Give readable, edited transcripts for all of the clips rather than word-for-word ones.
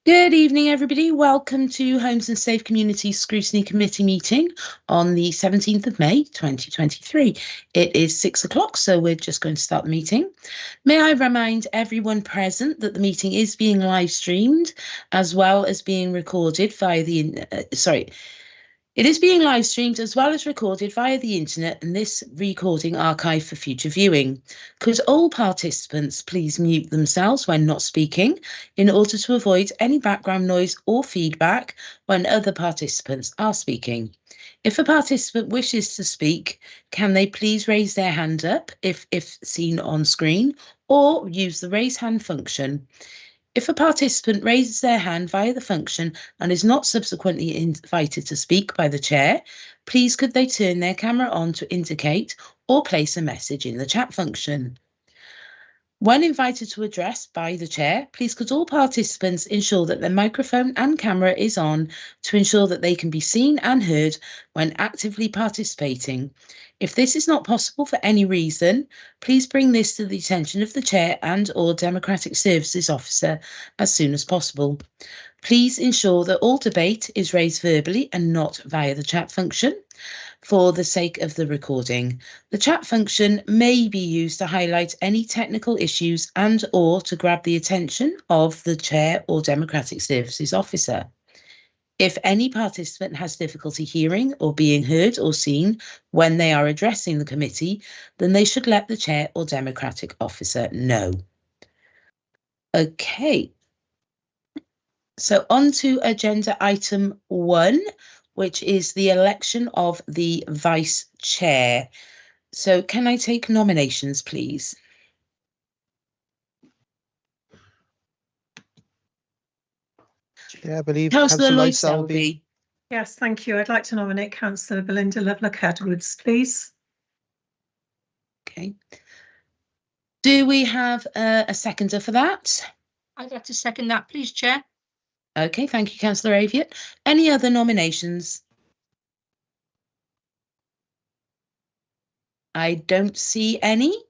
Good evening, everybody. Welcome to Homes and Safe Communities Scrutiny Committee meeting on the 17th of May, 2023. It is 6 o'clock, so we're just going to start the meeting. May I remind everyone present that the meeting is being live streamed as well as being recorded via the, it is being live streamed as well as recorded via the internet, and this recording archived for future viewing. Could all participants please mute themselves when not speaking in order to avoid any background noise or feedback when other participants are speaking? If a participant wishes to speak, can they please raise their hand up if seen on screen, or use the raise hand function? If a participant raises their hand via the function and is not subsequently invited to speak by the chair, please could they turn their camera on to indicate or place a message in the chat function. When invited to address by the chair, please could all participants ensure that their microphone and camera is on to ensure that they can be seen and heard when actively participating. If this is not possible for any reason, please bring this to the attention of the chair and/or Democratic Services Officer as soon as possible. Please ensure that all debate is raised verbally and not via the chat function for the sake of the recording. The chat function may be used to highlight any technical issues and/or to grab the attention of the chair or Democratic Services Officer. If any participant has difficulty hearing or being heard or seen when they are addressing the committee, then they should let the chair or Democratic officer know. Okay. So on to agenda item 1, which is the election of the vice chair. So can I take nominations, please? Yeah, I believe Councillor Lloyd Selby. Yes, thank you. I'd like to nominate Councillor Belinda Lovelock-Edwards, please. Okay. Do we have a seconder for that? I'd like to second that, please, Chair. Okay, thank you, Councillor Aviett. Any other nominations? I don't see any.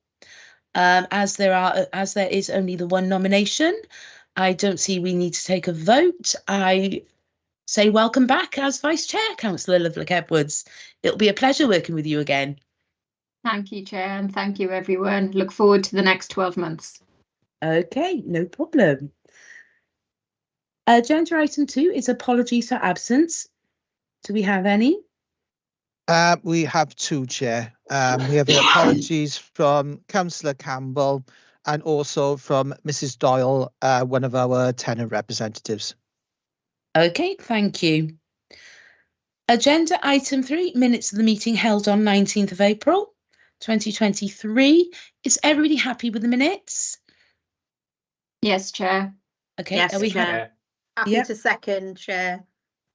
As there is only the one nomination, I don't see we need to take a vote. I say welcome back as Vice Chair, Councillor Lovelock-Edwards. It'll be a pleasure working with you again. Thank you, Chair, and thank you, everyone. Look forward to the next 12 months. Okay, no problem. Agenda item 2 is apologies for absence. Do we have any? We have 2, Chair. We have apologies from Councillor Campbell and also from Mrs. Doyle, one of our tenant representatives. Okay, thank you. Agenda item 3, minutes of the meeting held on 19th of April, 2023. Is everybody happy with the minutes? Yes, Chair. Okay, Yes, are we Chair. Happy Yep. to second, Chair.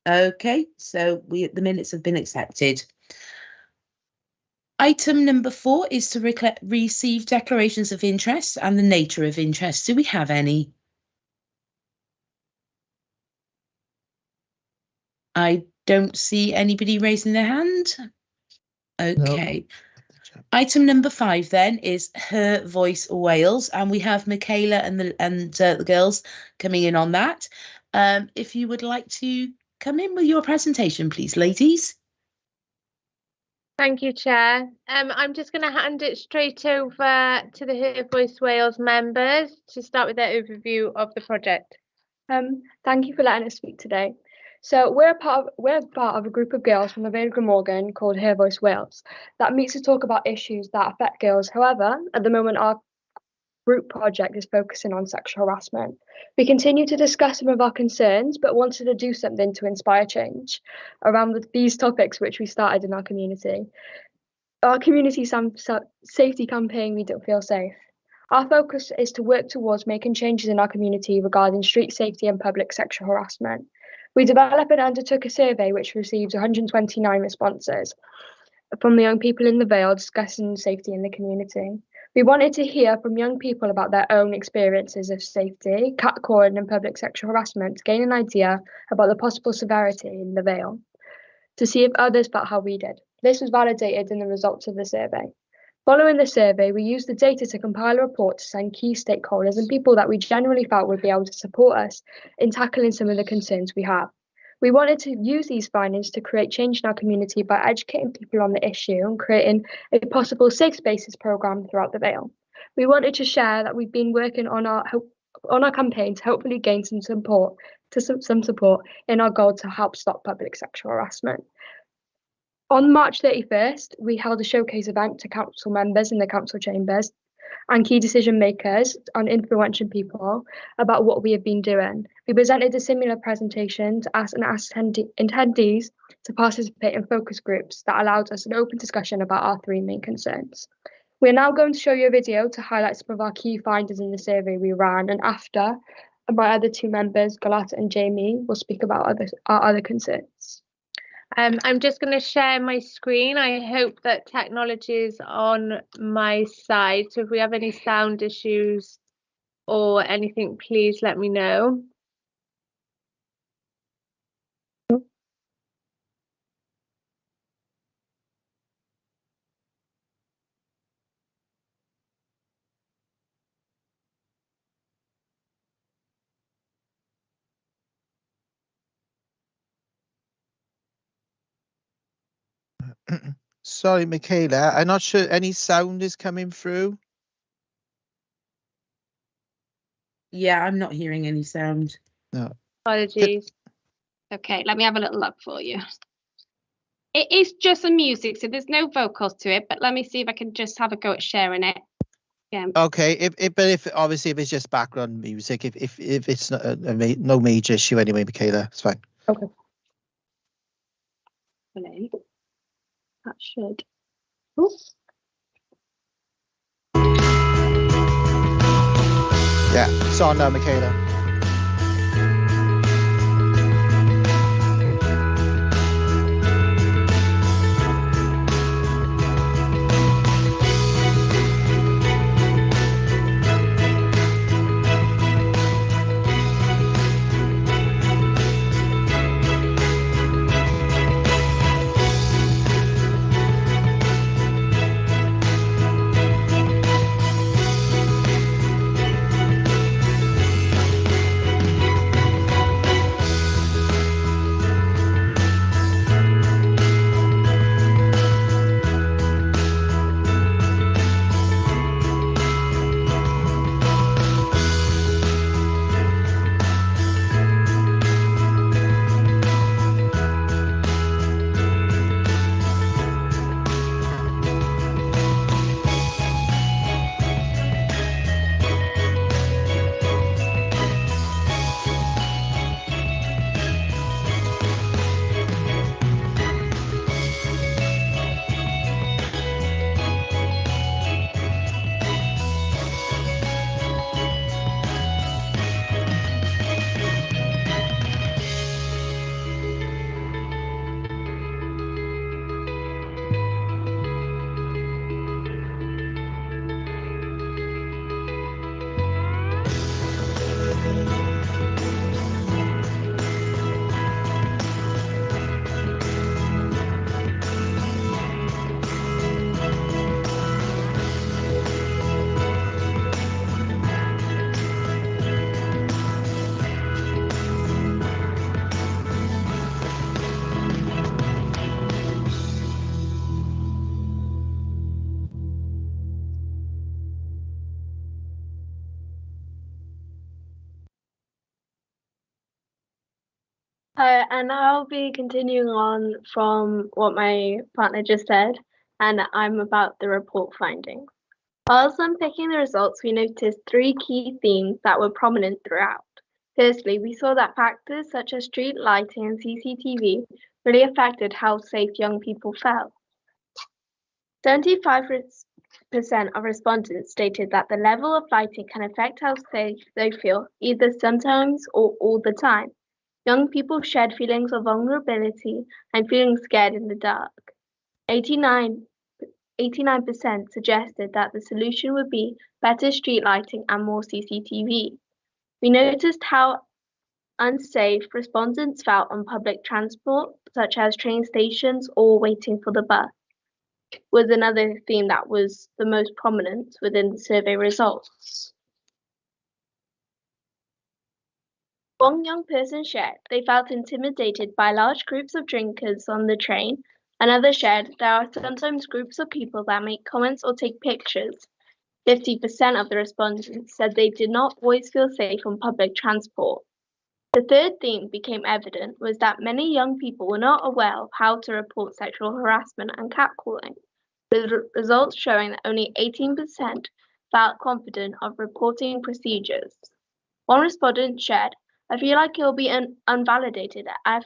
Okay, so the minutes have been accepted. Item number 4 is to receive declarations of interest and the nature of interest. Do we have any? I don't see anybody raising their hand. Okay. No. Item number 5 then is Her Voice Wales, and we have Michaela and the girls coming in on that. If you would like to come in with your presentation, please, ladies. Thank you, Chair. I'm just going to hand it straight over to the Her Voice Wales members to start with their overview of the project. Thank you for letting us speak today. So we're part of a group of girls from the Vale of Glamorgan called Her Voice Wales that meets to talk about issues that affect girls. However, at the moment, our group project is focusing on sexual harassment. We continue to discuss some of our concerns, but wanted to do something to inspire change around these topics, which we started in our community. Our community safety campaign, We Don't Feel Safe. Our focus is to work towards making changes in our community regarding street safety and public sexual harassment. We developed and undertook a survey which received 129 responses from the young people in the Vale discussing safety in the community. We wanted to hear from young people about their own experiences of safety, catcalling and public sexual harassment to gain an idea about the possible severity in the Vale, to see if others felt how we did. This was validated in the results of the survey. Following the survey, we used the data to compile a report to send key stakeholders and people that we generally felt would be able to support us in tackling some of the concerns we have. We wanted to use these findings to create change in our community by educating people on the issue and creating a possible safe spaces programme throughout the Vale. We wanted to share that we've been working on our campaign to hopefully gain some support in our goal to help stop public sexual harassment. On March 31st, we held a showcase event to council members in the council chambers and key decision makers on influential people about what we have been doing. We presented a similar presentation to ask attendees to participate in focus groups that allowed us an open discussion about our three main concerns. We're now going to show you a video to highlight some of our key findings in the survey we ran, and after, my other two members, Galata and Jamie, will speak about our other concerns. I'm just going to share my screen. I hope that technology is on my side. So if we have any sound issues or anything, please let me know. Sorry, Michaela, I'm not sure any sound is coming through. Yeah, I'm not hearing any sound. No. Apologies. Okay, let me have a little look for you. It is just some music, so there's no vocals to it, but let me see if I can just have a go at sharing it. Yeah. Okay, but if obviously if it's just background music, if it's not no major issue anyway, Michaela, it's fine. Okay. That should. Yeah, it's on now, Michaela. And I'll be continuing on from what my partner just said, and I'm about the report findings. Whilst unpicking the results, we noticed three key themes that were prominent throughout. Firstly, we saw that factors such as street lighting and CCTV really affected how safe young people felt. 75% of respondents stated that the level of lighting can affect how safe they feel, either sometimes or all the time. Young people shared feelings of vulnerability and feeling scared in the dark. 89% suggested that the solution would be better street lighting and more CCTV. We noticed how unsafe respondents felt on public transport, such as train stations or waiting for the bus. was another theme that was the most prominent within the survey results. One young person shared they felt intimidated by large groups of drinkers on the train. Another shared there are sometimes groups of people that make comments or take pictures. 50% of the respondents said they did not always feel safe on public transport. The third theme became evident was that many young people were not aware of how to report sexual harassment and catcalling, with results showing that only 18% felt confident of reporting procedures. One respondent shared, "I feel like it will be unvalidated as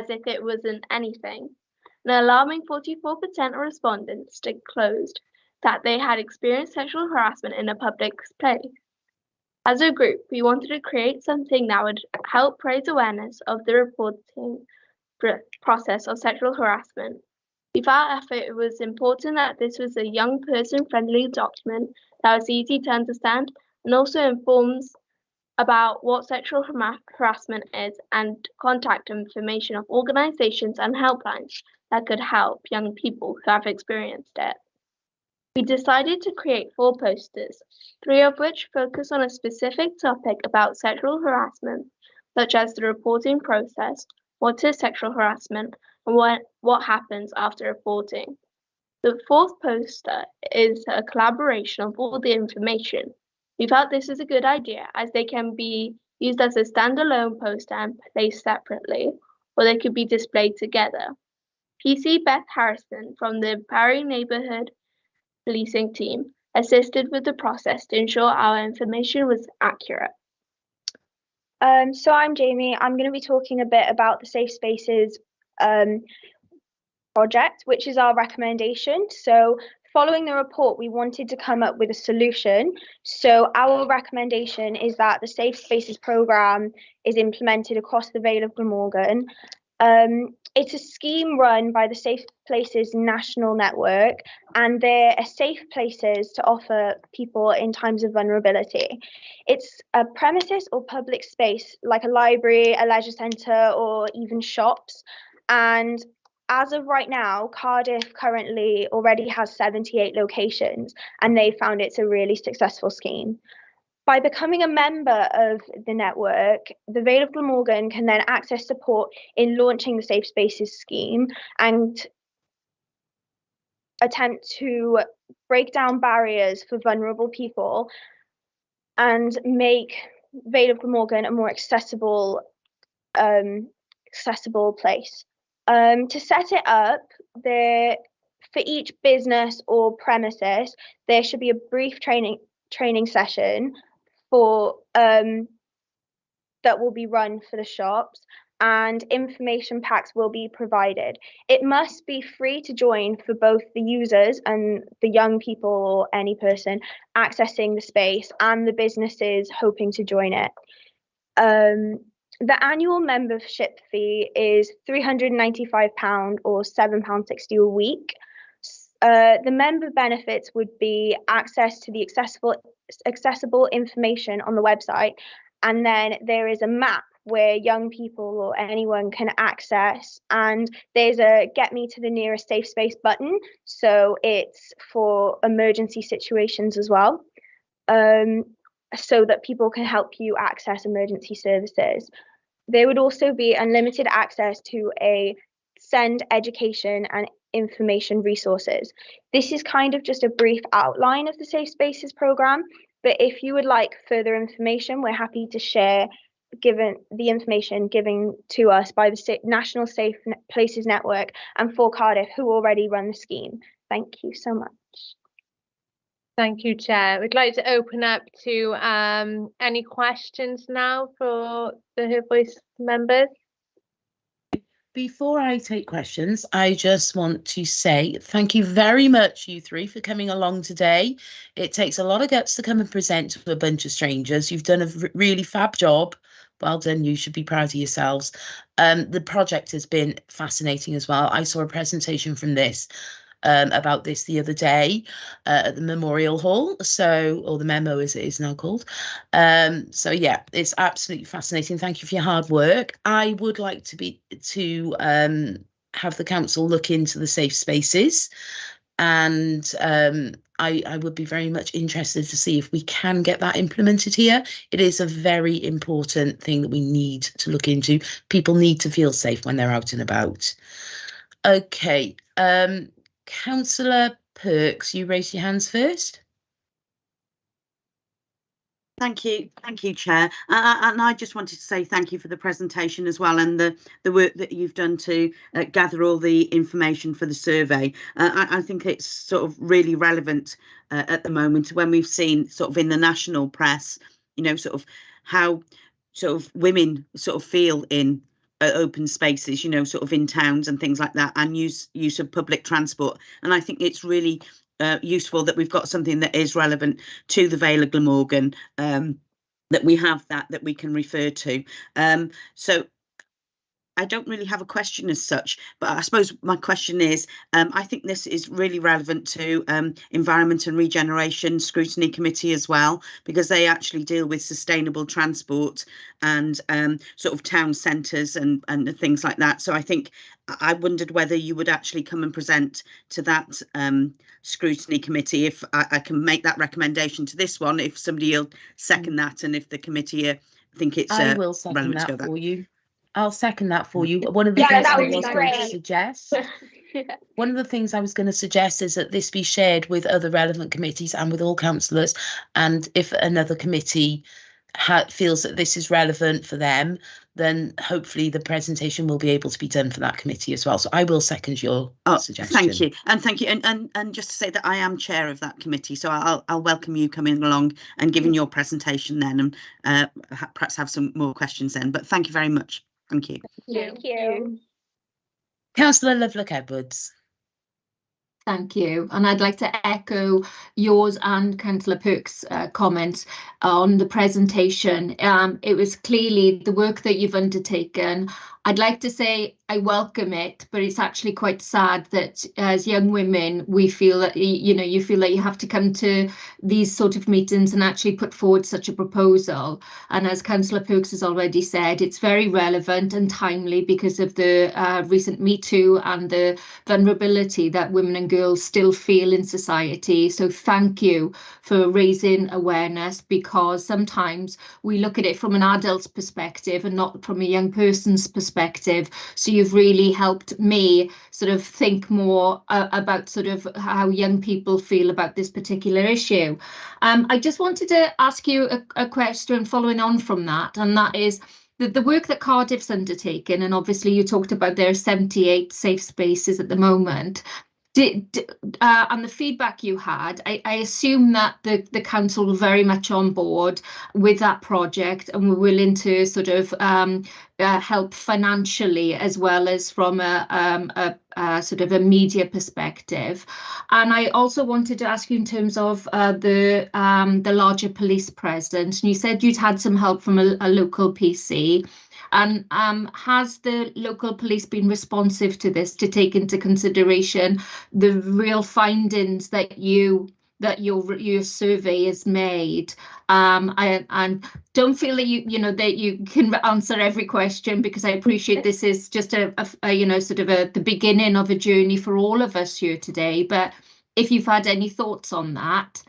if it wasn't anything." An alarming 44% of respondents disclosed that they had experienced sexual harassment in a public place. As a group, we wanted to create something that would help raise awareness of the reporting process of sexual harassment. We felt it was important that this was a young person-friendly document that was easy to understand and also informs about what sexual harassment is and contact information of organisations and helplines that could help young people who have experienced it. We decided to create 4 posters, 3 of which focus on a specific topic about sexual harassment, such as the reporting process, what is sexual harassment, and what happens after reporting. The 4th poster is a collaboration of all the information. We felt this is a good idea as they can be used as a standalone poster and placed separately, or they could be displayed together. PC Beth Harrison from the Barry Neighbourhood Policing team assisted with the process to ensure our information was accurate. So I'm Jamie. I'm going to be talking a bit about the Safe Spaces project, which is our recommendation. So following the report, we wanted to come up with a solution. So our recommendation is that the Safe Spaces programme is implemented across the Vale of Glamorgan. It's a scheme run by the Safe Places National Network, and they're safe places to offer people in times of vulnerability. It's a premises or public space like a library, a leisure centre, or even shops. And as of right now, Cardiff currently already has 78 locations, and they found it's a really successful scheme. By becoming a member of the network, the Vale of Glamorgan can then access support in launching the Safe Spaces scheme and attempt to break down barriers for vulnerable people and make Vale of Glamorgan a more accessible place. To set it up, for each business or premises, there should be a brief training session for that will be run for the shops, and information packs will be provided. It must be free to join for both the users and the young people or any person accessing the space and the businesses hoping to join it. The annual membership fee is £395 or £7.60 a week. The member benefits would be access to the accessible information on the website, and then there is a map where young people or anyone can access, and there's a get me to the nearest safe space button, so it's for emergency situations as well, so that people can help you access emergency services. There would also be unlimited access to a SEND education and information resources. This is kind of just a brief outline of the Safe Spaces programme, but if you would like further information, we're happy to share given the information given to us by the National Safe Places Network and for Cardiff, who already run the scheme. Thank you so much. Thank you, Chair. We'd like to open up to any questions now for the Her Voice members. Before I take questions, I just want to say thank you very much, you 3, for coming along today. It takes a lot of guts to come and present to a bunch of strangers. You've done a really fab job. Well done. You should be proud of yourselves. The project has been fascinating as well. I saw a presentation from this about this the other day at the Memorial Hall, or the memo as it is now called. So yeah, it's absolutely fascinating. Thank you for your hard work. I would like to have the council look into the safe spaces, and I would be very much interested to see if we can get that implemented here. It is a very important thing that we need to look into. People need to feel safe when they're out and about. Okay, Councillor Perks, you raised your hands first. Thank you, Chair. And I just wanted to say thank you for the presentation as well, and the work that you've done to gather all the information for the survey. I think it's sort of really relevant at the moment when we've seen sort of in the national press, you know, sort of how sort of women sort of feel in open spaces, you know, sort of in towns and things like that, and use of public transport. And I think it's really useful that we've got something that is relevant to the Vale of Glamorgan, that we have that we can refer to. So I don't really have a question as such, but I suppose my question is, I think this is really relevant to Environment and Regeneration Scrutiny Committee as well, because they actually deal with sustainable transport and sort of town centres and things like that. So I think I wondered whether you would actually come and present to that Scrutiny Committee, if I can make that recommendation to this one, if somebody will second that, and if the committee think it's I will second relevant to go that that. for you. I'll second that for you. One of the Yeah, things that I would be was going to great. suggest, one of the things I was going to suggest is that this be shared with other relevant committees and with all councillors. And if another committee feels that this is relevant for them, then hopefully the presentation will be able to be done for that committee as well. So I will second your suggestion. Thank you, and just to say that I am chair of that committee, so I'll welcome you coming along and giving your presentation then, and perhaps have some more questions then. But thank you very much. Thank you. Thank you. Councillor Lovelock-Edwards. Thank you. And I'd like to echo yours and Councillor Perks' comments on the presentation. It was clearly the work that you've undertaken. I'd like to say I welcome it, but it's actually quite sad that as young women, we feel that, you feel that you have to come to these sort of meetings and actually put forward such a proposal. And as Councillor Perks has already said, it's very relevant and timely because of the recent Me Too and the vulnerability that women and girls still feel in society. So thank you for raising awareness, because sometimes we look at it from an adult's perspective and not from a young person's perspective. So you've really helped me sort of think more about sort of how young people feel about this particular issue. I just wanted to ask you a question following on from that, and that is the work that Cardiff's undertaken, and obviously you talked about there are 78 safe spaces at the moment. And the feedback you had, I assume that the council were very much on board with that project and were willing to sort of help financially as well as from a sort of a media perspective. And I also wanted to ask you in terms of the larger police presence. And you said you'd had some help from a local PC. And has the local police been responsive to this, to take into consideration the real findings that your survey has made? And don't feel that you can answer every question, because I appreciate this is just the beginning of a journey for all of us here today. But if you've had any thoughts on that.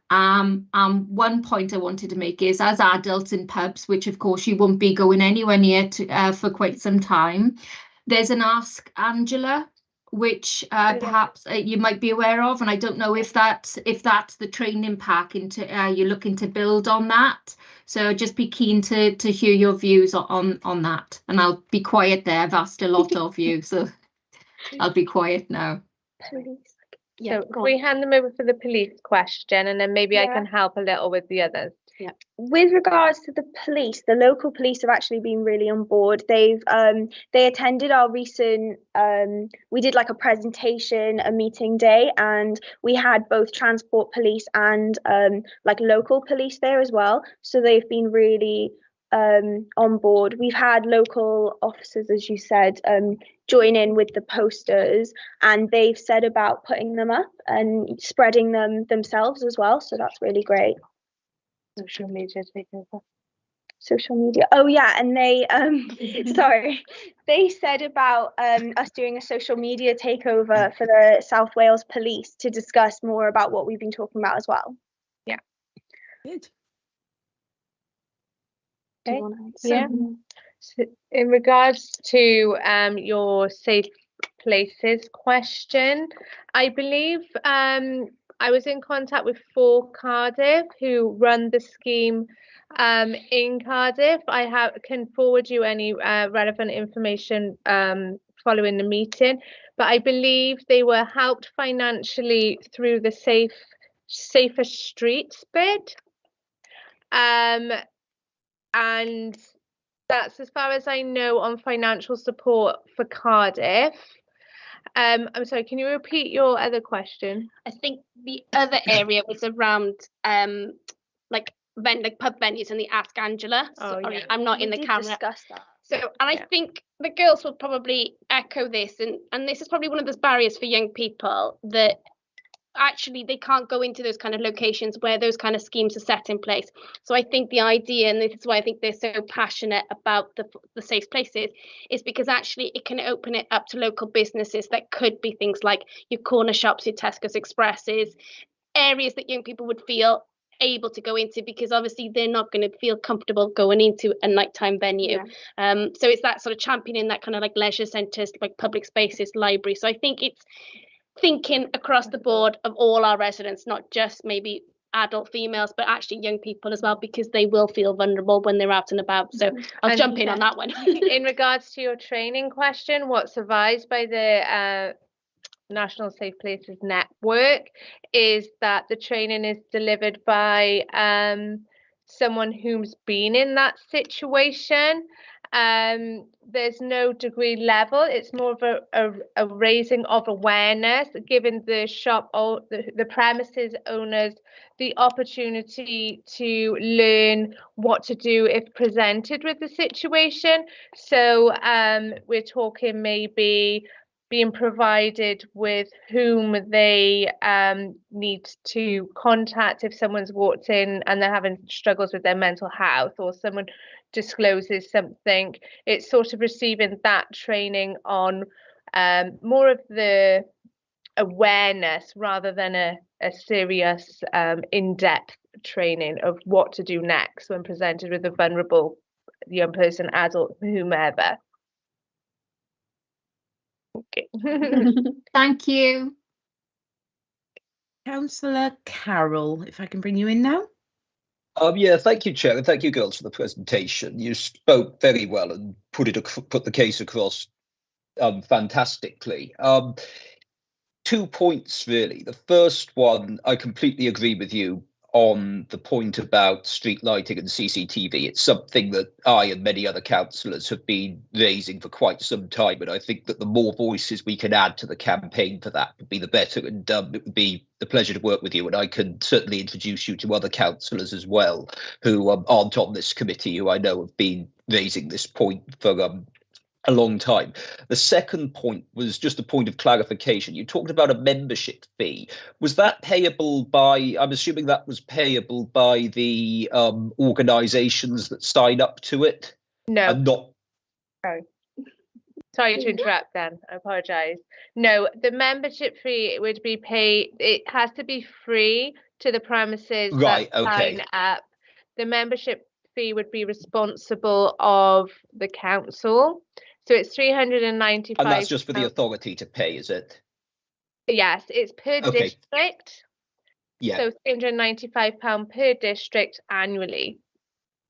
One point I wanted to make is, as adults in pubs, which of course you won't be going anywhere near for quite some time, there's an Ask Angela, which perhaps you might be aware of, and I don't know if that's the training pack into you're looking to build on that. So just be keen to hear your views on that, and I'll be quiet there. I've asked a lot of you, so I'll be quiet now. Police. Yeah, so we hand them over for the police question, and then maybe I can help a little with the others. Yeah. With regards to the police, the local police have actually been really on board. They attended our recent we did like a presentation, a meeting day, and we had both transport police and like local police there as well. So they've been really on board. We've had local officers, as you said, join in with the posters, and they've said about putting them up and spreading them themselves as well. So that's really great. Social media take over. social media. Oh yeah, and they sorry, they said about us doing a social media takeover for the South Wales Police to discuss more about what we've been talking about as well. Yeah. Good. Okay. Yeah. So in regards to your safe places question, I believe I was in contact with 4 Cardiff who run the scheme in Cardiff. I can forward you any relevant information following the meeting, but I believe they were helped financially through the Safer Streets bid. And that's as far as I know on financial support for Cardiff. I'm sorry, can you repeat your other question? I think the other area was around like pub venues and the Ask Angela. Oh, Sorry, yeah. I'm not in the camera. Discuss that. So, and I think the girls will probably echo this, and this is probably one of those barriers for young people, that actually they can't go into those kind of locations where those kind of schemes are set in place. So I think the idea, and this is why I think they're so passionate about the safe places, is because actually it can open it up to local businesses that could be things like your corner shops, your Tesco's Expresses, areas that young people would feel able to go into, because obviously they're not going to feel comfortable going into a nighttime venue. So it's that sort of championing that kind of like leisure centres, like public spaces, library. So I think it's thinking across the board of all our residents, not just maybe adult females, but actually young people as well, because they will feel vulnerable when they're out and about. So I'll jump in on that one. In regards to your training question, what's advised by the National Safe Places Network is that the training is delivered by someone who's been in that situation. There's no degree level. It's more of a raising of awareness, giving the shop or the premises owners the opportunity to learn what to do if presented with the situation. So we're talking maybe being provided with whom they need to contact if someone's walked in and they're having struggles with their mental health, or someone discloses something. It's sort of receiving that training on more of the awareness rather than a serious in-depth training of what to do next when presented with a vulnerable young person, adult, whomever. Okay. Thank you. Councillor Carroll, if I can bring you in now. Yeah, thank you, Chair, and thank you, girls, for the presentation. You spoke very well and put the case across fantastically. 2 points, really. The first one, I completely agree with you on the point about street lighting and CCTV. It's something that I and many other councillors have been raising for quite some time, and I think that the more voices we can add to the campaign for that would be the better, and it would be a pleasure to work with you, and I can certainly introduce you to other councillors as well who aren't on this committee, who I know have been raising this point for a long time. The second point was just a point of clarification. You talked about a membership fee. Was that payable by, I'm assuming that was payable by the organisations that sign up to it? No. And not. Sorry to interrupt then, I apologise. No, the membership fee would be paid, it has to be free to the premises that sign up. The membership fee would be responsible of the council. So it's £395. And that's just for the authority to pay, is it? Yes, it's per district. Yeah. So £395 per district annually.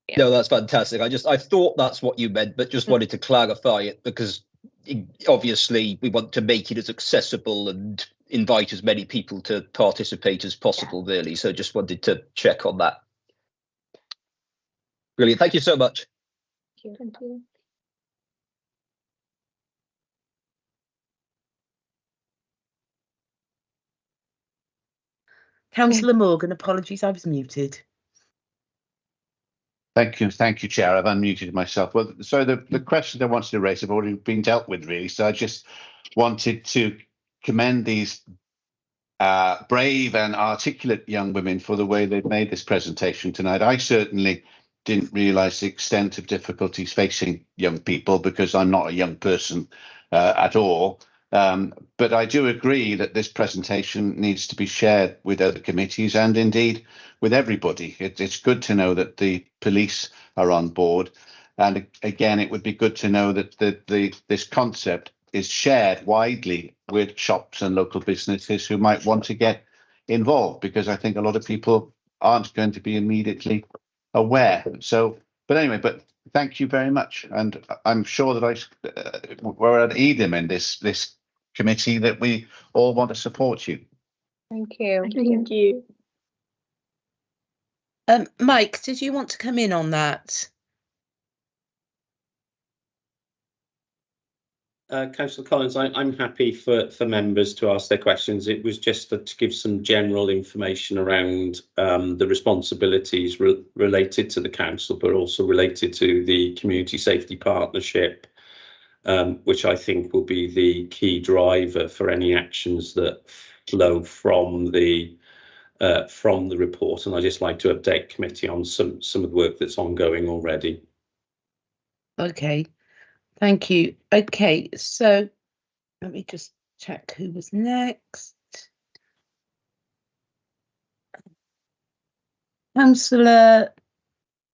Yeah. No, that's fantastic. I thought that's what you meant, but just wanted to clarify it, because obviously we want to make it as accessible and invite as many people to participate as possible, really. So just wanted to check on that. Brilliant. Thank you so much. Thank you. Councillor Morgan, apologies, I was muted. Thank you, Chair. I've unmuted myself. Well, so the questions I wanted to raise have already been dealt with, really. So I just wanted to commend these brave and articulate young women for the way they've made this presentation tonight. I certainly didn't realise the extent of difficulties facing young people, because I'm not a young person at all. But I do agree that this presentation needs to be shared with other committees and indeed with everybody. It's good to know that the police are on board. And again, it would be good to know that this concept is shared widely with shops and local businesses who might want to get involved, because I think a lot of people aren't going to be immediately aware. So, but anyway, but thank you very much. And I'm sure that we're at Edam in this committee that we all want to support you. Thank you. Thank you. Mike, did you want to come in on that? Councillor Collins, I'm happy for members to ask their questions. It was just to give some general information around the responsibilities related to the council, but also related to the Community Safety Partnership, which I think will be the key driver for any actions that flow from the report. And I just like to update committee on some of the work that's ongoing already. Okay. Thank you. Okay, so let me just check who was next. Councillor,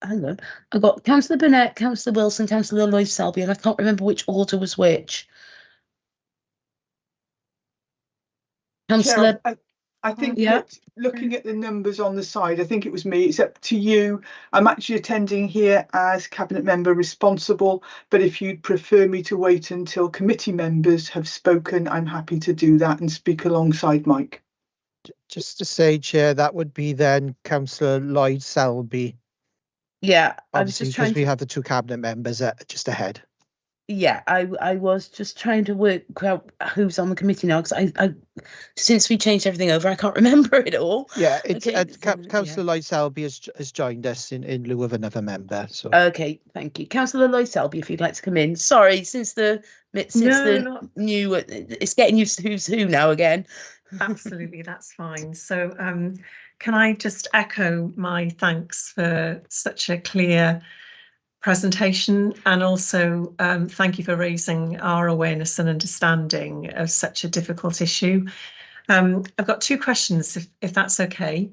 hang on. I've got Councillor Burnett, Councillor Wilson, Councillor Lloyd Selby, and I can't remember which order was which. Councillor, I think yeah. that looking at the numbers on the side, I think it was me. It's up to you. I'm actually attending here as cabinet member responsible, but if you'd prefer me to wait until committee members have spoken, I'm happy to do that and speak alongside Mike. Just to say, Chair, that would be then Councillor Lloyd Selby. Yeah, I was Obviously, just because trying we to. have the two cabinet members just ahead. Yeah, I was just trying to work out who's on the committee now, because I since we changed everything over, I can't remember it all. Yeah, it's Okay, Councillor Lloyd Selby has joined us in lieu of another member. So Okay, thank you, Councillor Lloyd Selby, if you'd like to come in. Sorry, since the new, it's getting used to who's who now again. Absolutely, that's fine. So can I just echo my thanks for such a clear presentation, and also thank you for raising our awareness and understanding of such a difficult issue. I've got two questions, if that's okay.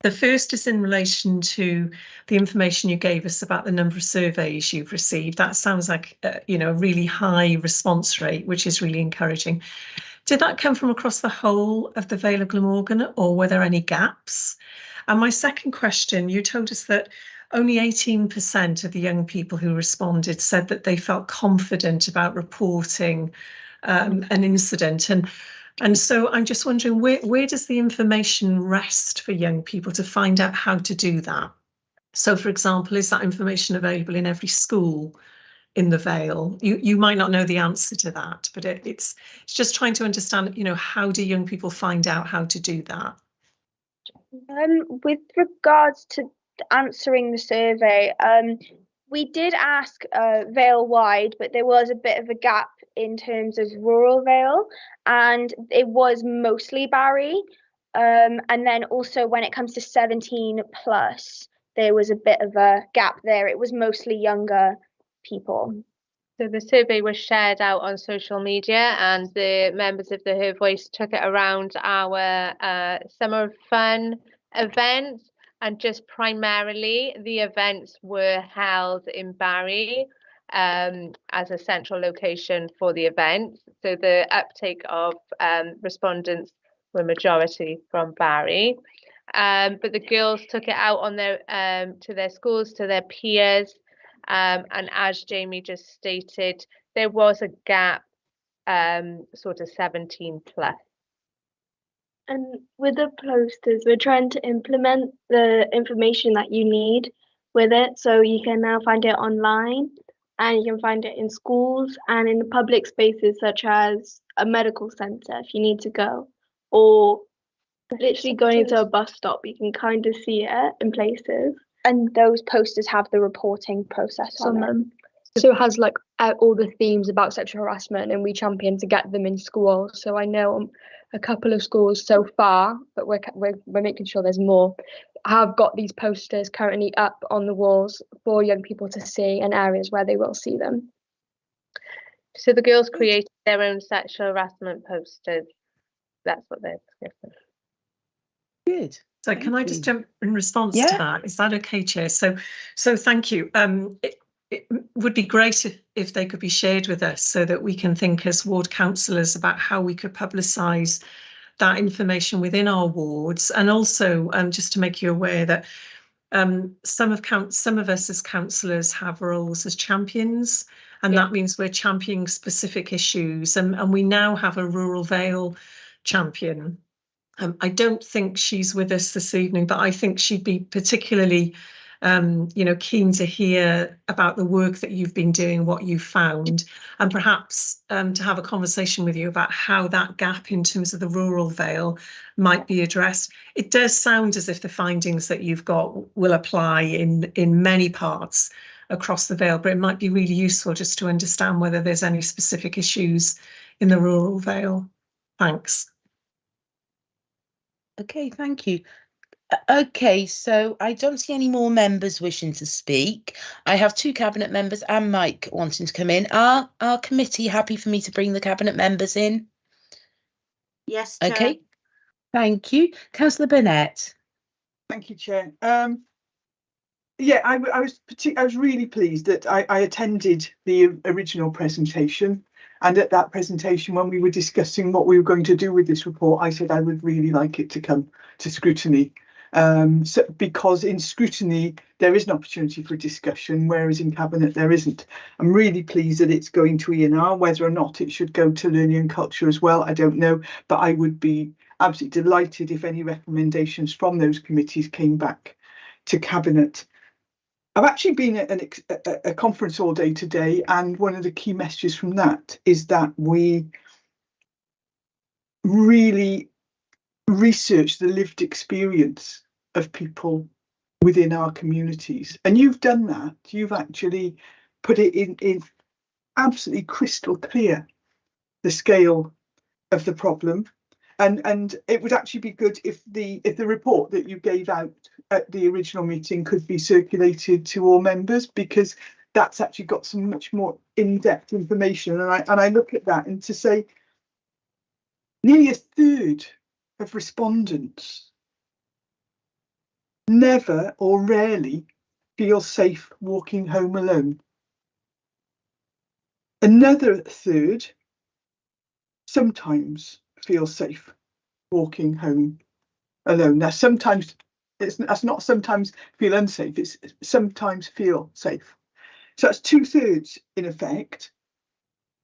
The first is in relation to the information you gave us about the number of surveys you've received. That sounds like a really high response rate, which is really encouraging. Did that come from across the whole of the Vale of Glamorgan, or were there any gaps? And my second question, you told us that only 18% of the young people who responded said that they felt confident about reporting an incident. And so I'm just wondering, where does the information rest for young people to find out how to do that? So, for example, is that information available in every school in the Vale? You might not know the answer to that, but it's just trying to understand, how do young people find out how to do that? With regards to answering the survey, we did ask Vale-wide, but there was a bit of a gap in terms of rural Vale, and it was mostly Barry. And then also when it comes to 17 plus, there was a bit of a gap there. It was mostly younger people. So the survey was shared out on social media, and the members of the Her Voice took it around our summer fun event, and just primarily the events were held in Barry as a central location for the event. So the uptake of respondents were majority from Barry. But the girls took it out on their to their schools, to their peers. And as Jamie just stated, there was a gap, sort of 17 plus. And with the posters, we're trying to implement the information that you need with it. So you can now find it online, and you can find it in schools and in the public spaces, such as a medical centre if you need to go, or literally going to a bus stop. You can kind of see it in places. And those posters have the reporting process on them. So it has like all the themes about sexual harassment, and we champion to get them in school. So I know a couple of schools so far, but we're making sure there's more, have got these posters currently up on the walls for young people to see and areas where they will see them. So the girls created their own sexual harassment posters. That's what they're discussing. Good. So can I just jump in response to that? Is that okay, Chair? So thank you. It would be great if they could be shared with us so that we can think as ward councillors about how we could publicise that information within our wards, and also just to make you aware that some of us as councillors have roles as champions, and that means we're championing specific issues, and we now have a Rural Vale champion. I don't think she's with us this evening, but I think she'd be particularly keen to hear about the work that you've been doing, what you've found, and perhaps to have a conversation with you about how that gap in terms of the Rural Vale might be addressed. It does sound as if the findings that you've got will apply in many parts across the Vale, but it might be really useful just to understand whether there's any specific issues in the Rural Vale. Thanks. Okay, thank you. Okay, so I don't see any more members wishing to speak. I have 2 cabinet members and Mike wanting to come in. Are our committee happy for me to bring the cabinet members in? Yes, Chair. Okay, thank you. Councillor Burnett. Thank you, Chair. Yeah, I was really pleased that I attended the original presentation, and at that presentation, when we were discussing what we were going to do with this report, I said I would really like it to come to scrutiny, because in scrutiny there is an opportunity for discussion, whereas in cabinet there isn't. I'm really pleased that it's going to ENR. Whether or not it should go to learning and culture as well, I don't know, but I would be absolutely delighted if any recommendations from those committees came back to cabinet. I've actually been at a conference all day today, and one of the key messages from that is that we really research the lived experience of people within our communities. And you've done that. You've actually put it in absolutely crystal clear, the scale of the problem. And it would actually be good if the report that you gave out at the original meeting could be circulated to all members, because that's actually got some much more in-depth information. And I look at that, and to say nearly a third of respondents never or rarely feel safe walking home alone. Another third sometimes feel safe walking home alone. Now, sometimes that's not sometimes feel unsafe, it's sometimes feel safe. So that's 2/3 in effect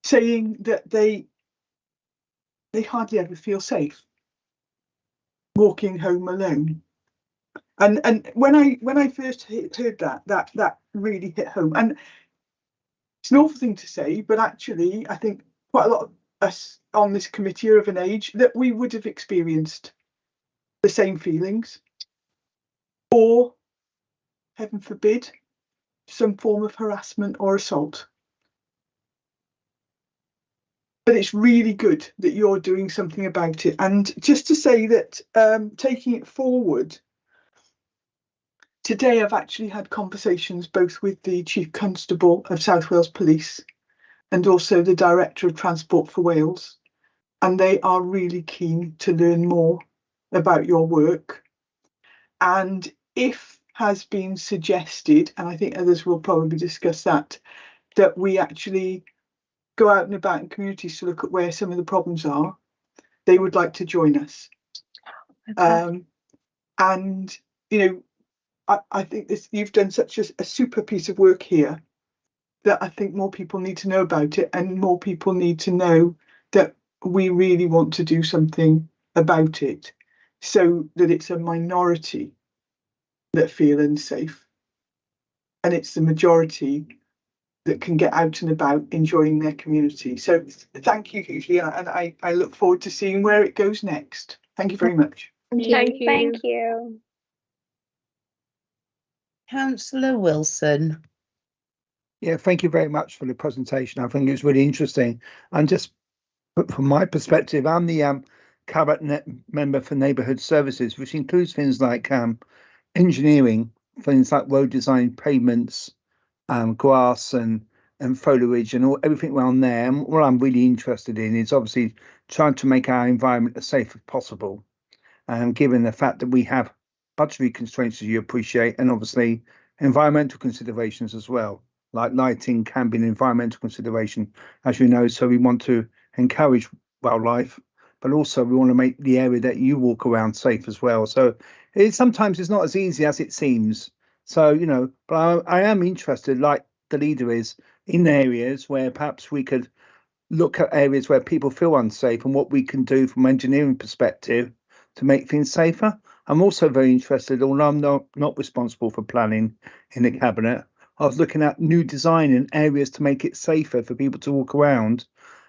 saying that they hardly ever feel safe walking home alone. And when I first heard that really hit home. And it's an awful thing to say, but actually I think quite a lot of us on this committee are of an age that we would have experienced the same feelings, or heaven forbid, some form of harassment or assault. But it's really good that you're doing something about it. And just to say that taking it forward, today I've actually had conversations both with the Chief Constable of South Wales Police and also the Director of Transport for Wales, and they are really keen to learn more about your work. And if has been suggested, and I think others will probably discuss that we actually go out and about in communities to look at where some of the problems are, they would like to join us. And I think you've done such a super piece of work here that I think more people need to know about it, and more people need to know that we really want to do something about it, so that it's a minority that feel unsafe and it's the majority that can get out and about enjoying their community. So thank you hugely, and I look forward to seeing where it goes next. Thank you very much. Thank you. Thank you. Councillor Wilson. Yeah, thank you very much for the presentation. I think it was really interesting. And just from my perspective, I'm the cabinet member for neighbourhood services, which includes things like engineering, things like road design, pavements, grass and foliage and everything around there. And what I'm really interested in is obviously trying to make our environment as safe as possible. Given the fact that we have budgetary constraints, as you appreciate, and obviously environmental considerations as well, like lighting can be an environmental consideration, as you know. So we want to encourage wildlife, but also we want to make the area that you walk around safe as well. So sometimes it's not as easy as it seems. So, you know, but I am interested, like the leader is, in areas where perhaps we could look at areas where people feel unsafe and what we can do from an engineering perspective to make things safer. I'm also very interested, although I'm not responsible for planning in the cabinet, I was looking at new design in areas to make it safer for people to walk around,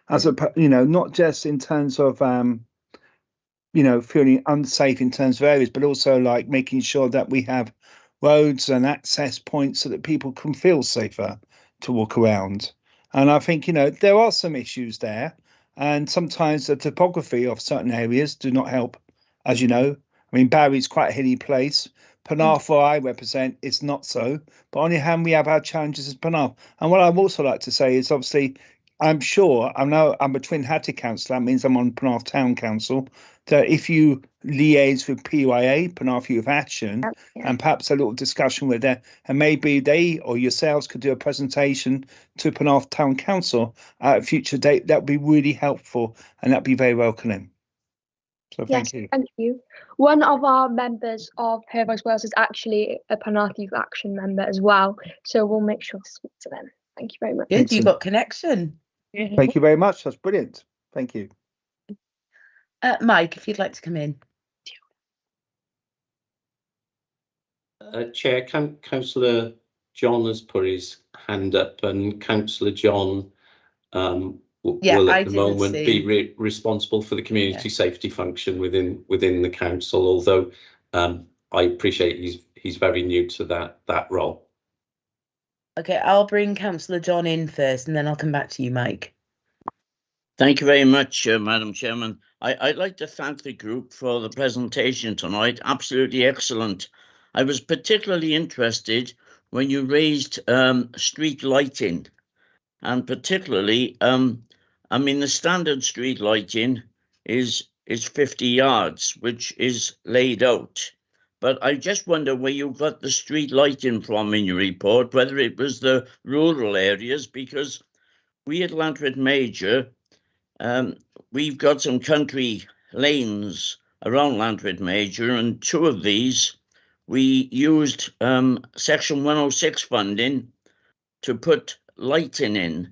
as a, you know, not just in terms of you know, feeling unsafe in terms of areas, but also like making sure that we have roads and access points so that people can feel safer to walk around. And I think, you know, there are some issues there, and sometimes the topography of certain areas do not help, as you know. I mean, Barry's quite a hilly place. Penarth, where I represent, is not so. But on the other hand, we have our challenges as Penarth. And what I'd also like to say is, obviously, I'm sure, I know I'm a Twin Hattie councillor, that means I'm on Penarth Town Council, that if you liaise with PYA, Penarth Youth Action, and perhaps a little discussion with them, and maybe they or yourselves could do a presentation to Penarth Town Council at a future date, that would be really helpful, and that'd be very welcoming. So thank you. Thank you. One of our members of Her Voice Wales is actually a Penarth Youth Action member as well, so we'll make sure to speak to them. Thank you very much. Good, you got connection. Thank you very much. That's brilliant. Thank you. Mike, if you'd like to come in. Chair, Councillor John has put his hand up, and Councillor John will at the moment be responsible for the community safety function within the council, although I appreciate he's very new to that role. Okay, I'll bring Councillor John in first and then I'll come back to you, Mike. Thank you very much, Madam Chairman. I'd like to thank the group for the presentation tonight. Absolutely excellent. I was particularly interested when you raised street lighting, and particularly, I mean, the standard street lighting is 50 yards, which is laid out. But I just wonder where you got the street lighting from in your report, whether it was the rural areas, because we at Lantred Major, we've got some country lanes around Lantred Major, and two of these we used Section 106 funding to put lighting in,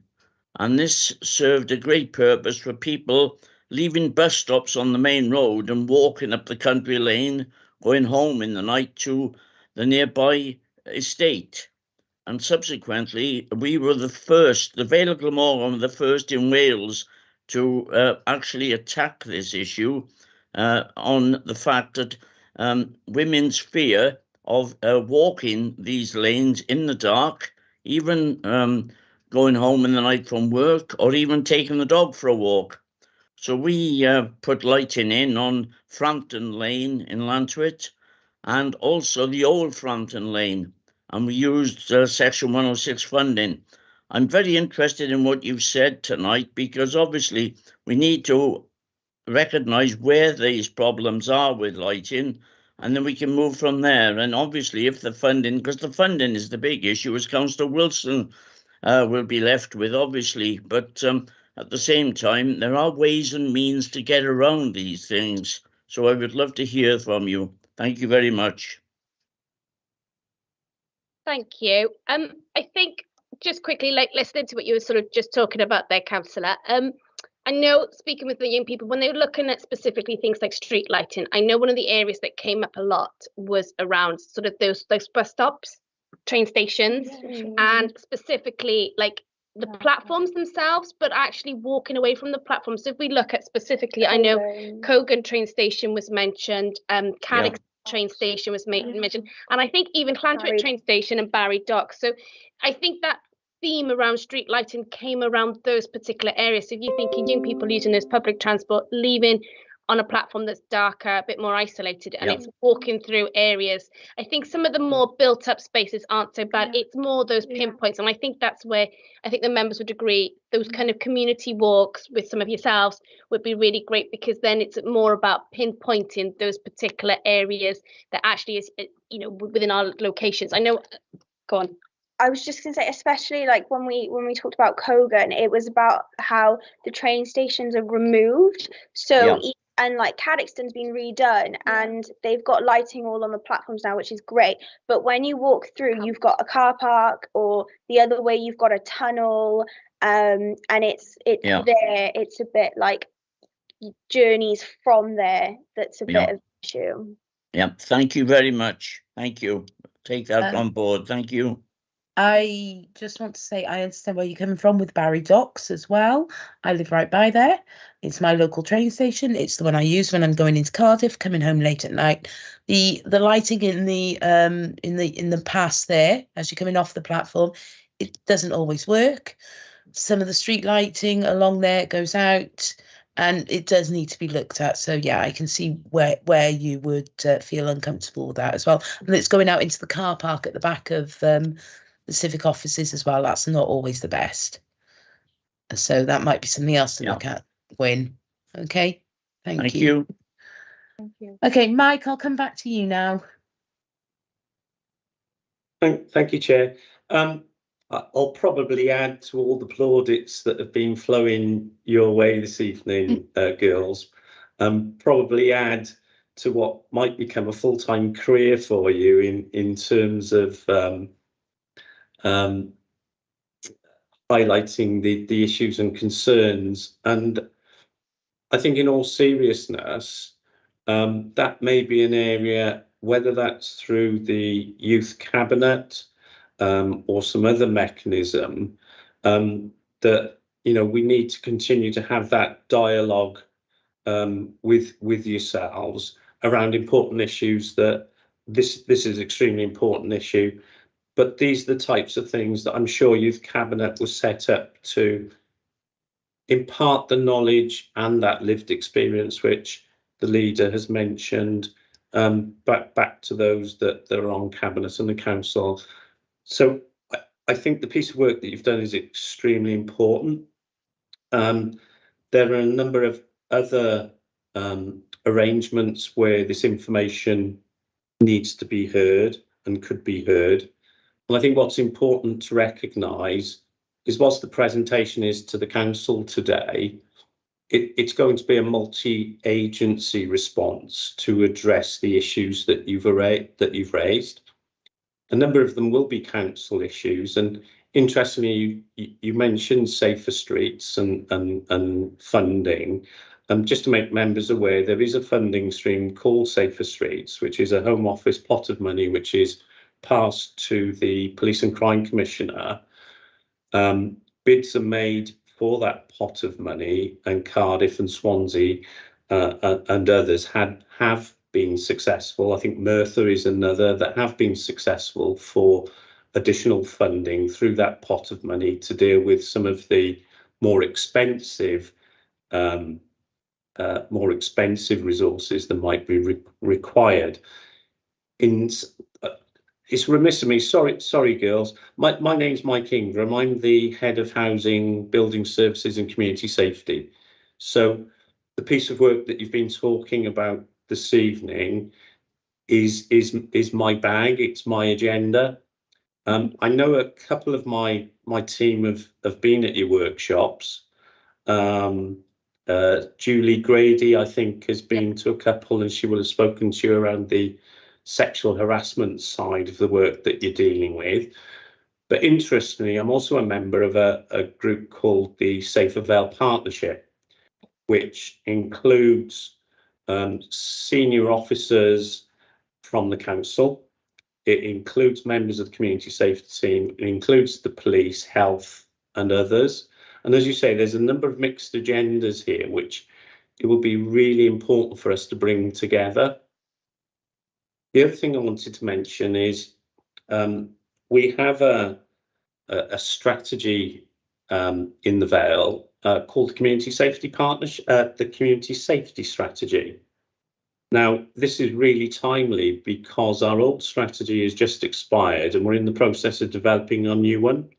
and this served a great purpose for people leaving bus stops on the main road and walking up the country lane, going home in the night to the nearby estate. And subsequently, we were the first, the Vale of Glamorgan were the first in Wales to actually attack this issue on the fact that women's fear of walking these lanes in the dark, even going home in the night from work, or even taking the dog for a walk. So we put lighting in on Frampton Lane in Lantwit, and also the old Frampton Lane, and we used Section 106 funding. I'm very interested in what you've said tonight, because obviously we need to recognise where these problems are with lighting, and then we can move from there. And obviously if the funding, because the funding is the big issue, as Councillor Wilson will be left with, obviously, but at the same time, there are ways and means to get around these things. So I would love to hear from you. Thank you very much. Thank you. I think just quickly, like listening to what you were sort of just talking about there, Councillor. I know, speaking with the young people, when they were looking at specifically things like street lighting, I know one of the areas that came up a lot was around sort of those bus stops, train stations, and specifically like the platforms themselves, but actually walking away from the platforms. So if we look at specifically, I know Cogan train station was mentioned, Carrick train station was mentioned, and I think even Llantwit train station and Barry Dock. So I think that theme around street lighting came around those particular areas. So if you think young people using this public transport, leaving on a platform that's darker, a bit more isolated, and it's walking through areas. I think some of the more built up spaces aren't so bad. It's more those pinpoints, and I think that's where I think the members would agree. Those kind of community walks with some of yourselves would be really great, because then it's more about pinpointing those particular areas that actually is, you know, within our locations. I know, go on. I was just going to say, especially like when we talked about Cogan, it was about how the train stations are removed. So and like Cadoxton's been redone, and they've got lighting all on the platforms now, which is great. But when you walk through, you've got a car park, or the other way you've got a tunnel, and it's there. It's a bit like journeys from there. That's a bit of an issue. Yeah, thank you very much. Thank you. Take that on board. Thank you. I just want to say I understand where you're coming from with Barry Docks as well. I live right by there. It's my local train station. It's the one I use when I'm going into Cardiff, coming home late at night. The lighting in the pass there, as you're coming off the platform, it doesn't always work. Some of the street lighting along there goes out, and it does need to be looked at. So yeah, I can see where you would feel uncomfortable with that as well. And it's going out into the car park at the back of the civic offices as well. That's not always the best. So that might be something else to look at, Gwyn. Okay, thank you. Thank you. Okay, Mike, I'll come back to you now. Thank you, Chair. I'll probably add to all the plaudits that have been flowing your way this evening, girls. Probably add to what might become a full-time career for you in terms of highlighting the issues and concerns. And I think in all seriousness, that may be an area, whether that's through the youth cabinet or some other mechanism, that, you know, we need to continue to have that dialogue with yourselves around important issues. That this is extremely important issue. But these are the types of things that I'm sure Youth Cabinet was set up to impart the knowledge and that lived experience, which the leader has mentioned, back to those that are on Cabinet and the Council. So I think the piece of work that you've done is extremely important. There are a number of other arrangements where this information needs to be heard and could be heard. And I think what's important to recognise is, whilst the presentation is to the council today, it's going to be a multi-agency response to address the issues that you've raised. A number of them will be council issues, and interestingly, you mentioned safer streets and funding. Just to make members aware, there is a funding stream called Safer Streets, which is a Home Office pot of money which is passed to the Police and Crime Commissioner. Bids are made for that pot of money, and Cardiff and Swansea and others have been successful. I think Merthyr is another that have been successful for additional funding through that pot of money to deal with some of the more expensive resources that might be required. It's remiss of me, sorry girls, my name's Mike Ingram. I'm the head of housing, building services and community safety. So the piece of work that you've been talking about this evening is my bag, it's my agenda. I know a couple of my team have been at your workshops. Julie Grady, I think, has been to a couple, and she will have spoken to you around the sexual harassment side of the work that you're dealing with. But interestingly, I'm also a member of a group called the Safer Vale Partnership, which includes senior officers from the council. It includes members of the community safety team. It includes the police, health, and others. And as you say, there's a number of mixed agendas here, which it will be really important for us to bring together. The other thing I wanted to mention is we have a strategy in the Vale called the Community Safety Partnership, the Community Safety Strategy. Now, this is really timely because our old strategy has just expired and we're in the process of developing a new one.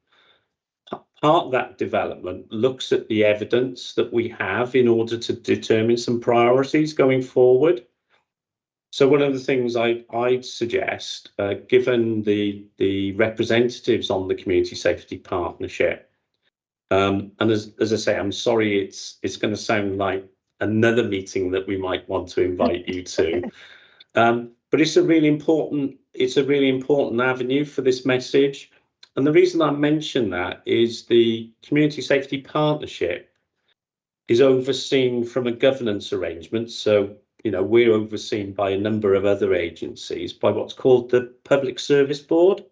Part of that development looks at the evidence that we have in order to determine some priorities going forward. So one of the things I'd suggest, given the representatives on the Community Safety Partnership, and as I say, I'm sorry, it's going to sound like another meeting that we might want to invite you to, but it's a really important avenue for this message. And the reason I mention that is the Community Safety Partnership is overseen from a governance arrangement. So, you know, we're overseen by a number of other agencies by what's called the Public Service Board.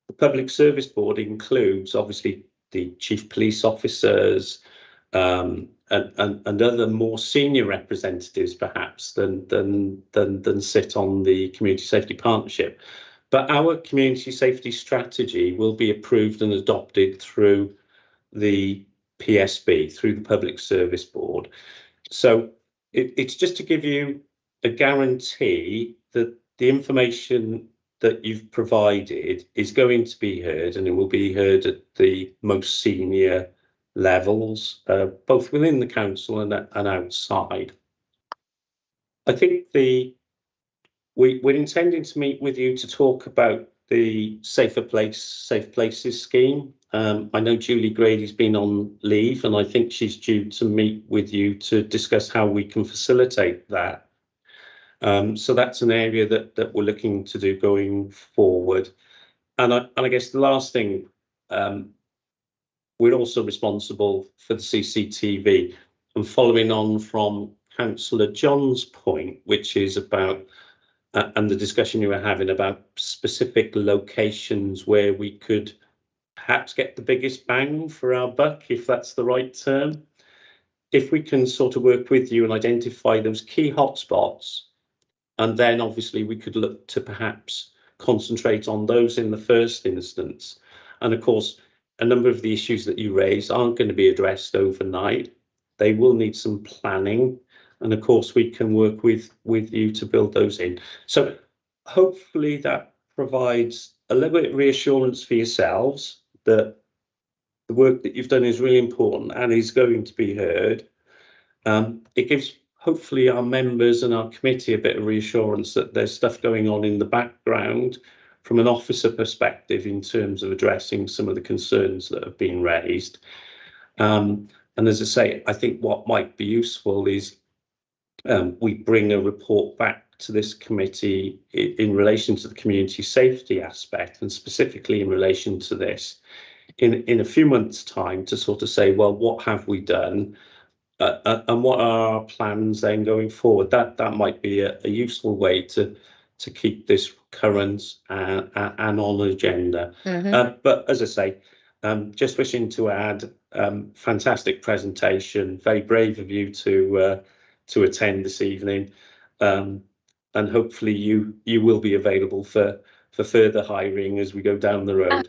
The Public Service Board includes obviously the chief police officers and other more senior representatives perhaps than sit on the Community Safety Partnership. But our community safety strategy will be approved and adopted through the PSB, through the Public Service Board. So it's just to give you a guarantee that the information that you've provided is going to be heard, and it will be heard at the most senior levels, both within the council and outside. I think we're intending to meet with you to talk about the Safe Places scheme. I know Julie Grady's been on leave, and I think she's due to meet with you to discuss how we can facilitate that. So that's an area that we're looking to do going forward. And I guess the last thing, we're also responsible for the CCTV, and following on from Councillor John's point, which is about and the discussion you were having about specific locations where we could perhaps get the biggest bang for our buck, if that's the right term. If we can sort of work with you and identify those key hotspots, and then obviously we could look to perhaps concentrate on those in the first instance. And of course, a number of the issues that you raise aren't going to be addressed overnight. They will need some planning. And of course, we can work with you to build those in. So hopefully that provides a little bit of reassurance for yourselves that the work that you've done is really important and is going to be heard. It gives hopefully our members and our committee a bit of reassurance that there's stuff going on in the background from an officer perspective in terms of addressing some of the concerns that have been raised. And as I say, I think what might be useful is we bring a report back to this committee in relation to the community safety aspect, and specifically in relation to this in a few months' time, to sort of say, well, what have we done and what are our plans then going forward? That might be a useful way to keep this current and on the agenda. But as I say, just wishing to add, fantastic presentation, very brave of you to attend this evening, and hopefully you will be available for further hiring as we go down the road.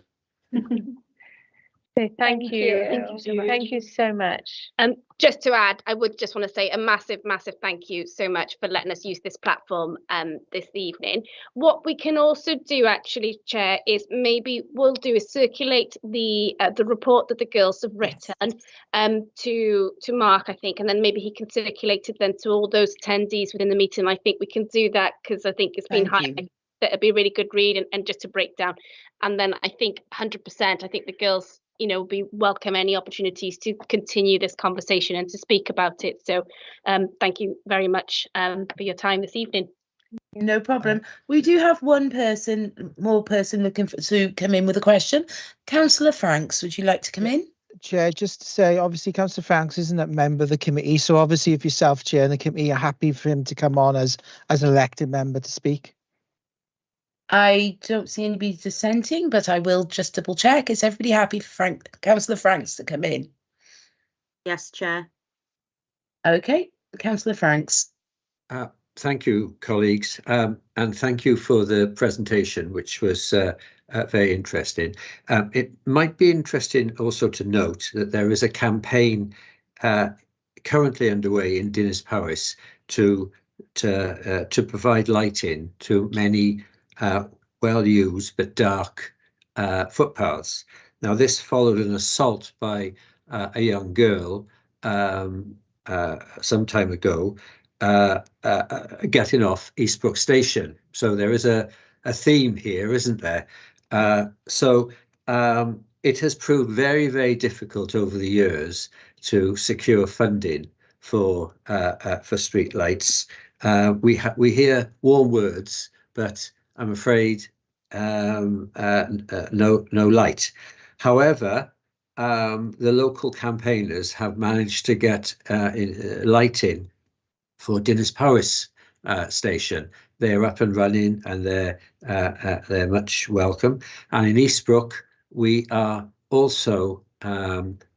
So thank you. Thank you so much. Thank you so much. Just to add, I would just want to say a massive thank you so much for letting us use this platform this evening. What we can also do, actually, Chair, is maybe we'll do is circulate the report that the girls have written to Mark, I think, and then maybe he can circulate it then to all those attendees within the meeting. I think we can do that because I think it's been highlighted that it'd be a really good read and just to break down. And then I think 100%, I think the girls, you know, we welcome any opportunities to continue this conversation and to speak about it. So thank you very much for your time this evening. No problem. We do have one more person looking to come in with a question. Councillor Franks, would you like to come in? Chair, just to say, obviously, Councillor Franks isn't a member of the committee, so obviously if yourself, Chair, and the committee are happy for him to come on as an elected member to speak. I don't see anybody dissenting, but I will just double check. Is everybody happy for Councillor Franks to come in? Yes, Chair. Okay, Councillor Franks. Thank you, colleagues, and thank you for the presentation, which was very interesting. It might be interesting also to note that there is a campaign currently underway in Dinas Powys to provide lighting to many well-used but dark footpaths. Now, this followed an assault by a young girl some time ago, getting off Eastbrook Station. So there is a theme here, isn't there? It has proved very, very difficult over the years to secure funding for streetlights. We hear warm words, but I'm afraid no light. However, the local campaigners have managed to get lighting for Dinas Powys station. They're up and running, and they're much welcome. And in Eastbrook, we are also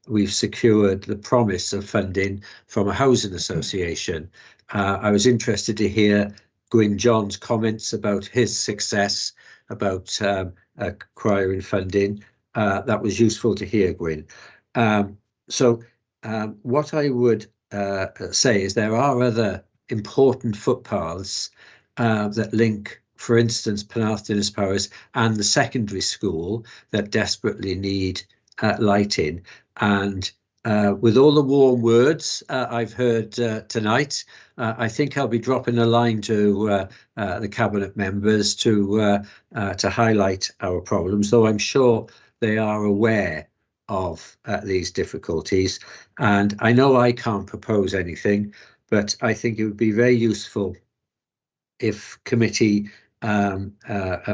we've secured the promise of funding from a housing association. I was interested to hear Gwyn John's comments about his success about acquiring funding. That was useful to hear, Gwyn. What I would say is there are other important footpaths that link, for instance, Penarth Dinas Powys and the secondary school that desperately need lighting. And with all the warm words I've heard tonight, I think I'll be dropping a line to the cabinet members to highlight our problems, though I'm sure they are aware of these difficulties. And I know I can't propose anything, but I think it would be very useful if committee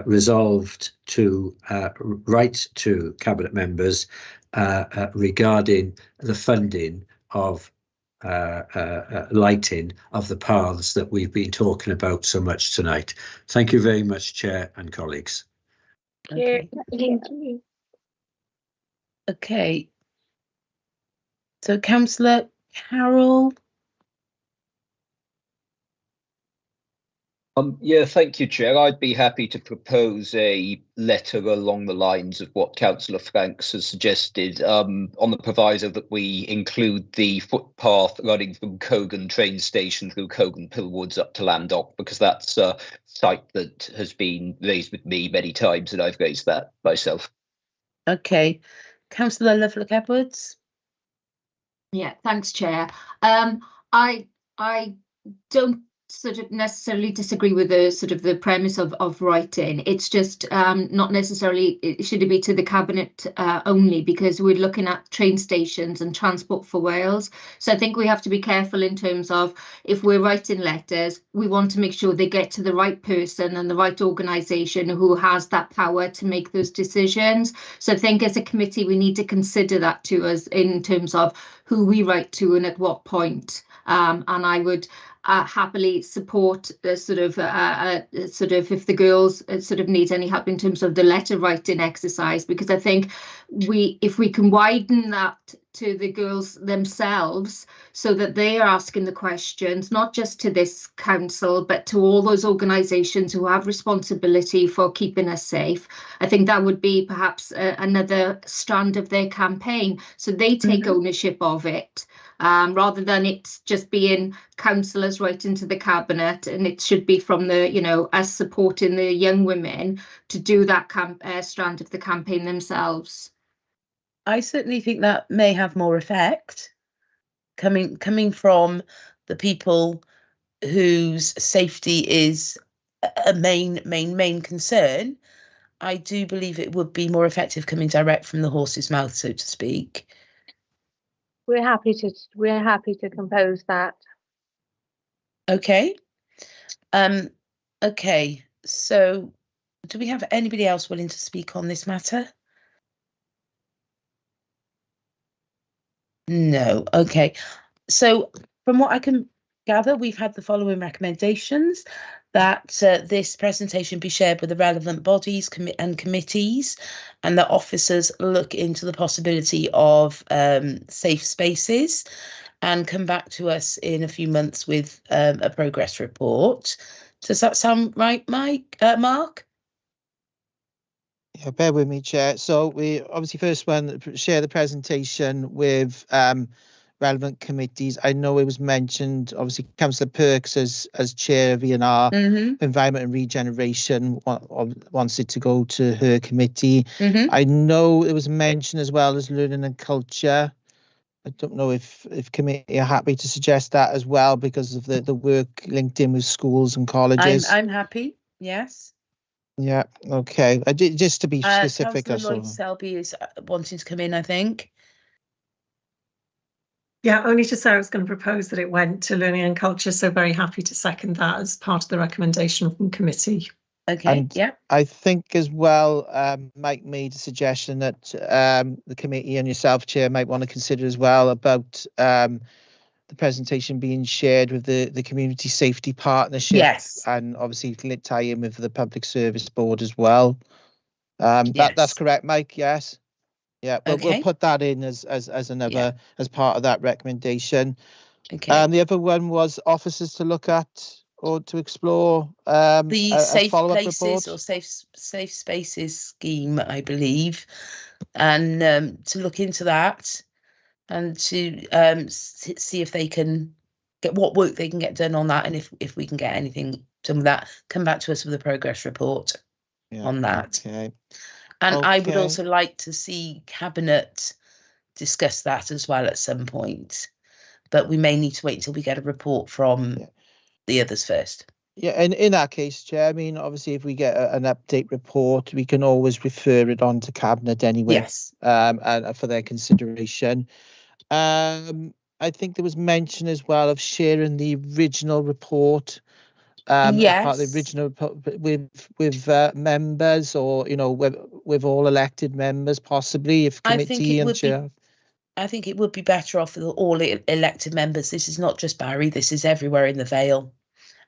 resolved to write to cabinet members regarding the funding of lighting of the paths that we've been talking about so much tonight. Thank you very much, Chair and colleagues. Okay. Thank you. Okay. So, Councillor Carroll. Yeah, thank you, Chair. I'd be happy to propose a letter along the lines of what Councillor Franks has suggested, on the proviso that we include the footpath running from Cogan train station through Cogan Pillwoods up to Landock, because that's a site that has been raised with me many times, and I've raised that myself. Okay. Councillor Lovelock-Edwards. Yeah, thanks, Chair. I don't sort of necessarily disagree with the sort of the premise of writing. It's just not necessarily should it be to the cabinet only, because we're looking at train stations and Transport for Wales. So I think we have to be careful in terms of, if we're writing letters, we want to make sure they get to the right person and the right organisation who has that power to make those decisions. So I think as a committee we need to consider that to us in terms of who we write to and at what point. And I would happily support sort of if the girls sort of need any help in terms of the letter writing exercise, because I think if we can widen that to the girls themselves so that they are asking the questions, not just to this council but to all those organisations who have responsibility for keeping us safe, I think that would be perhaps another strand of their campaign, so they take ownership of it. Rather than it just being councillors writing to the cabinet, and it should be from the, us supporting the young women to do that strand of the campaign themselves. I certainly think that may have more effect coming from the people whose safety is a main concern. I do believe it would be more effective coming direct from the horse's mouth, so to speak. We're happy to compose that. Okay. Okay. So, do we have anybody else willing to speak on this matter? No. Okay. So, from what I can gather, we've had the following recommendations: that this presentation be shared with the relevant bodies and committees, and that officers look into the possibility of safe spaces and come back to us in a few months with a progress report. Does that sound right, Mark? Yeah, bear with me, Chair. So we obviously first one share the presentation with relevant committees. I know it was mentioned, obviously, Councillor Perks as chair of ENR, Environment and Regeneration, wants it to go to her committee. I know it was mentioned as well as Learning and Culture. I don't know if committee are happy to suggest that as well because of the work linked in with schools and colleges. I'm happy. Yes. Yeah. Okay. Just to be specific, Councillor that's all. Lloyd Selby is wanting to come in, I think. Yeah, only to say I was going to propose that it went to Learning and Culture, so very happy to second that as part of the recommendation from committee. Okay, and I think as well, Mike made a suggestion that the committee and yourself, Chair, might want to consider as well about the presentation being shared with the Community Safety Partnership. Yes. And obviously tie in with the Public Service Board as well. That's correct, Mike, yes? Yeah, but we'll put that in as another, as part of that recommendation. Okay. The other one was officers to look at or to explore the a safe follow-up places report. or safe spaces scheme, I believe, and to look into that and to see if they can get what work they can get done on that, and if we can get anything from that, come back to us with a progress report on that. Okay. And I would also like to see Cabinet discuss that as well at some point, but we may need to wait until we get a report from the others first. Yeah, and in that case, Chair, I mean, obviously, if we get an update report, we can always refer it on to Cabinet anyway. Yes. And for their consideration. I think there was mention as well of sharing the original report. As part of the original with members, or with all elected members, possibly, if committee and chair. I think it would be better off with all elected members. This is not just Barry, this is everywhere in the Vale.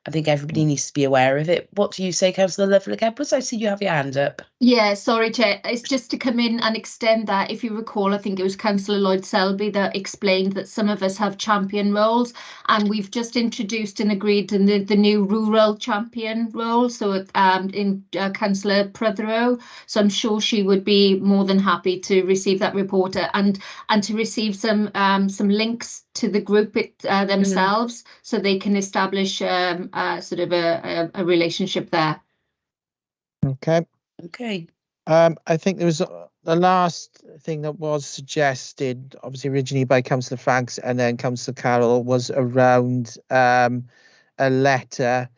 I think everybody needs to be aware of it. What do you say, Councillor Lovelace-Edwards? I see you have your hand up. Yeah, sorry, Chair. It's just to come in and extend that. If you recall, I think it was Councillor Lloyd Selby that explained that some of us have champion roles, and we've just introduced and agreed to the new rural champion role. So in Councillor Prothero, so I'm sure she would be more than happy to receive that report and to receive some links to the group themselves, so they can establish sort of a relationship there. Okay. Okay. I think there was the last thing that was suggested, obviously originally by Councillor Franks and then Councillor Carroll, was around a letter.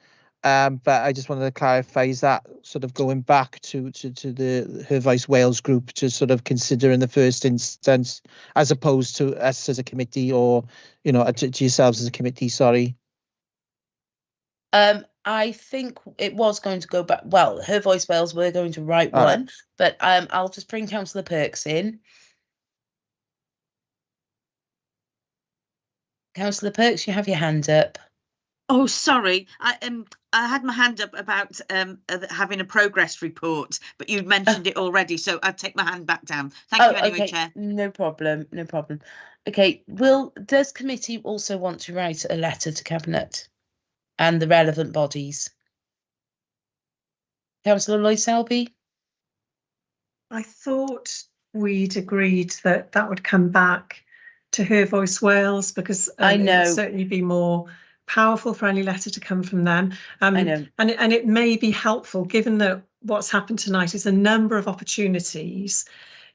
But I just wanted to clarify, is that sort of going back to the Her Voice Wales group to sort of consider in the first instance, as opposed to us as a committee, or to yourselves as a committee? Sorry. I think it was going to go back. Well, Her Voice Wales were going to write one, but I'll just bring Councillor Perks in. Councillor Perks, you have your hand up. Oh, sorry. I had my hand up about having a progress report, but you'd mentioned it already, so I'll take my hand back down. Thank you anyway, Chair. No problem. No problem. Okay. Does committee also want to write a letter to Cabinet and the relevant bodies? Councillor Lloyd Selby? I thought we'd agreed that would come back to Her Voice Wales, because I know it would certainly be more powerful for any letter to come from them. I know. And it may be helpful, given that what's happened tonight is a number of opportunities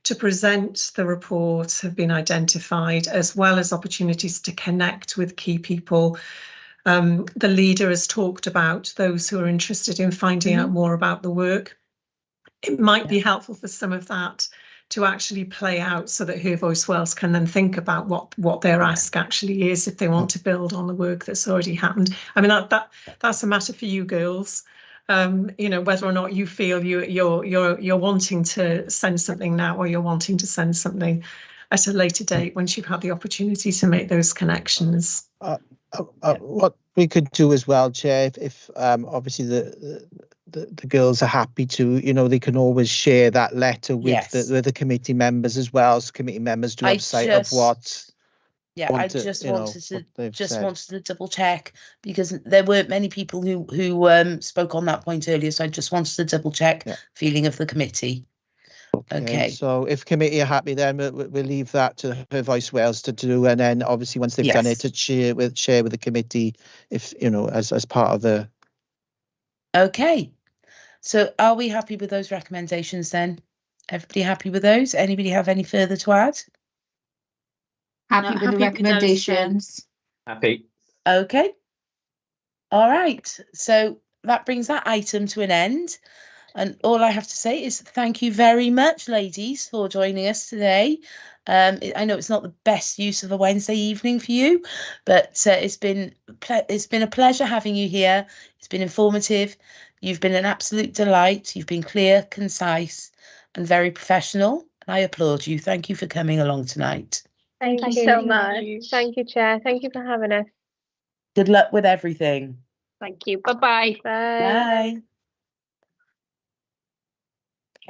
to present the report have been identified, as well as opportunities to connect with key people. The leader has talked about those who are interested in finding out more about the work. It might be helpful for some of that to actually play out, so that Her Voice Wales can then think about what their ask actually is, if they want to build on the work that's already happened. I mean, that's a matter for you girls. Whether or not you feel you're wanting to send something now, or you're wanting to send something at a later date once you've had the opportunity to make those connections. What we could do as well, Chair, if obviously the girls are happy to, they can always share that letter with the committee members as well, so committee members do have sight of what. Yeah, I just wanted to double check, because there weren't many people who spoke on that point earlier, so I just wanted to double check feeling of the committee. Okay. So if committee are happy, then we'll leave that to Her Voice Wales to do, and then obviously once they've done it, Yes. to share with the committee, if as part of the. Okay. So are we happy with those recommendations then? Everybody happy with those? Anybody have any further to add? Happy with the recommendations. Happy. Okay. All right. So that brings that item to an end. And all I have to say is thank you very much, ladies, for joining us today. I know it's not the best use of a Wednesday evening for you, but it's been a pleasure having you here. It's been informative. You've been an absolute delight. You've been clear, concise, and very professional. And I applaud you. Thank you for coming along tonight. Thank you so much. Thank you, Chair. Thank you for having us. Good luck with everything. Thank you. Bye-bye. Bye.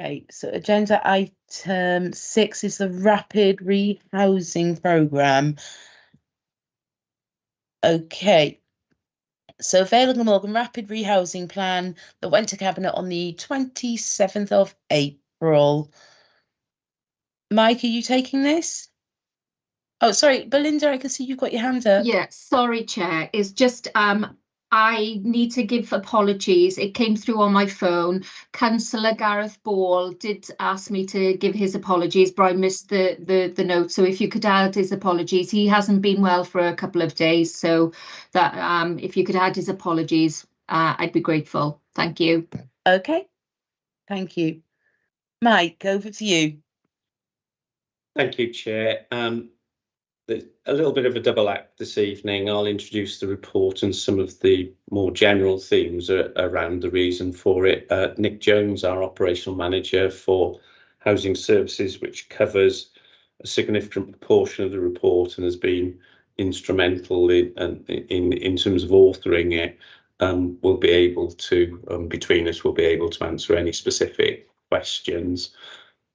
Okay, so agenda item 6 is the rapid rehousing programme. Okay, so Vale Glamorgan rapid rehousing plan that went to Cabinet on the 27th of April. Mike, are you taking this? Oh, sorry, Belinda, I can see you've got your hand up. Yeah, sorry, Chair. It's just I need to give apologies. It came through on my phone. Councillor Gareth Ball did ask me to give his apologies, but I missed the note. So if you could add his apologies. He hasn't been well for a couple of days, so that if you could add his apologies, I'd be grateful. Thank you. Okay, thank you. Mike, over to you. Thank you, Chair. There's a little bit of a double act this evening. I'll introduce the report and some of the more general themes around the reason for it. Nick Jones, our operational manager for housing services, which covers a significant proportion of the report and has been instrumental in terms of authoring it, will be able to, between us, will be able to answer any specific questions.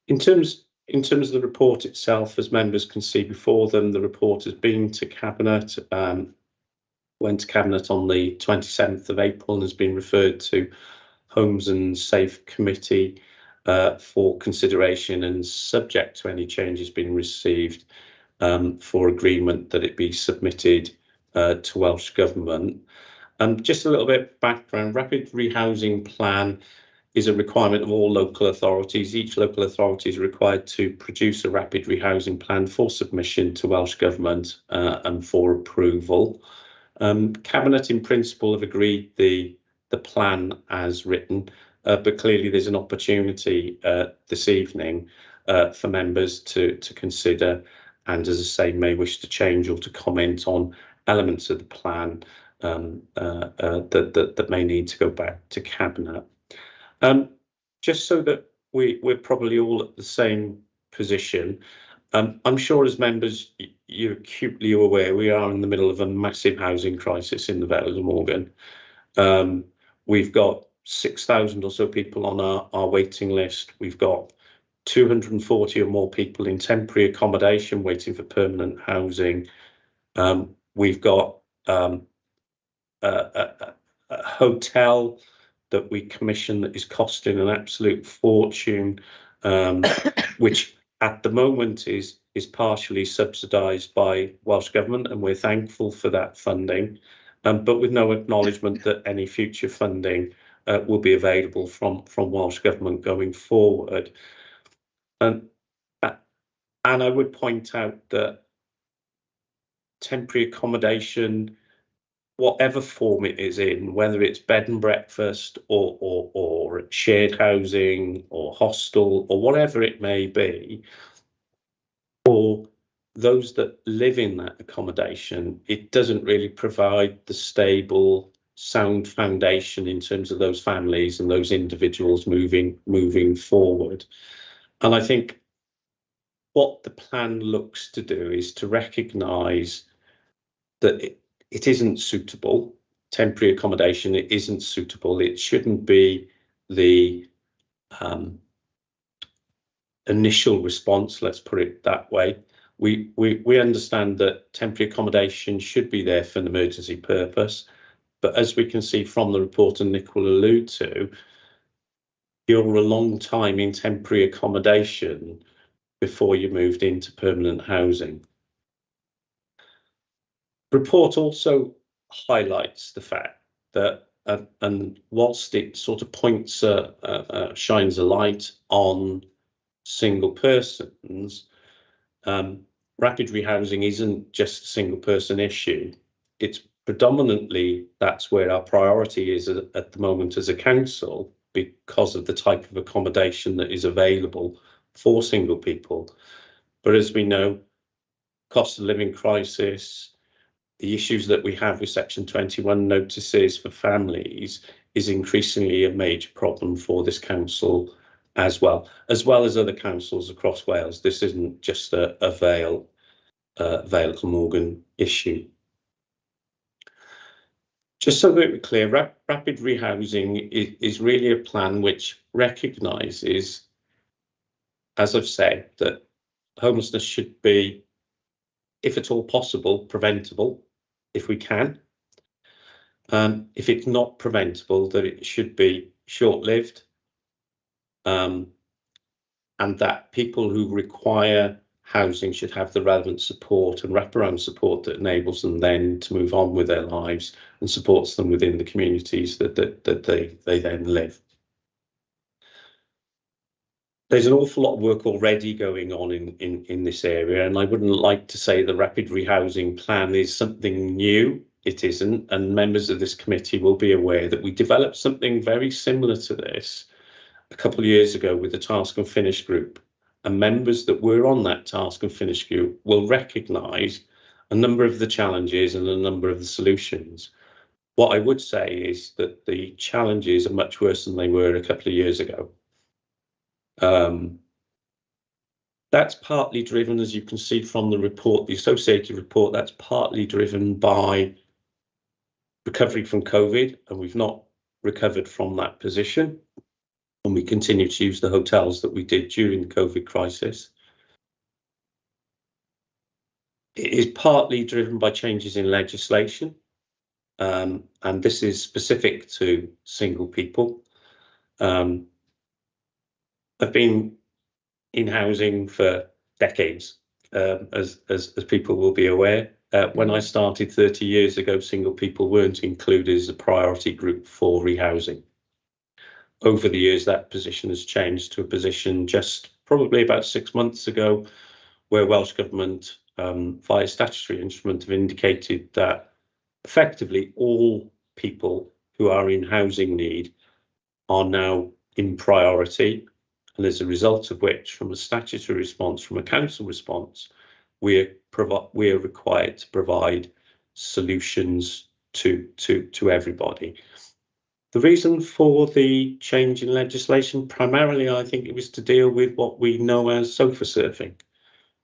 In terms of the report itself, as members can see before them, the report has been to Cabinet, went to Cabinet on the 27th of April and has been referred to Homes and Safe Committee for consideration, and subject to any changes being received, for agreement that it be submitted to Welsh Government. Just a little bit of background. Rapid rehousing plan is a requirement of all local authorities. Each local authority is required to produce a rapid rehousing plan for submission to Welsh Government and for approval. Cabinet in principle have agreed the plan as written, but clearly there's an opportunity this evening for members to consider, and as I say, may wish to change or to comment on elements of the plan that may need to go back to Cabinet. Just so that we're probably all at the same position, I'm sure as members you're acutely aware we are in the middle of a massive housing crisis in the Vale of Glamorgan. We've got 6,000 or so people on our waiting list. We've got 240 or more people in temporary accommodation waiting for permanent housing. We've got a hotel that we commission that is costing an absolute fortune, which at the moment is partially subsidised by Welsh Government, and we're thankful for that funding, but with no acknowledgement that any future funding will be available from Welsh Government going forward. And I would point out that temporary accommodation, whatever form it is in, whether it's bed and breakfast or shared housing or hostel or whatever it may be, for those that live in that accommodation, it doesn't really provide the stable, sound foundation in terms of those families and those individuals moving forward. And I think what the plan looks to do is to recognise that it isn't suitable. Temporary accommodation, it isn't suitable. It shouldn't be the initial response, let's put it that way. We understand that temporary accommodation should be there for an emergency purpose, but as we can see from the report, and Nick will allude to, you're a long time in temporary accommodation before you moved into permanent housing. The report also highlights the fact that, and whilst it sort of points, shines a light on single persons, rapid rehousing isn't just a single person issue. It's predominantly, that's where our priority is at the moment as a council, because of the type of accommodation that is available for single people. But as we know, cost of living crisis, the issues that we have with Section 21 notices for families is increasingly a major problem for this council as well as other councils across Wales. This isn't just a Vale Glamorgan issue. Just so that we're clear, rapid rehousing is really a plan which recognises, as I've said, that homelessness should be, if at all possible, preventable, if we can. If it's not preventable, that it should be short-lived, and that people who require housing should have the relevant support and wraparound support that enables them then to move on with their lives and supports them within the communities that they then live. There's an awful lot of work already going on in this area, and I wouldn't like to say the rapid rehousing plan is something new. It isn't, and members of this committee will be aware that we developed something very similar to this a couple of years ago with the Task and Finish group, and members that were on that Task and Finish group will recognise a number of the challenges and a number of the solutions. What I would say is that the challenges are much worse than they were a couple of years ago. That's partly driven, as you can see from the report, the associated report, that's partly driven by recovery from COVID, and we've not recovered from that position. And we continue to use the hotels that we did during the COVID crisis. It is partly driven by changes in legislation, and this is specific to single people. I've been in housing for decades, as people will be aware. When I started 30 years ago, single people weren't included as a priority group for rehousing. Over the years, that position has changed to a position just probably about 6 months ago, where Welsh Government, via statutory instrument, have indicated that effectively all people who are in housing need are now in priority. And as a result of which, from a statutory response, from a council response, we are required to provide solutions to everybody. The reason for the change in legislation, primarily, I think it was to deal with what we know as sofa surfing.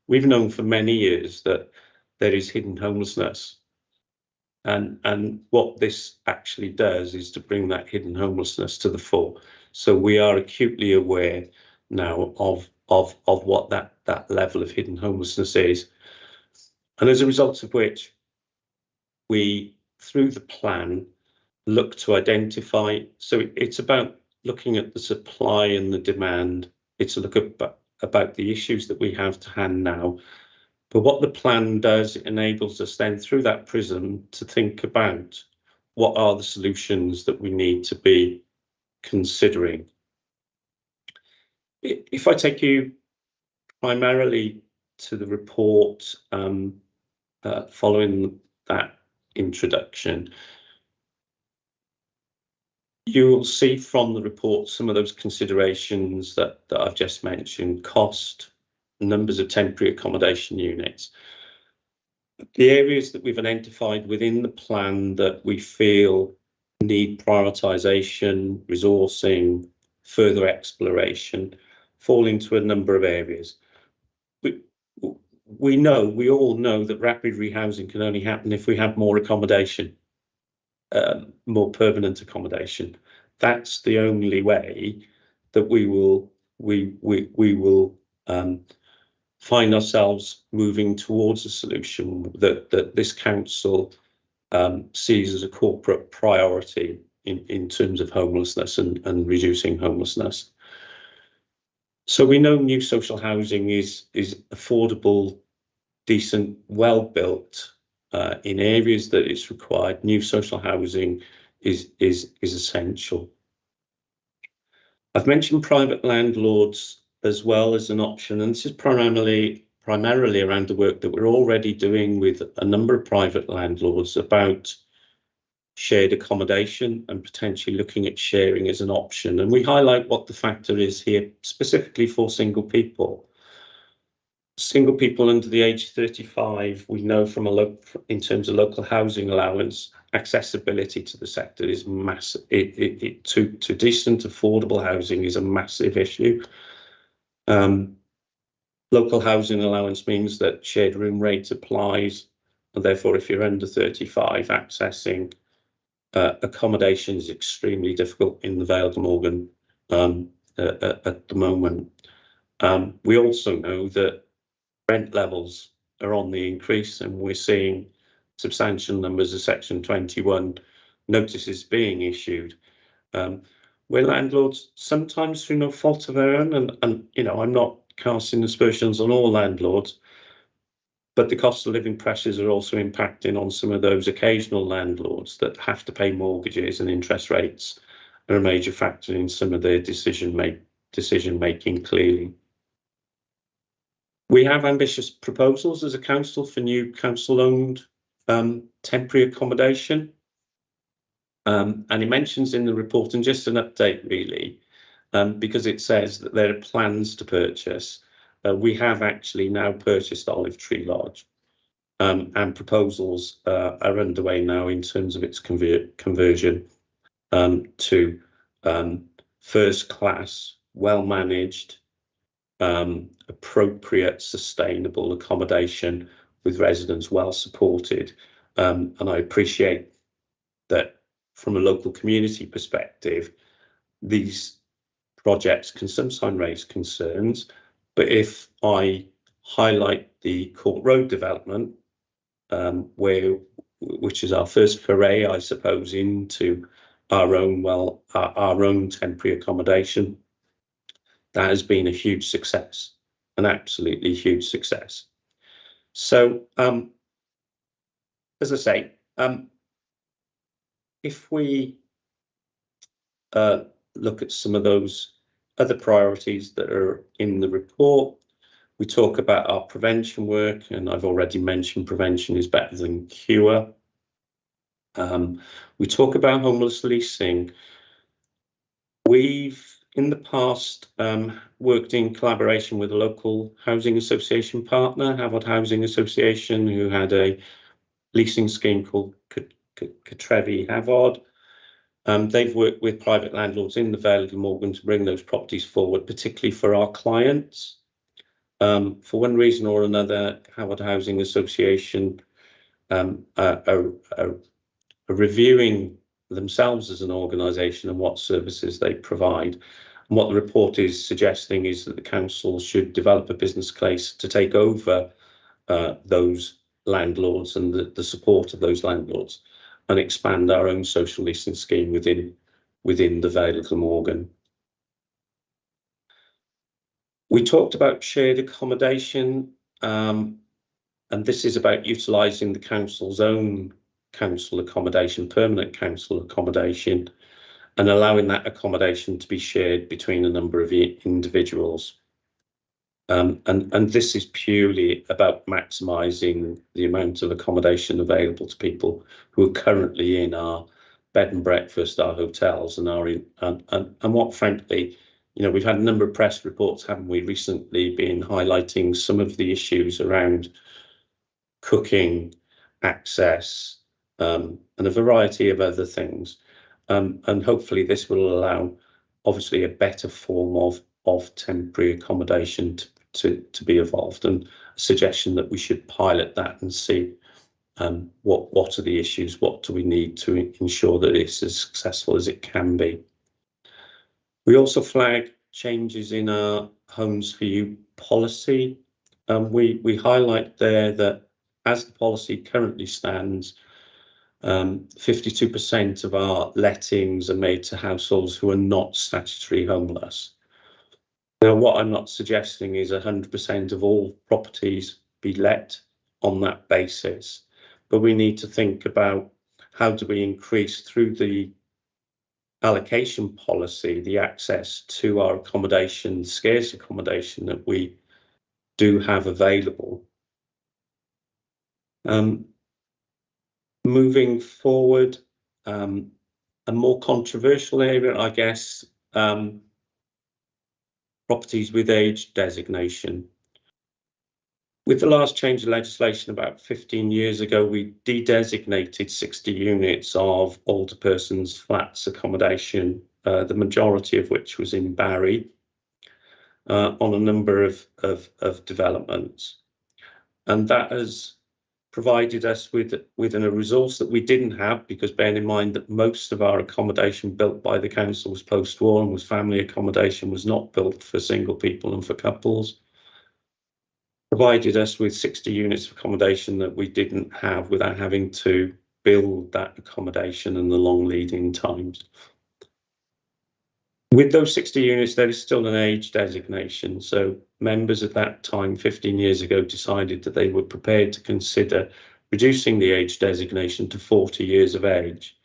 We've known for many years that there is hidden homelessness. And what this actually does is to bring that hidden homelessness to the fore. So we are acutely aware now of what that level of hidden homelessness is. And as a result of which, we, through the plan, look to identify, so it's about looking at the supply and the demand. It's a look about the issues that we have to hand now. But what the plan does, it enables us then through that prism to think about what are the solutions that we need to be considering. If I take you primarily to the report following that introduction, you will see from the report some of those considerations that I've just mentioned: cost, numbers of temporary accommodation units. The areas that we've identified within the plan that we feel need prioritisation, resourcing, further exploration, fall into a number of areas. We all know that rapid rehousing can only happen if we have more accommodation. More permanent accommodation. That's the only way that we will find ourselves moving towards a solution that this council sees as a corporate priority in terms of homelessness and reducing homelessness. So we know new social housing is affordable, decent, well built in areas that it's required. New social housing is essential. I've mentioned private landlords as well as an option, and this is primarily around the work that we're already doing with a number of private landlords about shared accommodation and potentially looking at sharing as an option. And we highlight what the factor is here specifically for single people. Single people under the age of 35, we know from in terms of local housing allowance, accessibility to the sector is massive. To decent, affordable housing is a massive issue. Local housing allowance means that shared room rate applies, and therefore, if you're under 35, accessing accommodation is extremely difficult in the Vale of Glamorgan at the moment. We also know that rent levels are on the increase, and we're seeing substantial numbers of Section 21 notices being issued, where landlords, sometimes through no fault of their own, and you know, I'm not casting aspersions on all landlords, but the cost of living pressures are also impacting on some of those occasional landlords that have to pay mortgages, and interest rates are a major factor in some of their decision making clearly. We have ambitious proposals as a council for new council-owned temporary accommodation. And it mentions in the report, and just an update really, because it says that there are plans to purchase. We have actually now purchased Olive Tree Lodge, and proposals are underway now in terms of its conversion to first class, well managed, appropriate, sustainable accommodation with residents well supported. And I appreciate that from a local community perspective, these projects can sometimes raise concerns, but if I highlight the Court Road development, which is our first foray, I suppose, into our own temporary accommodation, that has been a huge success, an absolutely huge success. So, as I say, if we look at some of those other priorities that are in the report, we talk about our prevention work, and I've already mentioned prevention is better than cure. We talk about homeless leasing. We've, in the past, worked in collaboration with a local housing association partner, Havard Housing Association, who had a leasing scheme called Catrevi Havard. They've worked with private landlords in the Vale of Glamorgan to bring those properties forward, particularly for our clients. For one reason or another, Havard Housing Association are reviewing themselves as an organisation and what services they provide. And what the report is suggesting is that the council should develop a business case to take over those landlords and the support of those landlords, and expand our own social leasing scheme within the Vale of Glamorgan. We talked about shared accommodation, and this is about utilising the council's own council accommodation, permanent council accommodation, and allowing that accommodation to be shared between a number of individuals. And this is purely about maximising the amount of accommodation available to people who are currently in our bed and breakfast, our hotels, and what, frankly, you know, we've had a number of press reports, haven't we, recently been highlighting some of the issues around cooking, access, and a variety of other things. And hopefully this will allow, obviously, a better form of temporary accommodation to be evolved, and a suggestion that we should pilot that and see what are the issues, what do we need to ensure that it's as successful as it can be. We also flag changes in our Homes for You policy. We highlight there that as the policy currently stands, 52% of our lettings are made to households who are not statutory homeless. Now, what I'm not suggesting is 100% of all properties be let on that basis, but we need to think about how do we increase through the allocation policy the access to our accommodation, scarce accommodation that we do have available. Moving forward, a more controversial area, I guess, properties with age designation. With the last change of legislation about 15 years ago, we de-designated 60 units of older persons flats accommodation, the majority of which was in Barry, on a number of developments. And that has provided us with a resource that we didn't have, because bearing in mind that most of our accommodation built by the council was post-war and was family accommodation, was not built for single people and for couples. Provided us with 60 units of accommodation that we didn't have without having to build that accommodation and the long lead-in times. With those 60 units, there is still an age designation. So members at that time, 15 years ago, decided that they were prepared to consider reducing the age designation to 40 years of age.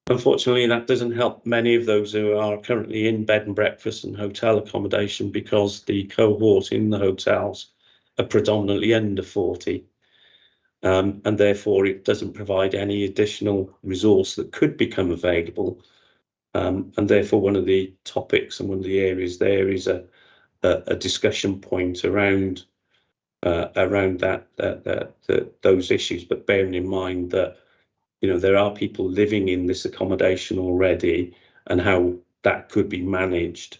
Unfortunately, that doesn't help many of those who are currently in bed and breakfast and hotel accommodation, because the cohort in the hotels are predominantly under 40. And therefore it doesn't provide any additional resource that could become available. And therefore one of the topics and one of the areas there is a discussion point around those issues, but bearing in mind that, you know, there are people living in this accommodation already, and how that could be managed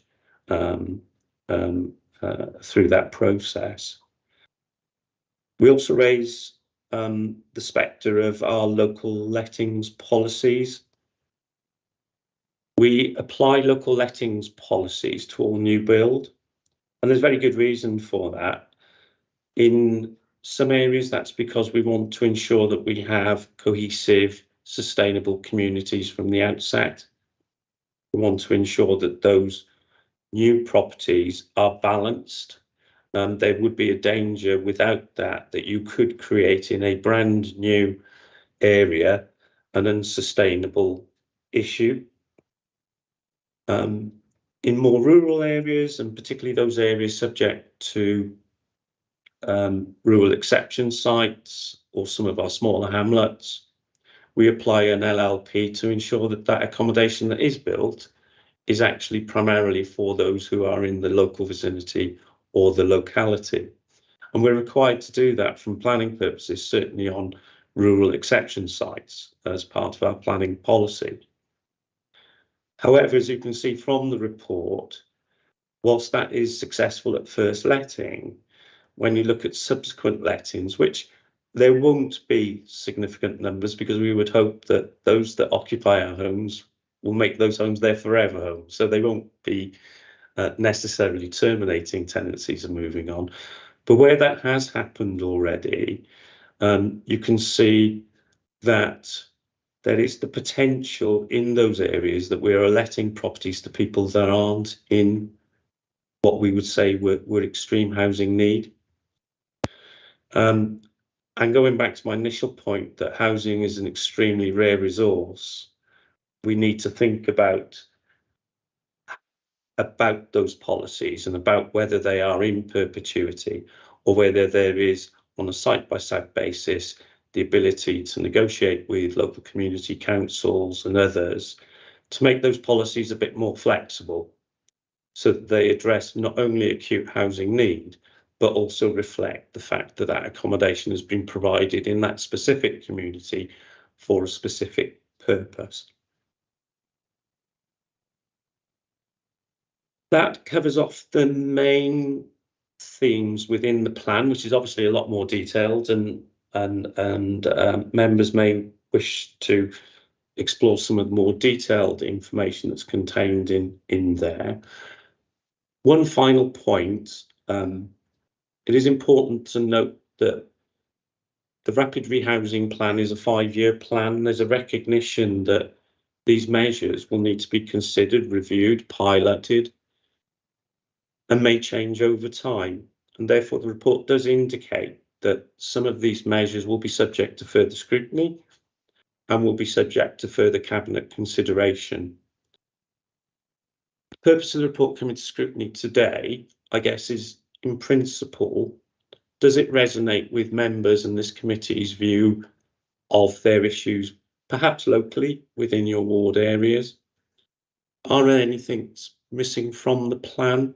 through that process. We also raise the spectre of our local lettings policies. We apply local lettings policies to all new build, and there's very good reason for that. In some areas, that's because we want to ensure that we have cohesive, sustainable communities from the outset. We want to ensure that those new properties are balanced. There would be a danger without that you could create in a brand new area an unsustainable issue. In more rural areas, and particularly those areas subject to rural exception sites or some of our smaller hamlets, we apply an LLP to ensure that that accommodation that is built is actually primarily for those who are in the local vicinity or the locality. And we're required to do that from planning purposes, certainly on rural exception sites as part of our planning policy. However, as you can see from the report, whilst that is successful at first letting, when you look at subsequent lettings, which there won't be significant numbers, because we would hope that those that occupy our homes will make those homes their forever homes, so they won't be necessarily terminating tenancies and moving on. But where that has happened already, you can see that there is the potential in those areas that we are letting properties to people that aren't in what we would say were extreme housing need. And going back to my initial point that housing is an extremely rare resource, we need to think about those policies and about whether they are in perpetuity or whether there is, on a site-by-site basis, the ability to negotiate with local community councils and others to make those policies a bit more flexible, so that they address not only acute housing need, but also reflect the fact that that accommodation has been provided in that specific community for a specific purpose. That covers off the main themes within the plan, which is obviously a lot more detailed, and members may wish to explore some of the more detailed information that's contained in there. One final point, it is important to note that the Rapid Rehousing Plan is a 5-year plan. There's a recognition that these measures will need to be considered, reviewed, piloted. and may change over time. And therefore, the report does indicate that some of these measures will be subject to further scrutiny and will be subject to further Cabinet consideration. The purpose of the report coming to scrutiny today, I guess, is in principle, does it resonate with members and this committee's view of their issues, perhaps locally within your ward areas? Are there anything missing from the plan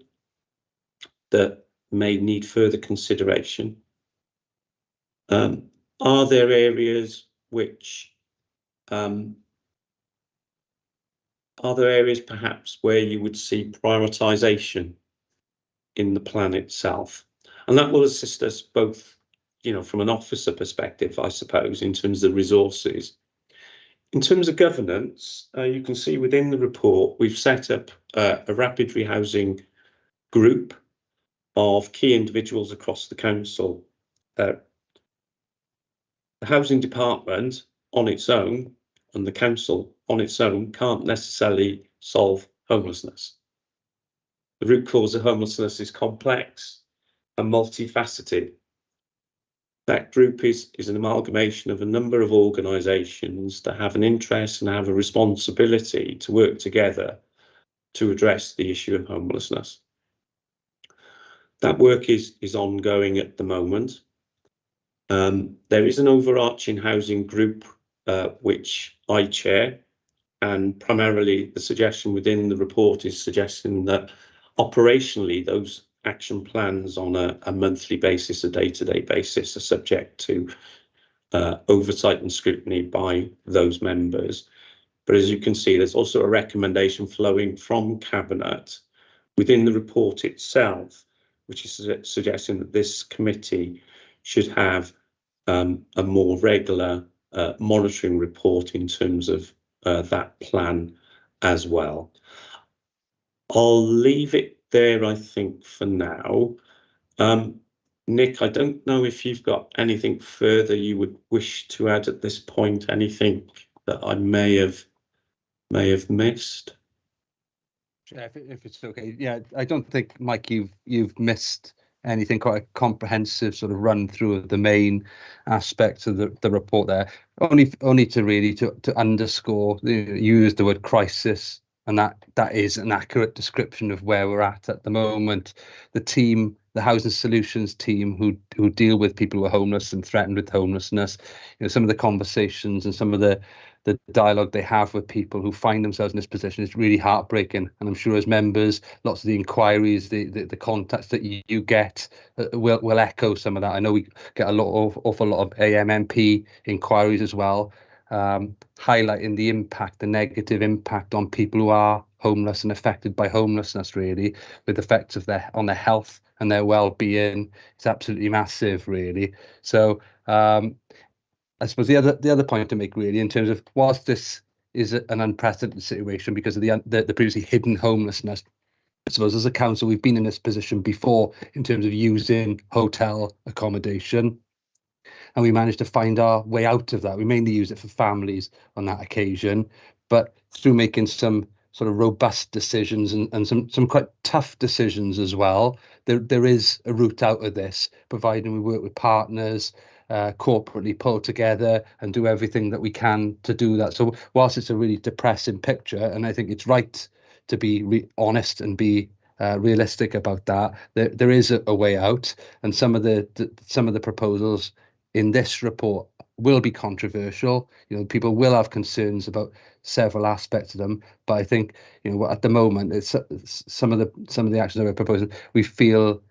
that may need further consideration? Are there areas which are there areas perhaps where you would see prioritisation in the plan itself? And that will assist us both, you know, from an officer perspective, I suppose, in terms of resources. In terms of governance, you can see within the report, we've set up a rapid rehousing group of key individuals across the council. The housing department on its own and the council on its own can't necessarily solve homelessness. The root cause of homelessness is complex and multifaceted. That group is an amalgamation of a number of organisations that have an interest and have a responsibility to work together to address the issue of homelessness. That work is ongoing at the moment. There is an overarching housing group which I chair, and primarily the suggestion within the report is suggesting that operationally those action plans on a monthly basis, a day-to-day basis, are subject to oversight and scrutiny by those members. But as you can see, there's also a recommendation flowing from Cabinet within the report itself, which is suggesting that this committee should have a more regular monitoring report in terms of that plan as well. I'll leave it there, I think, for now. Nick, I don't know if you've got anything further you would wish to add at this point, anything that I may have missed. Yeah, if it's okay, yeah, I don't think, Mike, you've missed anything. Quite a comprehensive sort of run through of the main aspects of the report there. Only to really to underscore, you used the word crisis, and that is an accurate description of where we're at the moment. The team, the Housing Solutions team, who deal with people who are homeless and threatened with homelessness, you know, some of the conversations and some of the dialogue they have with people who find themselves in this position is really heartbreaking. And I'm sure as members, lots of the inquiries, the contacts that you get will echo some of that. I know we get awful lot of AMMP inquiries as well, highlighting the impact, the negative impact on people who are homeless and affected by homelessness, really, with effects of on their health and their well-being. It's absolutely massive, really. So I suppose the other point to make, really, in terms of whilst this is an unprecedented situation because of the previously hidden homelessness, I suppose as a council we've been in this position before in terms of using hotel accommodation, and we managed to find our way out of that. We mainly use it for families on that occasion, but through making some sort of robust decisions and some quite tough decisions as well, there is a route out of this, providing we work with partners, corporately pull together and do everything that we can to do that. So whilst it's a really depressing picture, and I think it's right to be honest and be realistic about that, there is a way out, and some of the proposals in this report will be controversial. You know, people will have concerns about several aspects of them, but I think, you know, at the moment, it's some of the actions that we're proposing we feel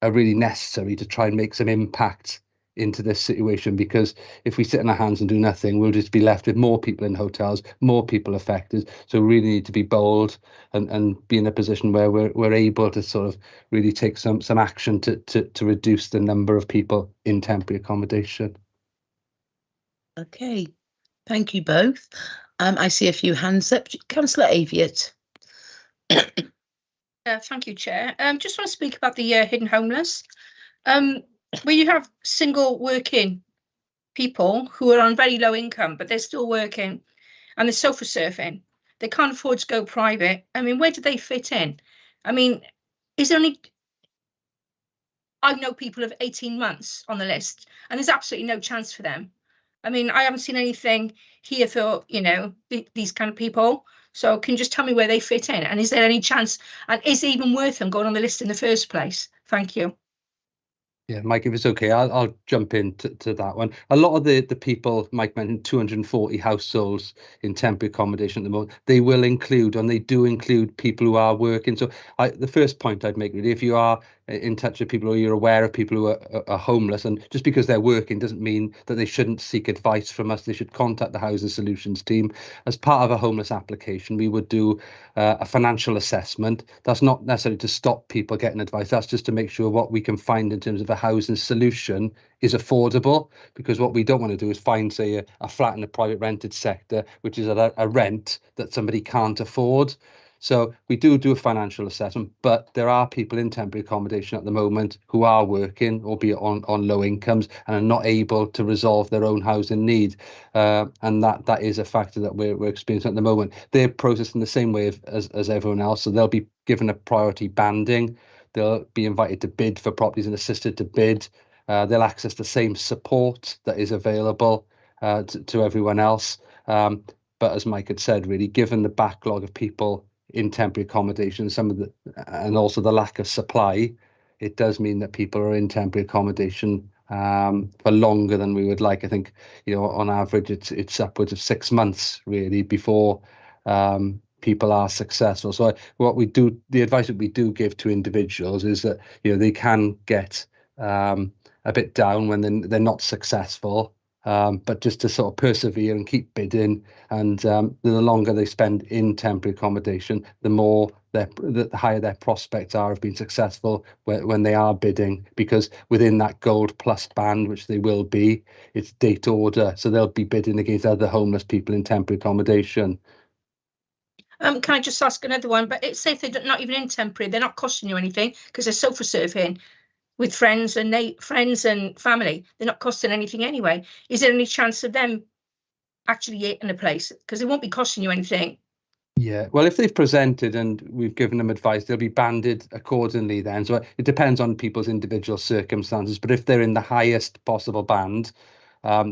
are really necessary to try and make some impact into this situation, because if we sit in our hands and do nothing, we'll just be left with more people in hotels, more people affected. So we really need to be bold and be in a position where we're able to sort of really take some action to reduce the number of people in temporary accommodation. Okay, thank you both. I see a few hands up. Councillor Aviat. Thank you, Chair. Just want to speak about the hidden homeless. Where you have single working people who are on very low income, but they're still working and they're sofa surfing. They can't afford to go private. I mean, where do they fit in? I mean, is there any, I know people of 18 months on the list, and there's absolutely no chance for them. I mean, I haven't seen anything here for, you know, these kind of people. So can you just tell me where they fit in? And is there any chance, and is it even worth them going on the list in the first place? Thank you. Yeah, Mike, if it's okay, I'll jump in to that one. A lot of the people, Mike mentioned 240 households in temporary accommodation at the moment, they will include, and they do include, people who are working. So the first point I'd make, really, if you are in touch with people or you're aware of people who are homeless, and just because they're working doesn't mean that they shouldn't seek advice from us. They should contact the Housing Solutions team. As part of a homeless application, we would do a financial assessment. That's not necessarily to stop people getting advice. That's just to make sure what we can find in terms of a housing solution is affordable, because what we don't want to do is find, say, a flat in the private rented sector, which is at a rent that somebody can't afford. So we do a financial assessment, but there are people in temporary accommodation at the moment who are working, albeit on low incomes, and are not able to resolve their own housing need. And that is a factor that we're experiencing at the moment. They're processed in the same way as everyone else, so they'll be given a priority banding. They'll be invited to bid for properties and assisted to bid. They'll access the same support that is available to everyone else. But as Mike had said, really, given the backlog of people in temporary accommodation, and also the lack of supply, it does mean that people are in temporary accommodation for longer than we would like. I think, you know, on average, it's upwards of 6 months really before people are successful. So the advice that we do give to individuals is that, you know, they can get a bit down when they're not successful. But just to sort of persevere and keep bidding, and the longer they spend in temporary accommodation, the higher their prospects are of being successful when they are bidding, because within that gold plus band, which they will be, it's date order, so they'll be bidding against other homeless people in temporary accommodation. Can I just ask another one? But it's say if they're not even in temporary, they're not costing you anything because they're sofa surfing with friends and family. They're not costing anything anyway. Is there any chance of them actually getting a place? Because they won't be costing you anything. Yeah, well, if they've presented and we've given them advice, they'll be banded accordingly then. So it depends on people's individual circumstances. But if they're in the highest possible band,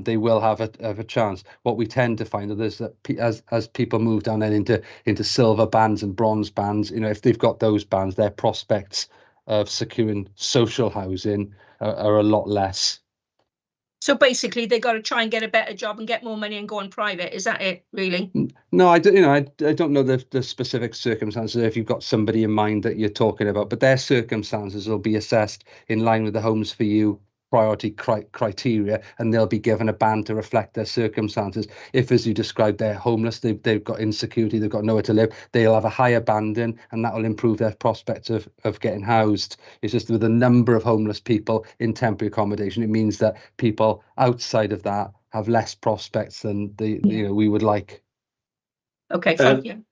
they will have a chance. What we tend to find is that as people move down then into silver bands and bronze bands, you know, if they've got those bands, their prospects of securing social housing are a lot less. So basically, they got to try and get a better job and get more money and go on private. Is that it, really? No, I don't know the specific circumstances if you've got somebody in mind that you're talking about, but their circumstances will be assessed in line with the Homes for You priority criteria, and they'll be given a band to reflect their circumstances. If, as you described, they're homeless, they've got insecurity, they've got nowhere to live, they'll have a higher banding, and that will improve their prospects of getting housed. It's just with the number of homeless people in temporary accommodation, it means that people outside of that have less prospects than we would like. Okay, thank you.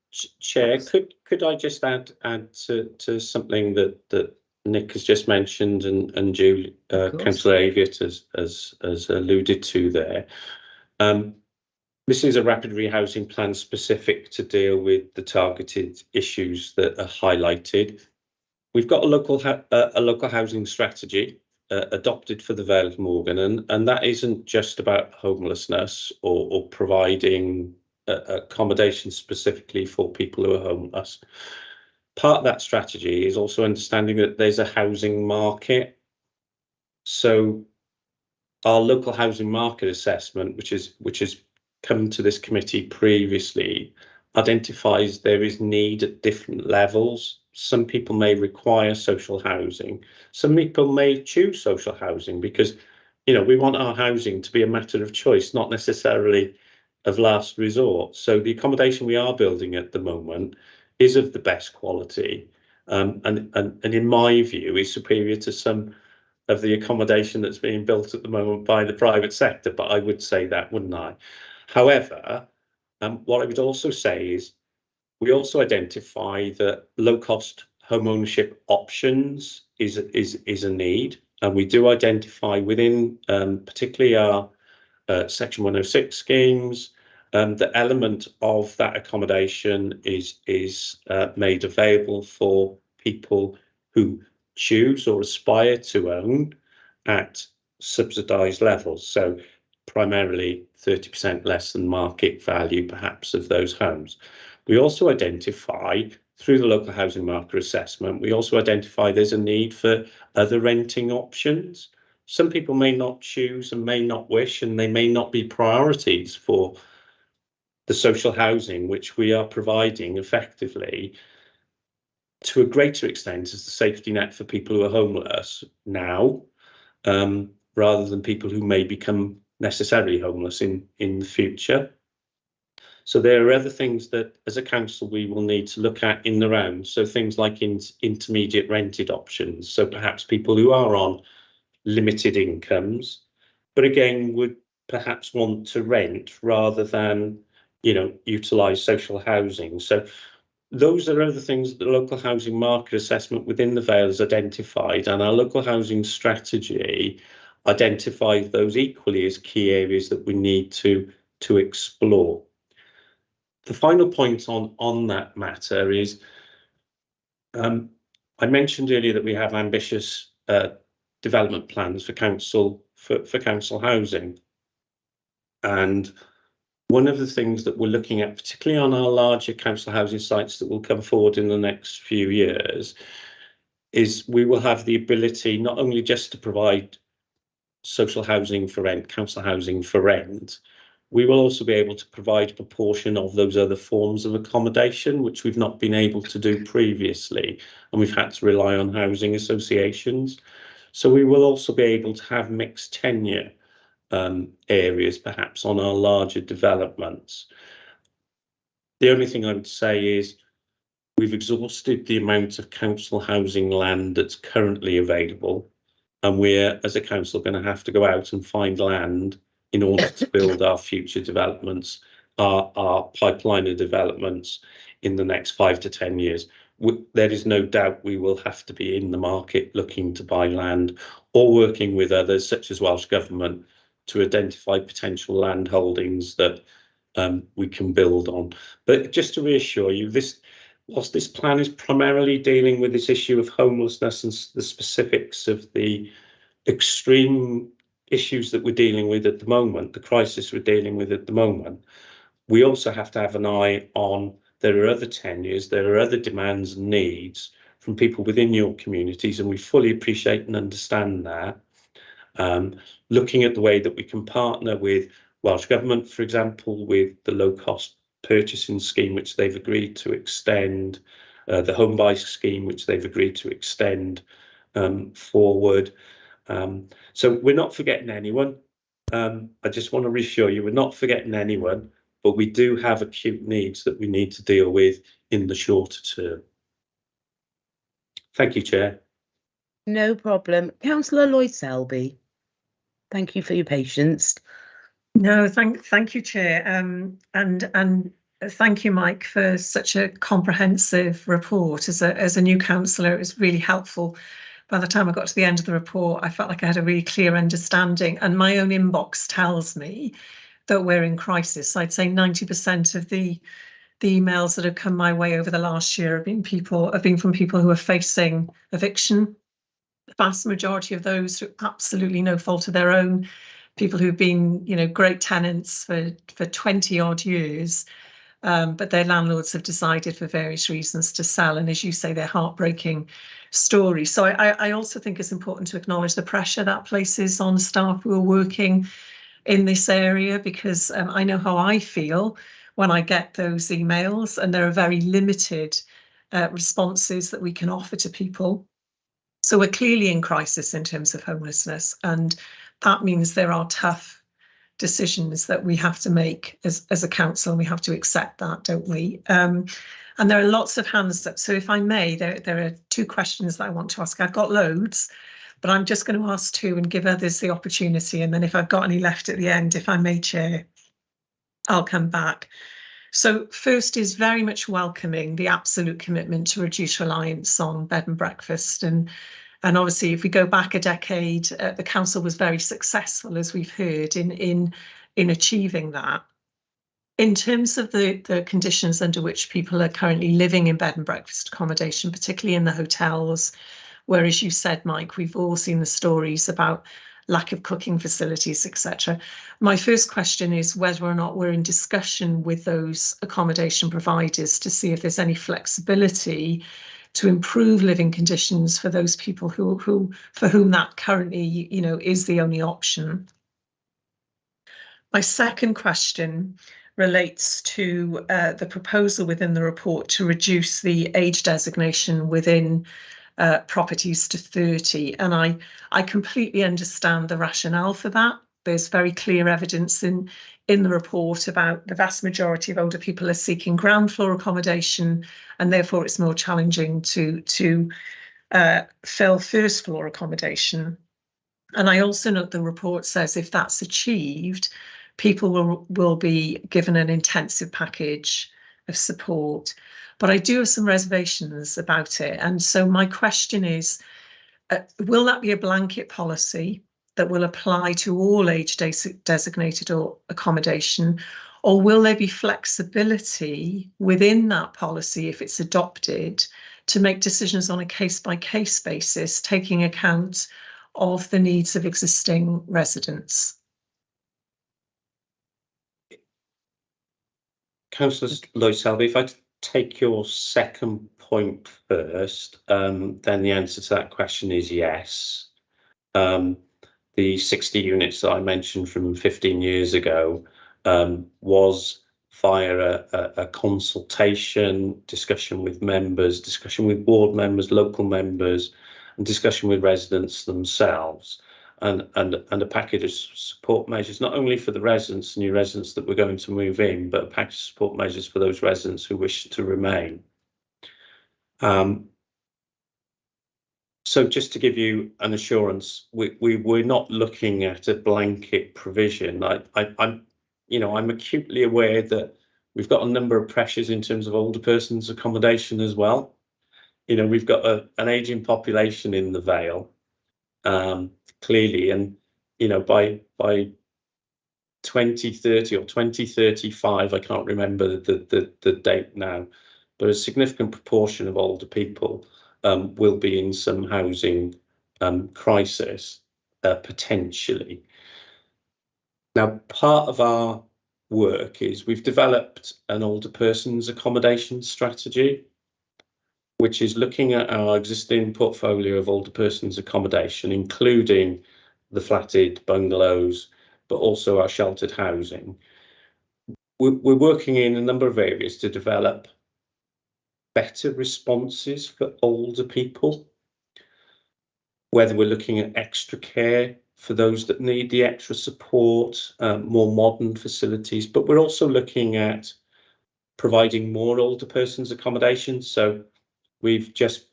Chair, could I just add to something that Nick has just mentioned and Julie, Councillor Aviott has alluded to there. This is a rapid rehousing plan specific to deal with the targeted issues that are highlighted. We've got a local housing strategy adopted for the Vale of Morgan, and that isn't just about homelessness or providing accommodation specifically for people who are homeless. Part of that strategy is also understanding that there's a housing market. So our local housing market assessment, which has come to this committee previously, identifies there is need at different levels. Some people may require social housing. Some people may choose social housing because, you know, we want our housing to be a matter of choice, not necessarily of last resort. So the accommodation we are building at the moment is of the best quality, and in my view is superior to some of the accommodation that's being built at the moment by the private sector. But I would say that, wouldn't I? However, what I would also say is we also identify that low-cost home ownership options is a need, and we do identify within particularly our Section 106 schemes, the element of that accommodation is made available for people who choose or aspire to own at subsidised levels. So primarily 30% less than market value, perhaps, of those homes. We also identify, through the local housing market assessment, we also identify there's a need for other renting options. Some people may not choose and may not wish, and they may not be priorities for the social housing which we are providing effectively to a greater extent as the safety net for people who are homeless now, rather than people who may become necessarily homeless in the future. So there are other things that as a council we will need to look at in the round. So things like intermediate rented options. So perhaps people who are on limited incomes, but again would perhaps want to rent rather than, you know, utilise social housing. So those are other things that the local housing market assessment within the Vale has identified, and our local housing strategy identifies those equally as key areas that we need to explore. The final point on that matter is, I mentioned earlier that we have ambitious development plans for council housing, and one of the things that we're looking at, particularly on our larger council housing sites that will come forward in the next few years, is we will have the ability not only just to provide social housing for rent, council housing for rent, we will also be able to provide a proportion of those other forms of accommodation, which we've not been able to do previously, and we've had to rely on housing associations. So we will also be able to have mixed tenure areas perhaps on our larger developments. The only thing I would say is we've exhausted the amount of council housing land that's currently available, and we're as a council going to have to go out and find land in order to build our future developments, our pipeline of developments in the next 5 to 10 years. There is no doubt we will have to be in the market looking to buy land or working with others such as Welsh Government to identify potential land holdings that we can build on. But just to reassure you, whilst this plan is primarily dealing with this issue of homelessness and the specifics of the extreme issues that we're dealing with at the moment, the crisis we're dealing with at the moment, we also have to have an eye on there are other tenures, there are other demands and needs from people within your communities, and we fully appreciate and understand that. Looking at the way that we can partner with Welsh Government, for example, with the low-cost purchasing scheme, which they've agreed to extend, the home buy scheme, which they've agreed to extend forward. So we're not forgetting anyone. I just want to reassure you, we're not forgetting anyone, but we do have acute needs that we need to deal with in the shorter term. Thank you, Chair. No problem. Councillor Lloyd Selby, thank you for your patience. No, thank you, Chair, and thank you, Mike, for such a comprehensive report. As a new councillor, it was really helpful. By the time I got to the end of the report, I felt like I had a really clear understanding, and my own inbox tells me that we're in crisis. I'd say 90% of the emails that have come my way over the last year have been from people who are facing eviction. The vast majority of those through absolutely no fault of their own, people who've been, you know, great tenants for 20 odd years, but their landlords have decided for various reasons to sell, and as you say, they're heartbreaking stories. So I also think it's important to acknowledge the pressure that places on staff who are working in this area, because I know how I feel when I get those emails, and there are very limited responses that we can offer to people. So we're clearly in crisis in terms of homelessness, and that means there are tough decisions that we have to make as a council, and we have to accept that, don't we? And there are lots of hands up. So if I may, there are 2 questions that I want to ask. I've got loads, but I'm just going to ask 2 and give others the opportunity. And then if I've got any left at the end, if I may, Chair, I'll come back. So first is very much welcoming the absolute commitment to reduce reliance on bed and breakfast. And obviously, if we go back a decade, the council was very successful, as we've heard, in achieving that. In terms of the conditions under which people are currently living in bed and breakfast accommodation, particularly in the hotels, whereas you said, Mike, we've all seen the stories about lack of cooking facilities, etc. My first question is whether or not we're in discussion with those accommodation providers to see if there's any flexibility to improve living conditions for those people who for whom that currently, you know, is the only option. My second question relates to the proposal within the report to reduce the age designation within properties to 30. And I completely understand the rationale for that. There's very clear evidence in the report about the vast majority of older people are seeking ground floor accommodation, and therefore it's more challenging to fill first floor accommodation. And I also note the report says if that's achieved, people will be given an intensive package of support. But I do have some reservations about it. And so my question is, will that be a blanket policy that will apply to all age designated or accommodation? Or will there be flexibility within that policy if it's adopted to make decisions on a case-by-case basis, taking account of the needs of existing residents? Councillor Lloyd-Selby, if I take your second point first, then the answer to that question is yes. The 60 units that I mentioned from 15 years ago was via a consultation, discussion with members, discussion with board members, local members, and discussion with residents themselves, and a package of support measures, not only for the residents, new residents that were going to move in, but a package of support measures for those residents who wish to remain. So just to give you an assurance, we're not looking at a blanket provision. I'm acutely aware that we've got a number of pressures in terms of older persons accommodation as well. You know, we've got an ageing population in the Vale, clearly, and you know, by 2030 or 2035, I can't remember the date now, but a significant proportion of older people will be in some housing crisis, potentially. Now, part of our work is we've developed an older person's accommodation strategy, which is looking at our existing portfolio of older person's accommodation, including the flatted bungalows, but also our sheltered housing. We're working in a number of areas to develop better responses for older people, whether we're looking at extra care for those that need the extra support, more modern facilities, but we're also looking at providing more older persons accommodation. So we've just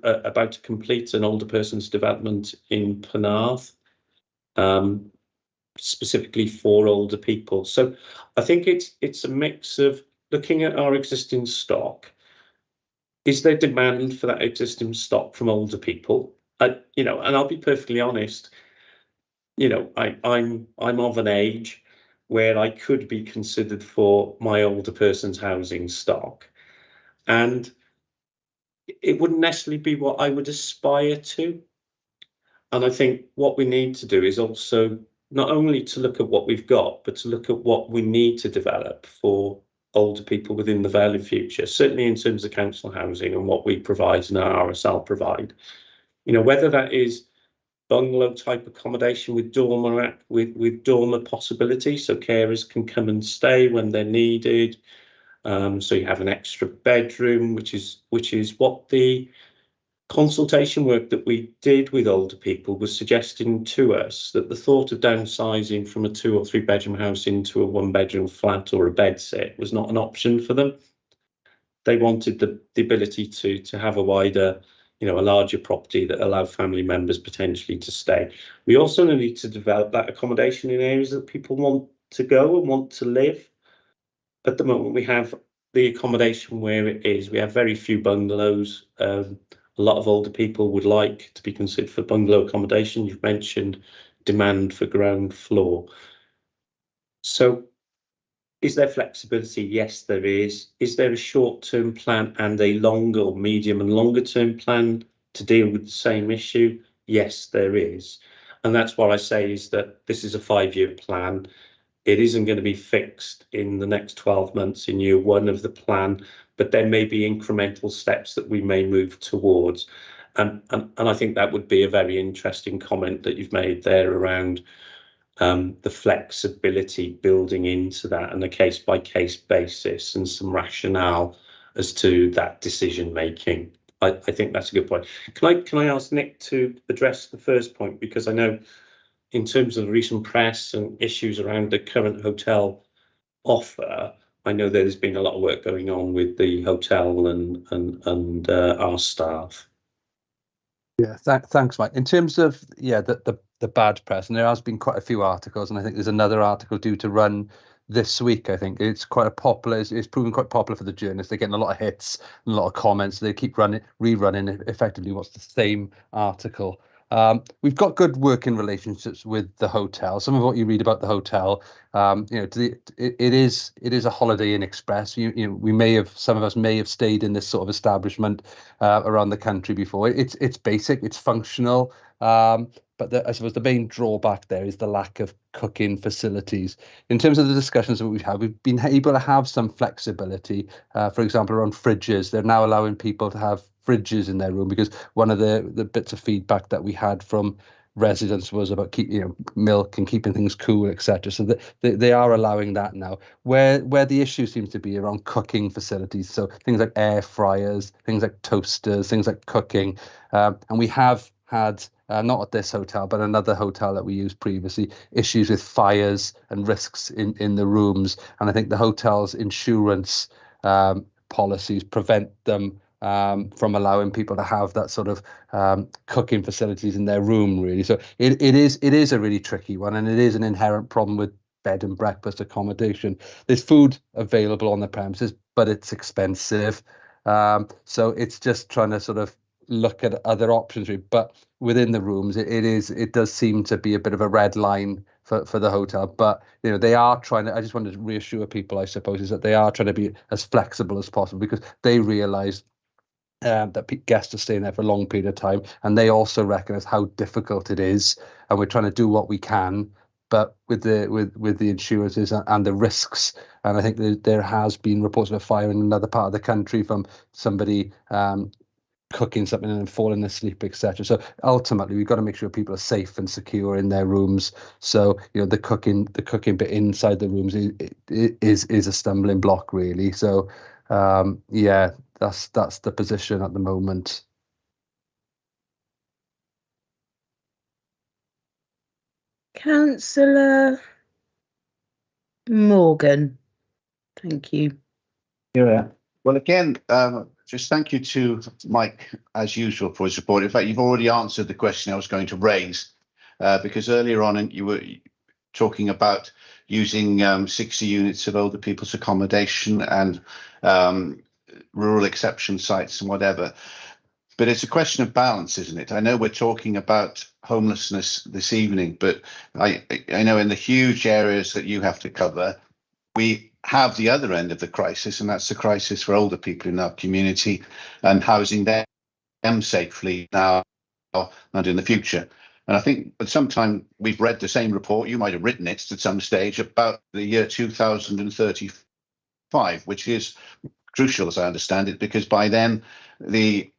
about to complete an older person's development in Penarth, specifically for older people. So I think it's a mix of looking at our existing stock. Is there demand for that existing stock from older people? You know, and I'll be perfectly honest, you know, I'm of an age where I could be considered for my older person's housing stock, and it wouldn't necessarily be what I would aspire to. And I think what we need to do is also not only to look at what we've got, but to look at what we need to develop for older people within the Vale in future, certainly in terms of council housing and what we provide and our RSL provide. You know, whether that is bungalow type accommodation with dormer possibility, so carers can come and stay when they're needed. So you have an extra bedroom, which is what the consultation work that we did with older people was suggesting to us, that the thought of downsizing from a 2 or 3 bedroom house into a 1 bedroom flat or a bed set was not an option for them. They wanted the ability to have a wider, you know, a larger property that allowed family members potentially to stay. We also need to develop that accommodation in areas that people want to go and want to live. At the moment, we have the accommodation where it is. We have very few bungalows. A lot of older people would like to be considered for bungalow accommodation. You've mentioned demand for ground floor. So is there flexibility? Yes, there is. Is there a short-term plan and a longer or medium and longer term plan? to deal with the same issue? Yes, there is. And that's what I say is that this is a 5-year plan. It isn't going to be fixed in the next 12 months in year 1 of the plan, but there may be incremental steps that we may move towards. And I think that would be a very interesting comment that you've made there around the flexibility building into that and a case-by-case basis and some rationale as to that decision making. I think that's a good point. Can I ask Nick to address the first point, because I know in terms of recent press and issues around the current hotel offer, I know there's been a lot of work going on with the hotel and our staff. Yeah, thanks, Mike. In terms of the bad press, and there has been quite a few articles, and I think there's another article due to run this week. I think it's quite a popular. It's proven quite popular for the journalists. They're getting a lot of hits and a lot of comments. They keep rerunning effectively what's the same article. We've got good working relationships with the hotel. Some of what you read about the hotel, it is a Holiday Inn Express. Some of us may have stayed in this sort of establishment around the country before. It's basic, it's functional. But I suppose the main drawback there is the lack of cooking facilities. In terms of the discussions that we've had, we've been able to have some flexibility. For example, around fridges, they're now allowing people to have fridges in their room, because one of the bits of feedback that we had from residents was about milk and keeping things cool, etc. So they are allowing that now. Where the issue seems to be around cooking facilities, so things like air fryers, things like toasters, things like cooking, and we have had not at this hotel, but another hotel that we used previously, issues with fires and risks in the rooms. And I think the hotel's insurance policies prevent them from allowing people to have that sort of cooking facilities in their room, really. So it is a really tricky one, and it is an inherent problem with bed and breakfast accommodation. There's food available on the premises, but it's expensive. So it's just trying to sort of look at other options, really. But within the rooms, it does seem to be a bit of a red line for the hotel. But they are trying to. I just wanted to reassure people, I suppose, is that they are trying to be as flexible as possible, because they realise that guests are staying there for a long period of time, and they also recognise how difficult it is, and we're trying to do what we can, but with the insurances and the risks. And I think there has been reports of a fire in another part of the country from somebody cooking something and then falling asleep, etc. So ultimately, we've got to make sure people are safe and secure in their rooms. So the cooking bit inside the rooms is a stumbling block, really. So that's the position at the moment. Councillor Morgan, thank you. Yeah. Well, again, just thank you to Mike, as usual, for his report. In fact, you've already answered the question I was going to raise, because earlier on you were talking about using 60 units of older people's accommodation and rural exception sites and whatever. But it's a question of balance, isn't it? I know we're talking about homelessness this evening, but I know in the huge areas that you have to cover, we have the other end of the crisis, and that's the crisis for older people in our community and housing them safely now and in the future. And I think at some time we've read the same report, you might have written it at some stage, about the year 2035, which is crucial, as I understand it, because by then the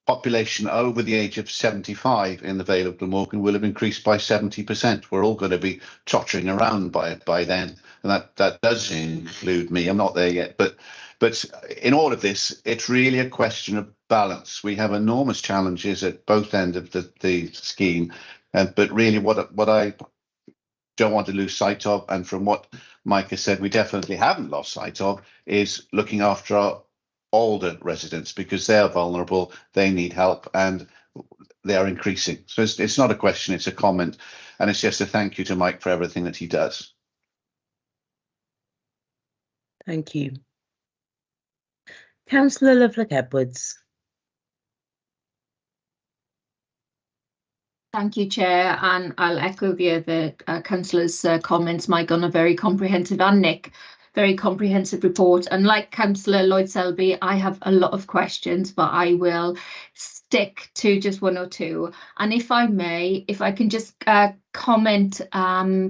population over the age of 75 in the Vale of Glamorgan will have increased by 70%. We're all going to be tottering around by then, and that does include me. I'm not there yet, but in all of this, it's really a question of balance. We have enormous challenges at both ends of the scheme, but really what I don't want to lose sight of, and from what Mike has said, we definitely haven't lost sight of, is looking after our older residents, because they are vulnerable, they need help, and they are increasing. So it's not a question, it's a comment, and it's just a thank you to Mike for everything that he does. Thank you. Councillor Lovelock-Edwards. Thank you, Chair, and I'll echo the other councillors' comments, Mike, on a very comprehensive, and Nick, very comprehensive report. And like Councillor Lloyd Selby, I have a lot of questions, but I will stick to just one or two. And if I may, if I can just comment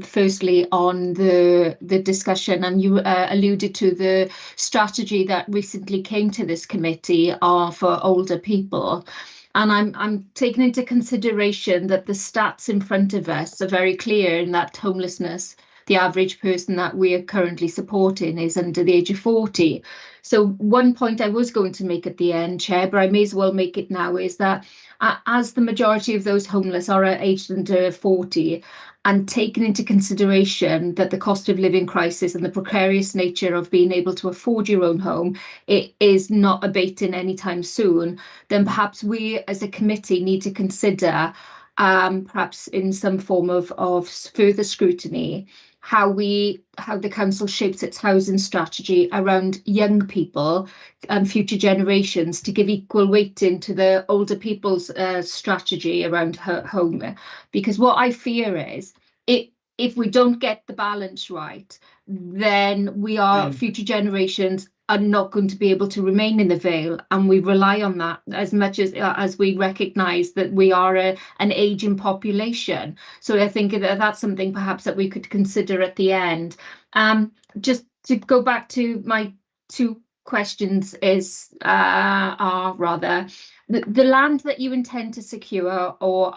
firstly on the discussion, and you alluded to the strategy that recently came to this committee for older people. And I'm taking into consideration that the stats in front of us are very clear in that homelessness, the average person that we are currently supporting is under the age of 40. So one point I was going to make at the end, Chair, but I may as well make it now, is that as the majority of those homeless are aged under 40, and taken into consideration that the cost of living crisis and the precarious nature of being able to afford your own home, it is not abating anytime soon, then perhaps we as a committee need to consider perhaps in some form of further scrutiny how the council shapes its housing strategy around young people and future generations, to give equal weighting to the older people's strategy around home. Because what I fear is, if we don't get the balance right, then future generations are not going to be able to remain in the Vale, and we rely on that as much as we recognise that we are an ageing population. So I think that's something perhaps that we could consider at the end. Just to go back to my two questions are rather the land that you intend to secure, or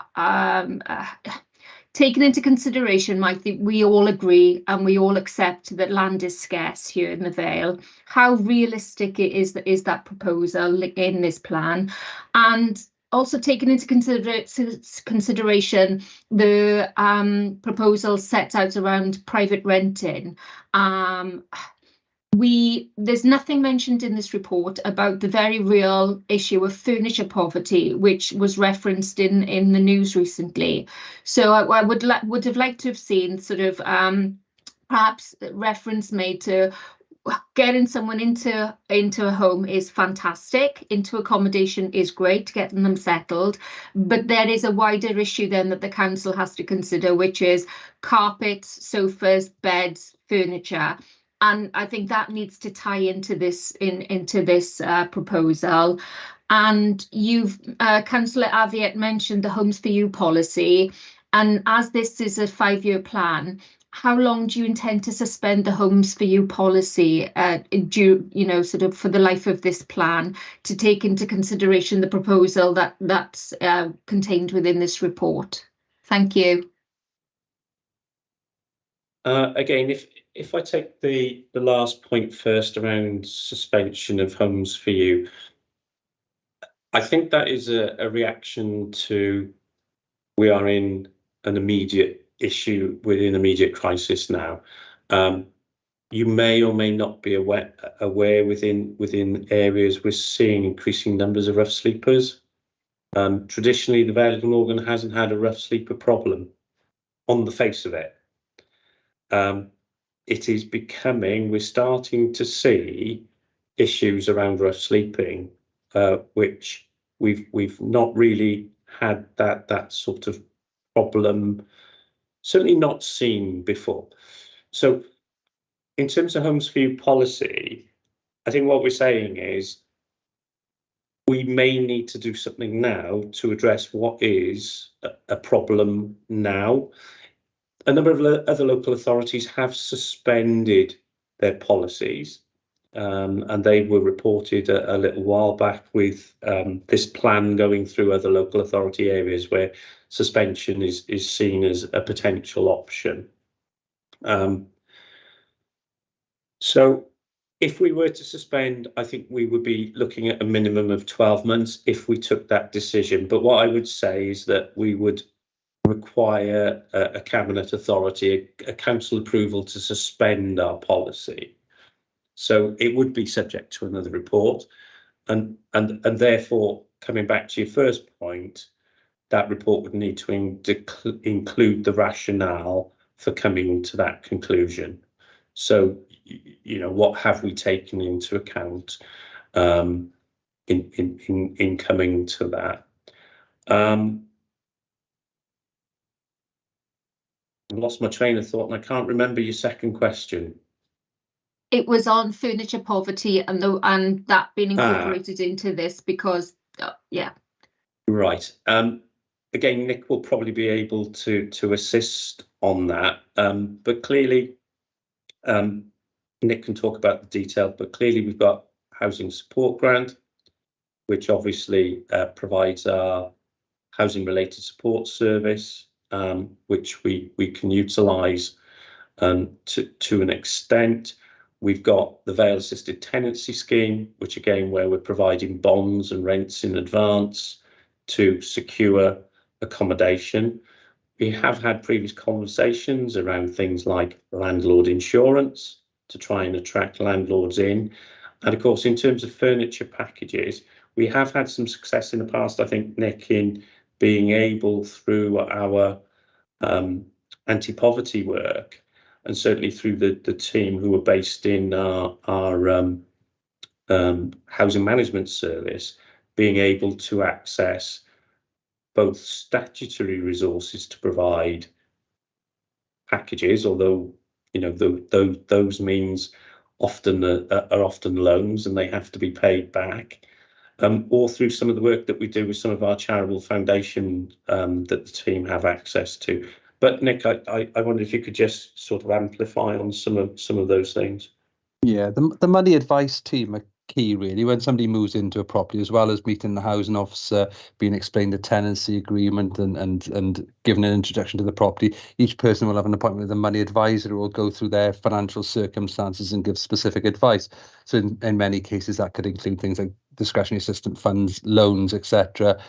taken into consideration, I think we all agree and we all accept that land is scarce here in the Vale. How realistic is that proposal in this plan? And also taken into consideration the proposal set out around private renting. There's nothing mentioned in this report about the very real issue of furniture poverty, which was referenced in the news recently. So I would have liked to have seen sort of perhaps reference made to getting someone into a home is fantastic, into accommodation is great, getting them settled, but there is a wider issue then that the council has to consider, which is carpets, sofas, beds, furniture. And I think that needs to tie into this proposal. And you've, Councillor Aviette, mentioned the Homes for You policy. And as this is a 5-year plan, how long do you intend to suspend the Homes for You policy, sort of for the life of this plan, to take into consideration the proposal that's contained within this report? Thank you. Again, if I take the last point first around suspension of Homes for You, I think that is a reaction to we are in an immediate issue with an immediate crisis now. You may or may not be aware within areas we're seeing increasing numbers of rough sleepers. Traditionally, the Vale of Glamorgan hasn't had a rough sleeper problem on the face of it. It is becoming, we're starting to see issues around rough sleeping, which we've not really had that sort of problem, certainly not seen before. So in terms of Homes for You policy, I think what we're saying is we may need to do something now to address what is a problem now. A number of other local authorities have suspended their policies, and they were reported a little while back with this plan going through other local authority areas where suspension is seen as a potential option. So if we were to suspend, I think we would be looking at a minimum of 12 months if we took that decision. But what I would say is that we would require a cabinet authority, a council approval to suspend our policy. So it would be subject to another report, and therefore, coming back to your first point, that report would need to include the rationale for coming to that conclusion. So, you know, what have we taken into account in coming to that? I lost my train of thought and I can't remember your second question. It was on furniture poverty and that being incorporated into this because, yeah. Right. Again, Nick will probably be able to assist on that. But clearly, Nick can talk about the detail, but clearly we've got housing support grant, which obviously provides our housing related support service, which we can utilise to an extent. We've got the Vale Assisted Tenancy Scheme, which again, where we're providing bonds and rents in advance to secure accommodation. We have had previous conversations around things like landlord insurance to try and attract landlords in. And of course, in terms of furniture packages, we have had some success in the past, I think, Nick, in being able through our anti-poverty work, and certainly through the team who are based in our housing management service, being able to access both statutory resources to provide packages, although those means often are often loans and they have to be paid back, or through some of the work that we do with some of our charitable foundations that the team have access to. But Nick, I wonder if you could just sort of amplify on some of those things. Yeah, the money advice team are key really when somebody moves into a property, as well as meeting the housing officer, being explained the tenancy agreement and given an introduction to the property. Each person will have an appointment with a money advisor who will go through their financial circumstances and give specific advice. So in many cases that could include things like discretionary assistance funds, loans, etc.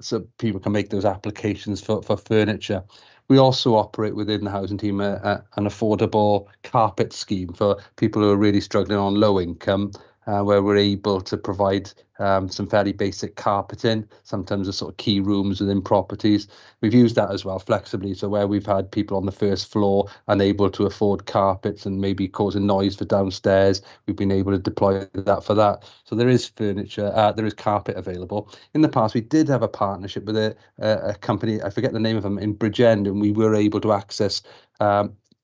So people can make those applications for furniture. We also operate within the housing team an affordable carpet scheme for people who are really struggling on low income, where we're able to provide some fairly basic carpeting, sometimes the sort of key rooms within properties. We've used that as well flexibly, so where we've had people on the first floor unable to afford carpets and maybe causing noise for downstairs, we've been able to deploy that for that. So there is furniture, there is carpet available. In the past, we did have a partnership with a company, I forget the name of them, in Bridgend, and we were able to access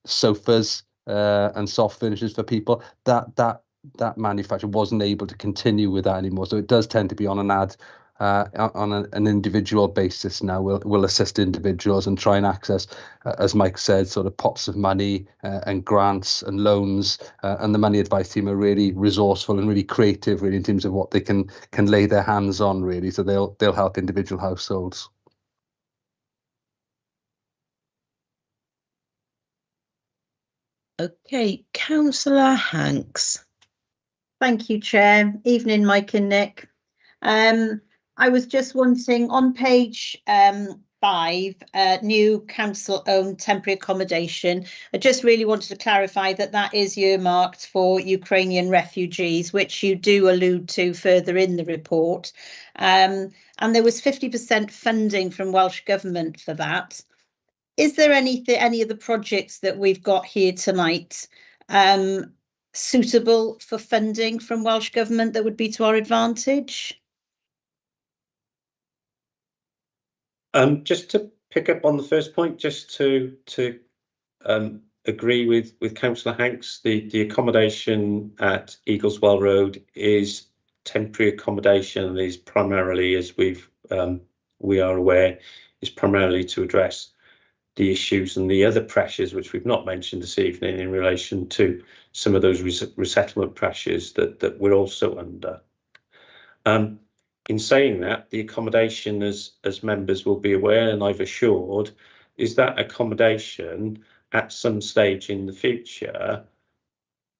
sofas and soft finishes for people. That manufacturer wasn't able to continue with that anymore, so it does tend to be on an individual basis now. We'll assist individuals and try and access, as Mike said, sort of pots of money and grants and loans, and the money advice team are really resourceful and really creative really in terms of what they can lay their hands on really, so they'll help individual households. Okay, Councillor Hanks. Thank you, Chair. Evening, Mike and Nick. I was just wanting on page 5, new council-owned temporary accommodation. I just really wanted to clarify that is earmarked for Ukrainian refugees, which you do allude to further in the report. And there was 50% funding from Welsh Government for that. Is there any of the projects that we've got here tonight suitable for funding from Welsh Government that would be to our advantage? Just to pick up on the first point, just to agree with Councillor Hanks, the accommodation at Eagleswell Road is temporary accommodation and is primarily, as we are aware, is primarily to address the issues and the other pressures which we've not mentioned this evening in relation to some of those resettlement pressures that we're also under. In saying that, the accommodation, as members will be aware, and I've assured, is that accommodation at some stage in the future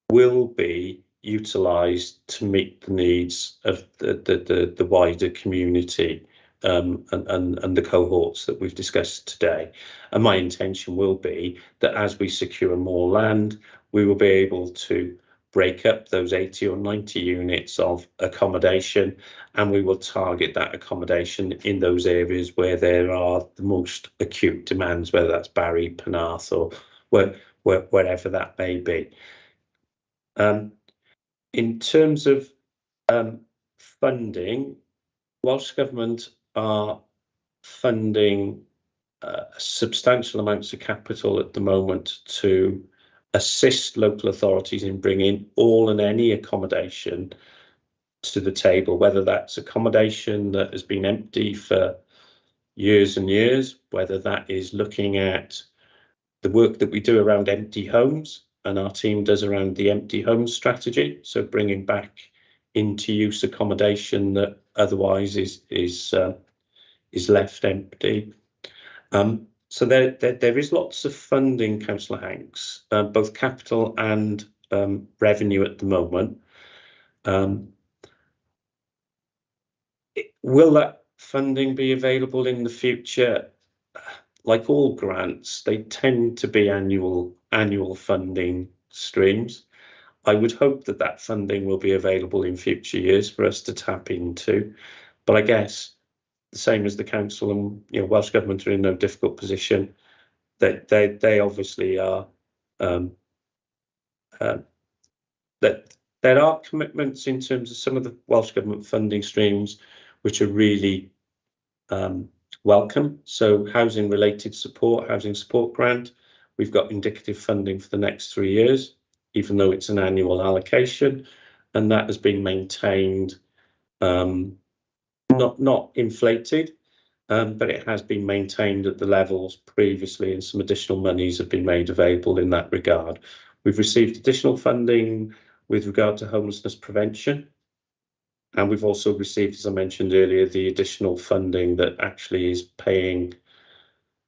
will be utilised to meet the needs of the wider community and the cohorts that we've discussed today. And my intention will be that as we secure more land, we will be able to break up those 80 or 90 units of accommodation, and we will target that accommodation in those areas where there are the most acute demands, whether that's Barry, Penarth, or wherever that may be. In terms of funding, Welsh Government are funding substantial amounts of capital at the moment to assist local authorities in bringing all and any accommodation to the table, whether that's accommodation that has been empty for years and years, whether that is looking at the work that we do around empty homes, and our team does around the empty homes strategy, so bringing back into use accommodation that otherwise is left empty. So there is lots of funding, Councillor Hanks, both capital and revenue at the moment. Will that funding be available in the future? Like all grants, they tend to be annual funding streams. I would hope that that funding will be available in future years for us to tap into. But I guess the same as the council and Welsh Government are in no difficult position. That they obviously are. That there are commitments in terms of some of the Welsh Government funding streams, which are really welcome. So housing related support, housing support grant, we've got indicative funding for the next 3 years, even though it's an annual allocation, and that has been maintained, not inflated, but it has been maintained at the levels previously, and some additional monies have been made available in that regard. We've received additional funding with regard to homelessness prevention. And we've also received, as I mentioned earlier, the additional funding that actually is paying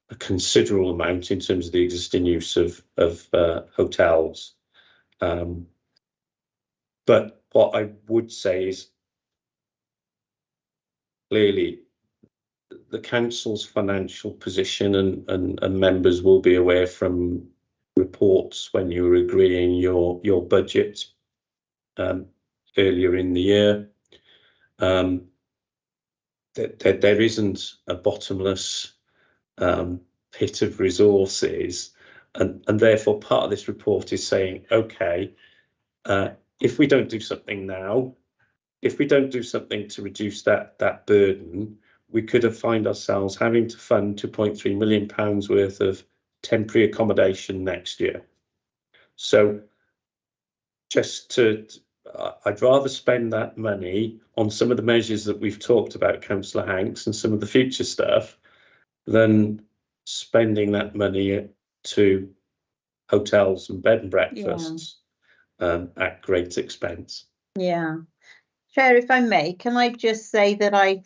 a considerable amount in terms of the existing use of hotels. But what I would say is clearly the council's financial position, and members will be aware from reports when you were agreeing your budget earlier in the year. That there isn't a bottomless pit of resources, and therefore part of this report is saying, okay, if we don't do something now, if we don't do something to reduce that burden, we could have find ourselves having to fund £2.3 million worth of temporary accommodation next year. So I'd rather spend that money on some of the measures that we've talked about, Councillor Hanks, and some of the future stuff, than spending that money to hotels and bed and breakfasts at great expense. Yeah. Chair, if I may, can I just say that I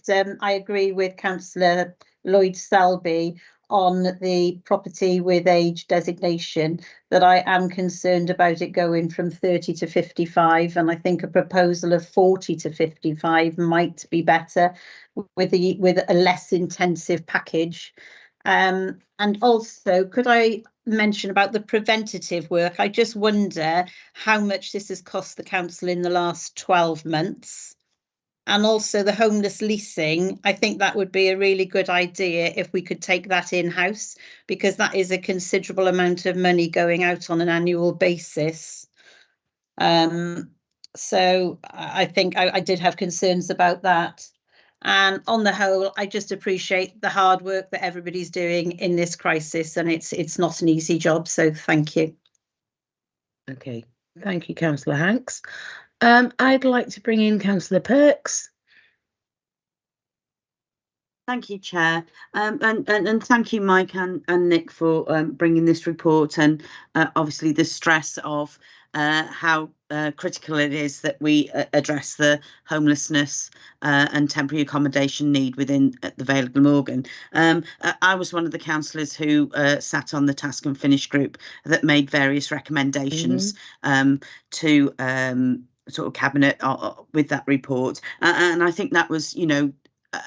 agree with Councillor Lloyd Selby on the property with age designation, that I am concerned about it going from 30 to 55, and I think a proposal of 40 to 55 might be better with a less intensive package. And also, could I mention about the preventative work? I just wonder how much this has cost the council in the last 12 months. And also the homeless leasing, I think that would be a really good idea if we could take that in-house, because that is a considerable amount of money going out on an annual basis. So I think I did have concerns about that. And on the whole, I just appreciate the hard work that everybody's doing in this crisis, and it's not an easy job. So thank you. Okay, thank you, Councillor Hanks. I'd like to bring in Councillor Perks. Thank you, Chair, and thank you, Mike and Nick, for bringing this report, and obviously the stress of how critical it is that we address the homelessness and temporary accommodation need within the Vale of Glamorgan. I was one of the councillors who sat on the Task and Finish group that made various recommendations to sort of Cabinet with that report, and I think that was,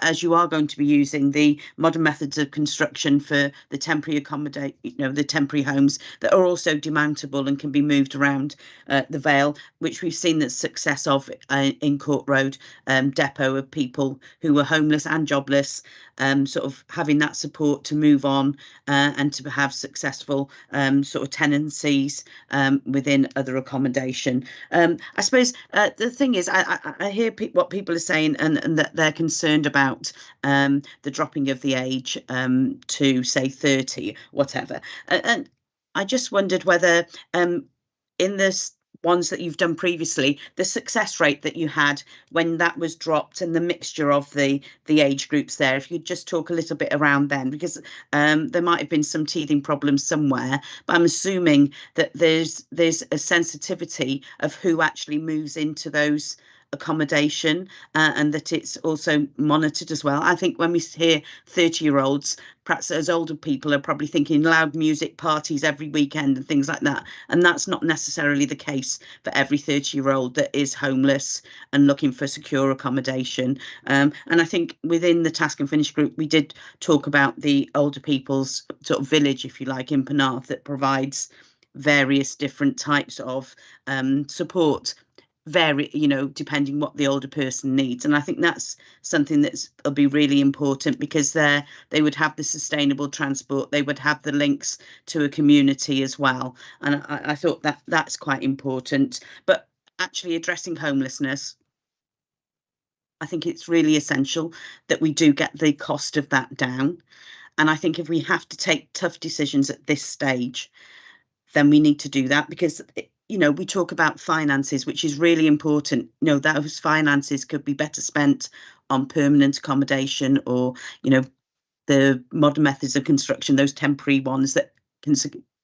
as you are going to be using the modern methods of construction for the temporary the temporary homes that are also demountable and can be moved around the Vale, which we've seen the success of in Court Road depot, of people who were homeless and jobless, sort of having that support to move on and to have successful sort of tenancies within other accommodation. I suppose the thing is, I hear what people are saying, and that they're concerned about the dropping of the age to say 30, whatever. And I just wondered whether in this ones that you've done previously, the success rate that you had when that was dropped and the mixture of the age groups there, if you'd just talk a little bit around then, because there might have been some teething problems somewhere, but I'm assuming that there's a sensitivity of who actually moves into those accommodation and that it's also monitored as well. I think when we hear 30-year-olds, perhaps as older people are probably thinking loud music parties every weekend and things like that, and that's not necessarily the case for every 30-year-old that is homeless and looking for secure accommodation. And I think within the Task and Finish group we did talk about the older people's sort of village, if you like, in Penarth, that provides various different types of support, depending what the older person needs. And I think that's something that'll be really important, because they would have the sustainable transport, they would have the links to a community as well. And I thought that's quite important. But actually addressing homelessness, I think it's really essential that we do get the cost of that down. And I think if we have to take tough decisions at this stage, then we need to do that, because we talk about finances, which is really important. Those finances could be better spent on permanent accommodation, or the modern methods of construction, those temporary ones that can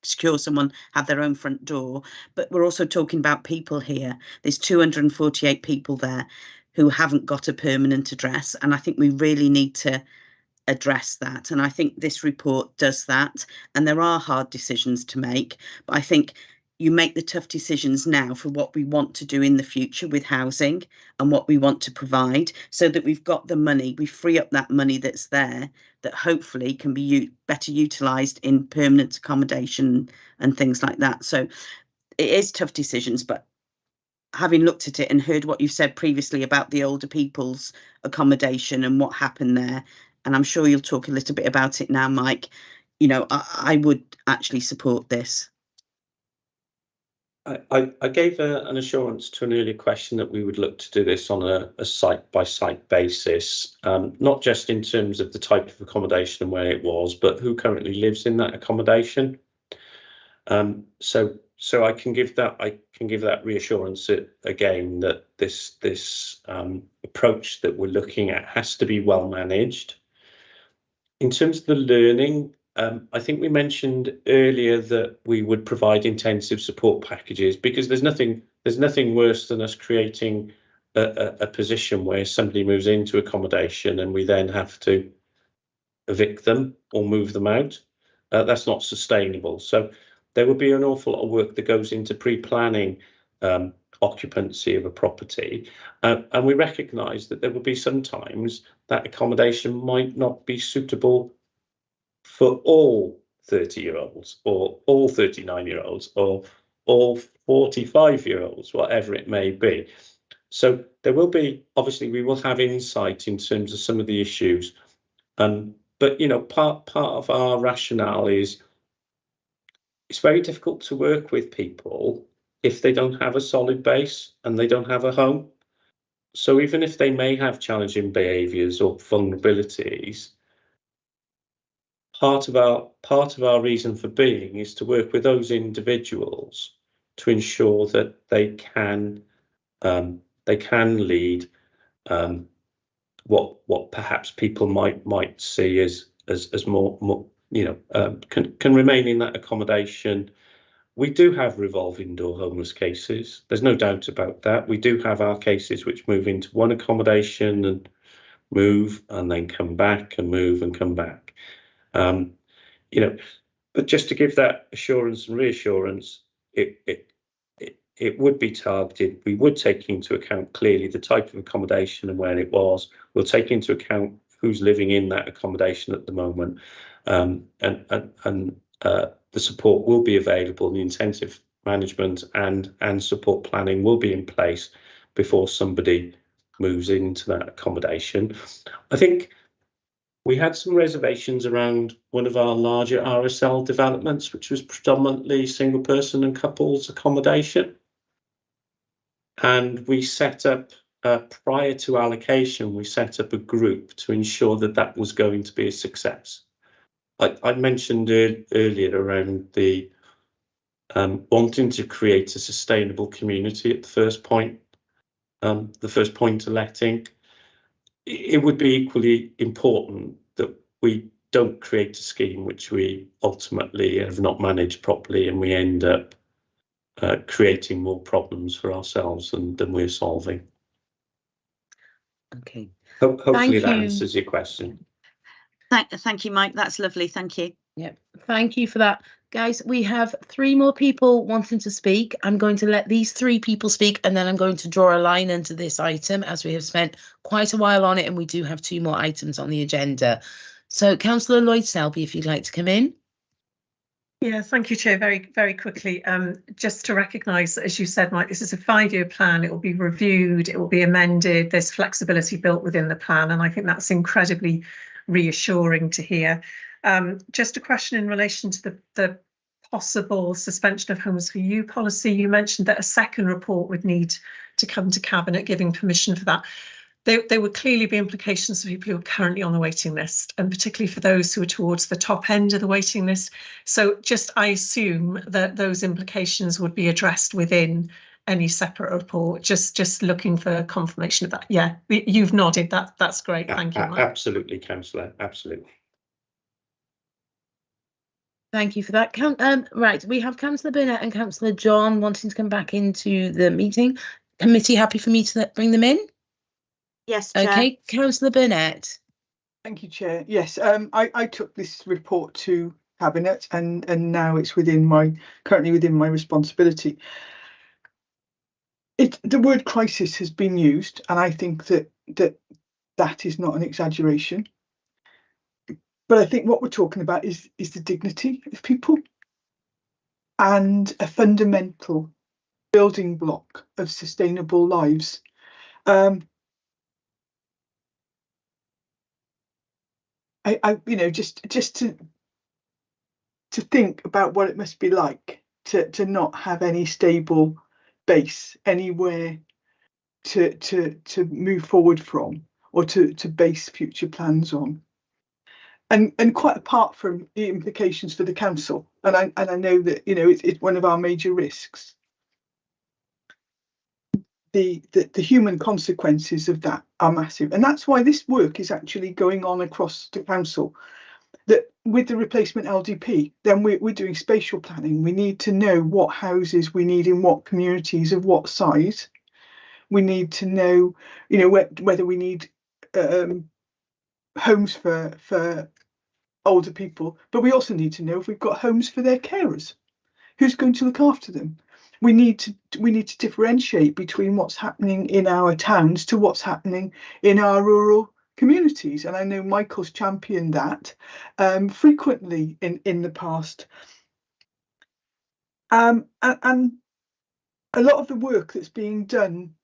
secure someone have their own front door. But we're also talking about people here. There's 248 people there who haven't got a permanent address, and I think we really need to address that. And I think this report does that. And there are hard decisions to make, but I think you make the tough decisions now for what we want to do in the future with housing and what we want to provide, so that we've got the money, we free up that money that's there, that hopefully can be better utilised in permanent accommodation and things like that. So it is tough decisions, but having looked at it and heard what you said previously about the older people's accommodation and what happened there, and I'm sure you'll talk a little bit about it now, Mike, I would actually support this. I gave an assurance to an earlier question that we would look to do this on a site-by-site basis, not just in terms of the type of accommodation and where it was, but who currently lives in that accommodation. So I can give that reassurance again, that this approach that we're looking at has to be well managed. In terms of the learning, I think we mentioned earlier that we would provide intensive support packages, because there's nothing worse than us creating a position where somebody moves into accommodation and we then have to evict them or move them out. That's not sustainable. So there will be an awful lot of work that goes into pre-planning occupancy of a property, and we recognise that there will be sometimes that accommodation might not be suitable for all 30-year-olds or all 39-year-olds or all 45-year-olds, whatever it may be. So there will be, obviously, we will have insight in terms of some of the issues, but part of our rationale is it's very difficult to work with people if they don't have a solid base and they don't have a home. So even if they may have challenging behaviours or vulnerabilities, part of our reason for being is to work with those individuals to ensure that they can lead what perhaps people might see as more can remain in that accommodation. We do have revolving door homeless cases. There's no doubt about that. We do have our cases which move into one accommodation and move and then come back and move and come back. But just to give that assurance and reassurance, it would be targeted. We would take into account clearly the type of accommodation and where it was. We'll take into account who's living in that accommodation at the moment, and the support will be available. The intensive management and support planning will be in place before somebody moves into that accommodation. I think we had some reservations around one of our larger RSL developments, which was predominantly single person and couples accommodation. And we set up, prior to allocation, we set up a group to ensure that that was going to be a success. I mentioned earlier around the wanting to create a sustainable community at the first point to letting. It would be equally important that we don't create a scheme which we ultimately have not managed properly, and we end up creating more problems for ourselves than we're solving. Okay. Hopefully that answers your question. Thank you, Mike. That's lovely. Thank you. Yep. Thank you for that. Guys, we have 3 more people wanting to speak. I'm going to let these 3 people speak, and then I'm going to draw a line into this item, as we have spent quite a while on it, and we do have 2 more items on the agenda. So, Councillor Lloyd-Selby, if you'd like to come in. Yeah, thank you, Chair. Very, very quickly, just to recognise that, as you said, Mike, this is a 5-year plan. It will be reviewed, it will be amended. There's flexibility built within the plan, and I think that's incredibly reassuring to hear. Just a question in relation to the possible suspension of Homes for You policy. You mentioned that a second report would need to come to Cabinet giving permission for that. There would clearly be implications for people who are currently on the waiting list, and particularly for those who are towards the top end of the waiting list. So I assume that those implications would be addressed within any separate report. Just looking for confirmation of that. Yeah, you've nodded. That's great. Thank you, Mike. Absolutely, Councillor. Absolutely. Thank you for that. Right, we have Councillor Burnett and Councillor John wanting to come back into the meeting. Committee happy for me to bring them in? Yes, Chair. Okay, Councillor Burnett. Thank you, Chair. Yes, I took this report to Cabinet, and now it's currently within my responsibility. The word crisis has been used, and I think that is not an exaggeration. But I think what we're talking about is the dignity of people, and a fundamental building block of sustainable lives. Just to think about what it must be like to not have any stable base anywhere to move forward from, or to base future plans on. And quite apart from the implications for the council, and I know that it's one of our major risks. The human consequences of that are massive, and that's why this work is actually going on across the council. That with the replacement LDP, then we're doing spatial planning. We need to know what houses we need in what communities of what size. We need to know, whether we need homes for older people, but we also need to know if we've got homes for their carers. Who's going to look after them? We need to differentiate between what's happening in our towns to what's happening in our rural communities, and I know Michael's championed that frequently in the past. And a lot of the work that's being done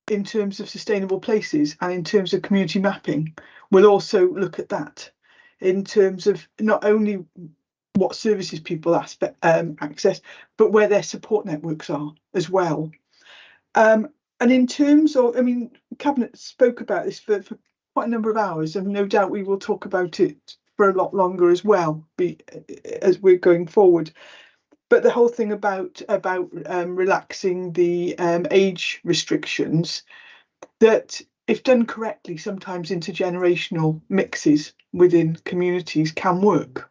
in terms of sustainable places and in terms of community mapping will also look at that, in terms of not only what services people access, but where their support networks are as well. And in terms of, Cabinet spoke about this for quite a number of hours, and no doubt we will talk about it for a lot longer as well, as we're going forward. But the whole thing about relaxing the age restrictions, that if done correctly, sometimes intergenerational mixes within communities can work.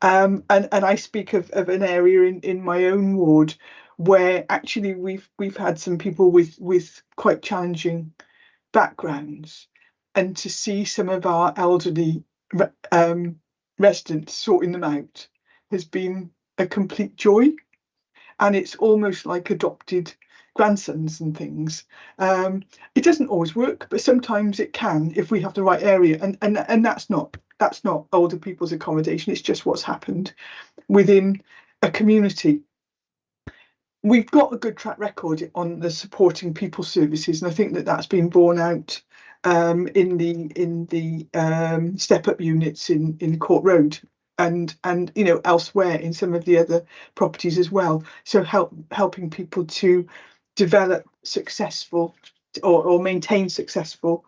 And I speak of an area in my own ward where actually we've had some people with quite challenging backgrounds, and to see some of our elderly residents sorting them out has been a complete joy, and it's almost like adopted grandsons and things. It doesn't always work, but sometimes it can if we have the right area, and that's not older people's accommodation. It's just what's happened within a community. We've got a good track record on the supporting people services, and I think that's been borne out in the step up units in Court Road, and elsewhere in some of the other properties as well. So helping people to develop successful or maintain successful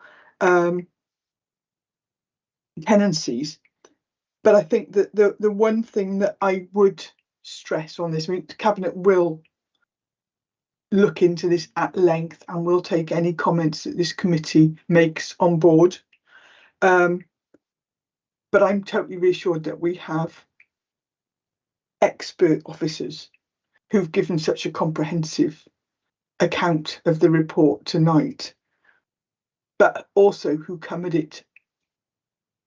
tenancies. But I think that the one thing that I would stress on this. I mean, the Cabinet will look into this at length and will take any comments that this committee makes on board. But I'm totally reassured that we have expert officers who've given such a comprehensive account of the report tonight, but also who come at it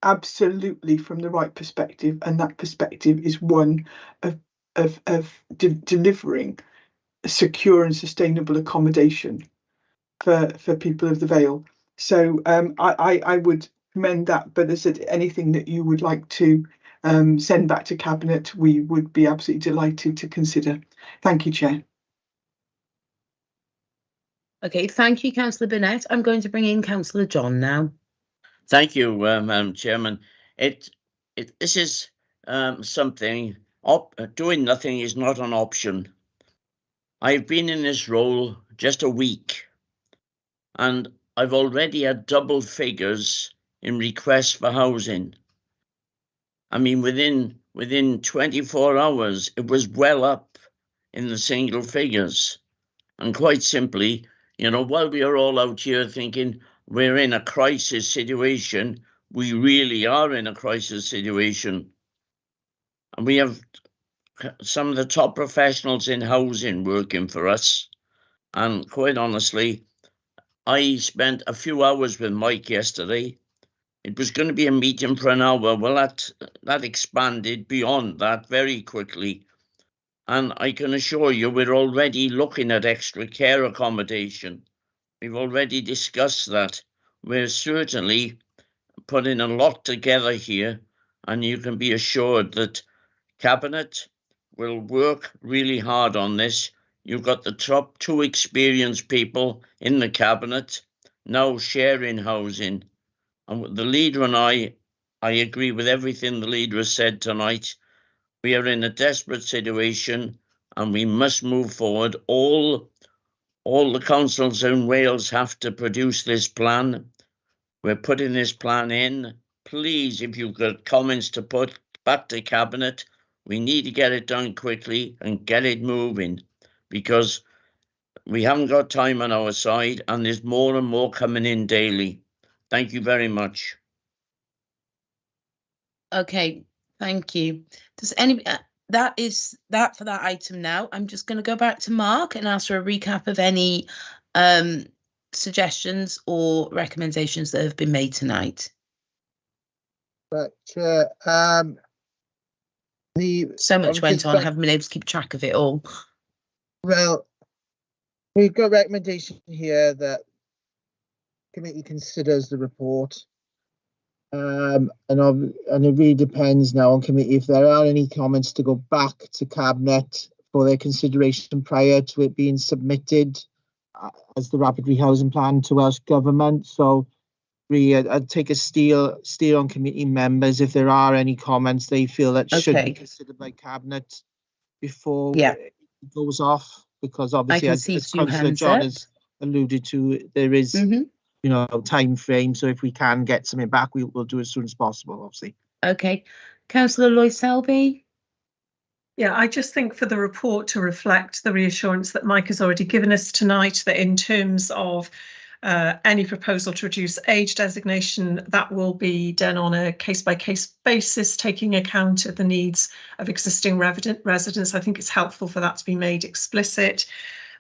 absolutely from the right perspective, and that perspective is one of delivering a secure and sustainable accommodation for people of the Vale. So I would commend that, but as I said, anything that you would like to send back to Cabinet, we would be absolutely delighted to consider. Thank you, Chair. Okay, thank you, Councillor Burnett. I'm going to bring in Councillor John now. Thank you, Madam Chairman. This is something. Doing nothing is not an option. I've been in this role just a week, and I've already had double figures in requests for housing. I mean, within 24 hours, it was well up in the single figures. And quite simply, you know, while we are all out here thinking we're in a crisis situation, we really are in a crisis situation. And we have some of the top professionals in housing working for us. And quite honestly, I spent a few hours with Mike yesterday. It was going to be a meeting for an hour. Well, that expanded beyond that very quickly. And I can assure you, we're already looking at extra care accommodation. We've already discussed that. We're certainly putting a lot together here, and you can be assured that Cabinet will work really hard on this. You've got the top two experienced people in the Cabinet now sharing housing. And the leader and I agree with everything the leader has said tonight. We are in a desperate situation and we must move forward. All the councils in Wales have to produce this plan. We're putting this plan in. Please, if you've got comments to put back to Cabinet, we need to get it done quickly and get it moving, because we haven't got time on our side and there's more and more coming in daily. Thank you very much. Okay, thank you. Does anybody, that is that for that item now. I'm just going to go back to Mark and ask for a recap of any suggestions or recommendations that have been made tonight. Right, Chair. So much went on, I haven't been able to keep track of it all. Well, we've got a recommendation here that committee considers the report. And it really depends now on committee if there are any comments to go back to Cabinet for their consideration prior to it being submitted as the rapid rehousing plan to Welsh Government. So I'd take a steer on committee members if there are any comments they feel that should be considered by Cabinet before it goes off, because obviously as Councillor John has alluded to, there is you know, time frame. So if we can get something back, we'll do as soon as possible, obviously. Okay. Councillor Loy-Selby. Yeah, I just think for the report to reflect the reassurance that Mike has already given us tonight, that in terms of any proposal to reduce age designation, that will be done on a case-by-case basis, taking account of the needs of existing residents. I think it's helpful for that to be made explicit.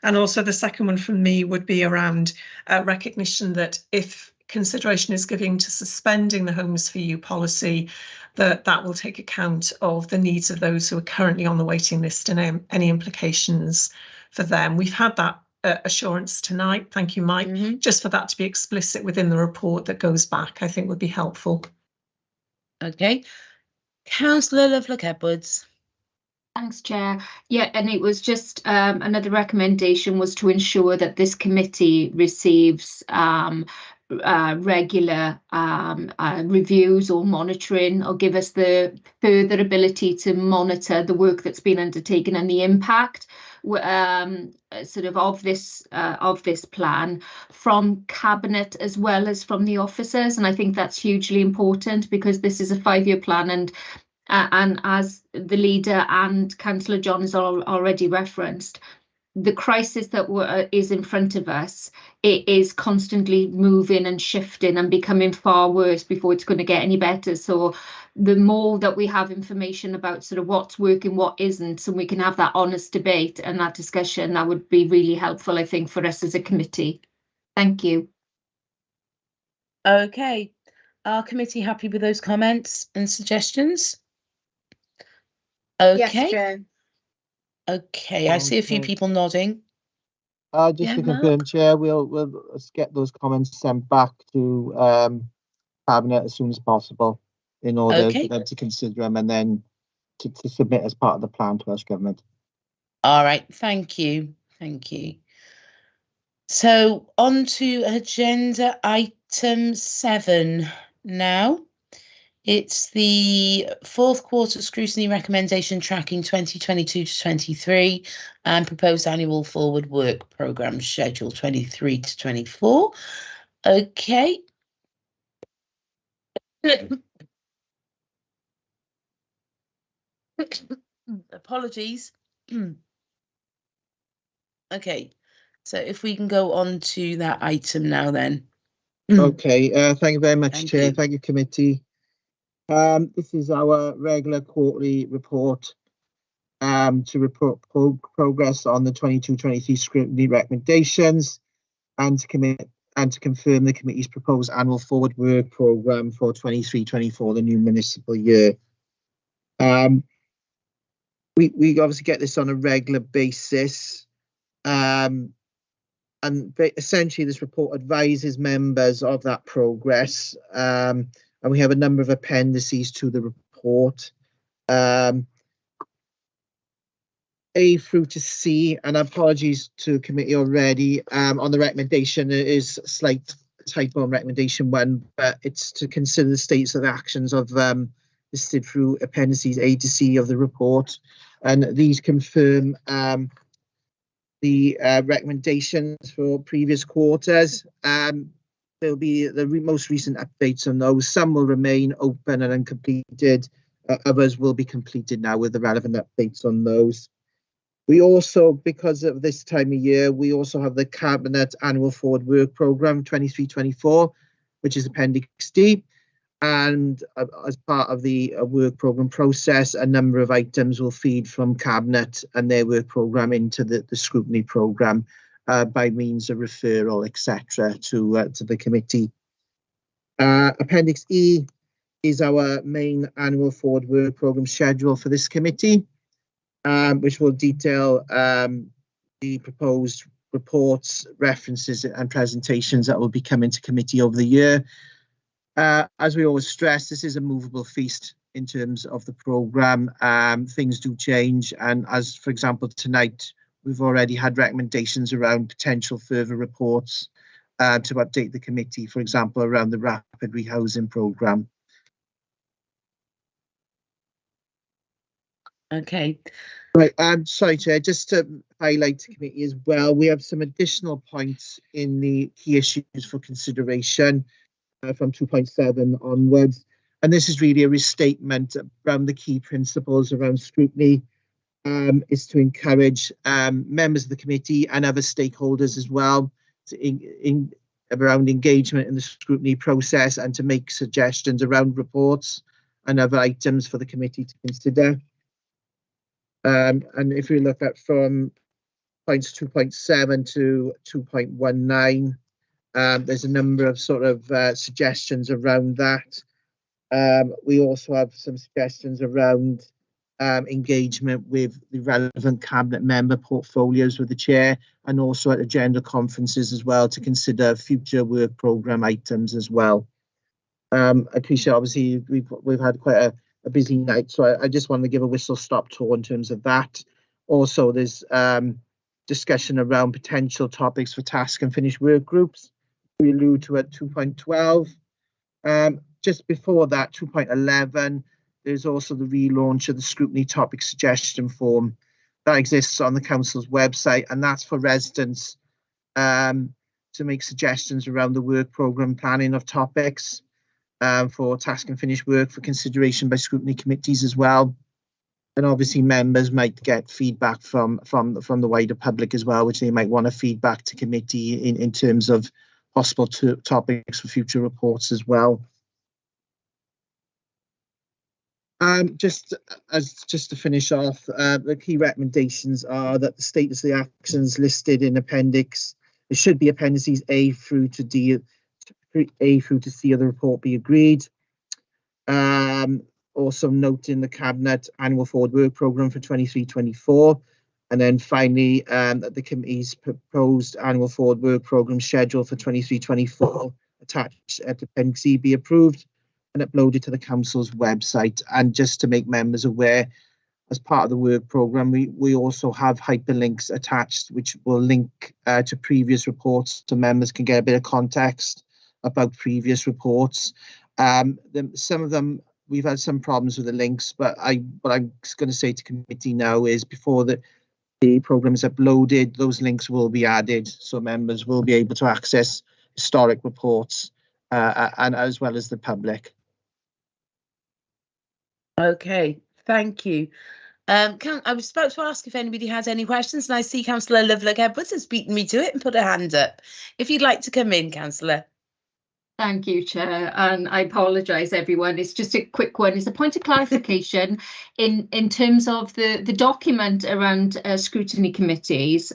And also the second one from me would be around recognition that if consideration is given to suspending the Homes for You policy, that will take account of the needs of those who are currently on the waiting list and any implications for them. We've had that assurance tonight. Thank you, Mike. Just for that to be explicit within the report that goes back, I think would be helpful. Okay. Councillor Lovelock-Edwards. Thanks, Chair. Yeah, and it was just another recommendation was to ensure that this committee receives regular reviews or monitoring, or give us the further ability to monitor the work that's been undertaken and the impact sort of this plan from Cabinet as well as from the officers. And I think that's hugely important, because this is a 5-year plan, and And as the leader and Councillor John has already referenced, the crisis that is in front of us, it is constantly moving and shifting and becoming far worse before it's going to get any better. So the more that we have information about sort of what's working, what isn't, so we can have that honest debate and that discussion, that would be really helpful, I think, for us as a committee. Thank you. Okay, our committee happy with those comments and suggestions? Okay. Yes, Chair. Okay, I see a few people nodding. Just Yeah, to Mark? confirm, Chair, we'll get those comments sent back to Cabinet as soon as possible in order Okay. for them to consider them and then to submit as part of the plan to Welsh Government. All right, thank you. Thank you. So on to agenda item 7 now. It's the fourth quarter scrutiny recommendation tracking 2022 to 23 and proposed annual forward work programme schedule 23 to 24. Okay. Apologies. Okay, so if we can go on to that item now then. Okay, thank you very much, Thank Chair. you. Thank you, committee. This is our regular quarterly report to report progress on the 22-23 scrutiny recommendations and to confirm the committee's proposed annual forward work programme for 23-24, the new municipal year. We obviously get this on a regular basis, and essentially this report advises members of that progress, and we have a number of appendices to the report. A through to C, and apologies to committee already, on the recommendation, it is a slight typo on recommendation 1, but it's to consider the states of actions of listed through appendices A to C of the report, and these confirm the recommendations for previous quarters. There'll be the most recent updates on those. Some will remain open and uncompleted. Others will be completed now with the relevant updates on those. We also, because of this time of year, we also have the Cabinet Annual Forward Work Programme 23-24, which is Appendix D. And as part of the work programme process, a number of items will feed from Cabinet and their work programme into the scrutiny programme by means of referral, etc., to the committee. Appendix E is our main annual forward work programme schedule for this committee, which will detail the proposed reports, references and presentations that will be coming to committee over the year. As we always stress, this is a movable feast in terms of the programme. Things do change, and as, for example, tonight, we've already had recommendations around potential further reports to update the committee, for example, around the rapid rehousing programme. Okay. Right, sorry, Chair, just to highlight to committee as well, we have some additional points in the key issues for consideration from 2.7 onwards. And this is really a restatement around the key principles around scrutiny, is to encourage members of the committee and other stakeholders as well to around engagement in the scrutiny process and to make suggestions around reports and other items for the committee to consider. And if we look at from points 2.7 to 2.19, there's a number of sort of suggestions around that. We also have some suggestions around engagement with the relevant cabinet member portfolios with the chair, and also at agenda conferences as well to consider future work programme items as well. I appreciate, obviously, we've had quite a busy night, so I just want to give a whistle-stop tour in terms of that. Also, there's discussion around potential topics for task and finish work groups. We allude to at 2.12. Just before that, 2.11, there's also the relaunch of the scrutiny topic suggestion form that exists on the council's website, and that's for residents to make suggestions around the work programme planning of topics. for task and finished work for consideration by scrutiny committees as well. And obviously members might get feedback from the wider public as well, which they might want to feedback to committee in terms of possible topics for future reports as well. Just to finish off, the key recommendations are that the status of the actions listed in appendix, it should be appendices A through to D, A through to C of the report be agreed. Also note in the Cabinet annual forward work programme for 23-24. And then finally, that the committee's proposed annual forward work programme schedule for 23-24 attached at appendix E be approved and uploaded to the council's website. And just to make members aware, as part of the work programme, we also have hyperlinks attached, which will link to previous reports so members can get a bit of context about previous reports. Some of them, we've had some problems with the links, but what I'm going to say to committee now is before the programme is uploaded, those links will be added so members will be able to access historic reports and as well as the public. Okay, thank you. I was about to ask if anybody has any questions, and I see Councillor Lovelock Edwards has beaten me to it and put her hand up. If you'd like to come in, Councillor. Thank you, Chair, and I apologise, everyone. It's just a quick one. It's a point of clarification in terms of the document around scrutiny committees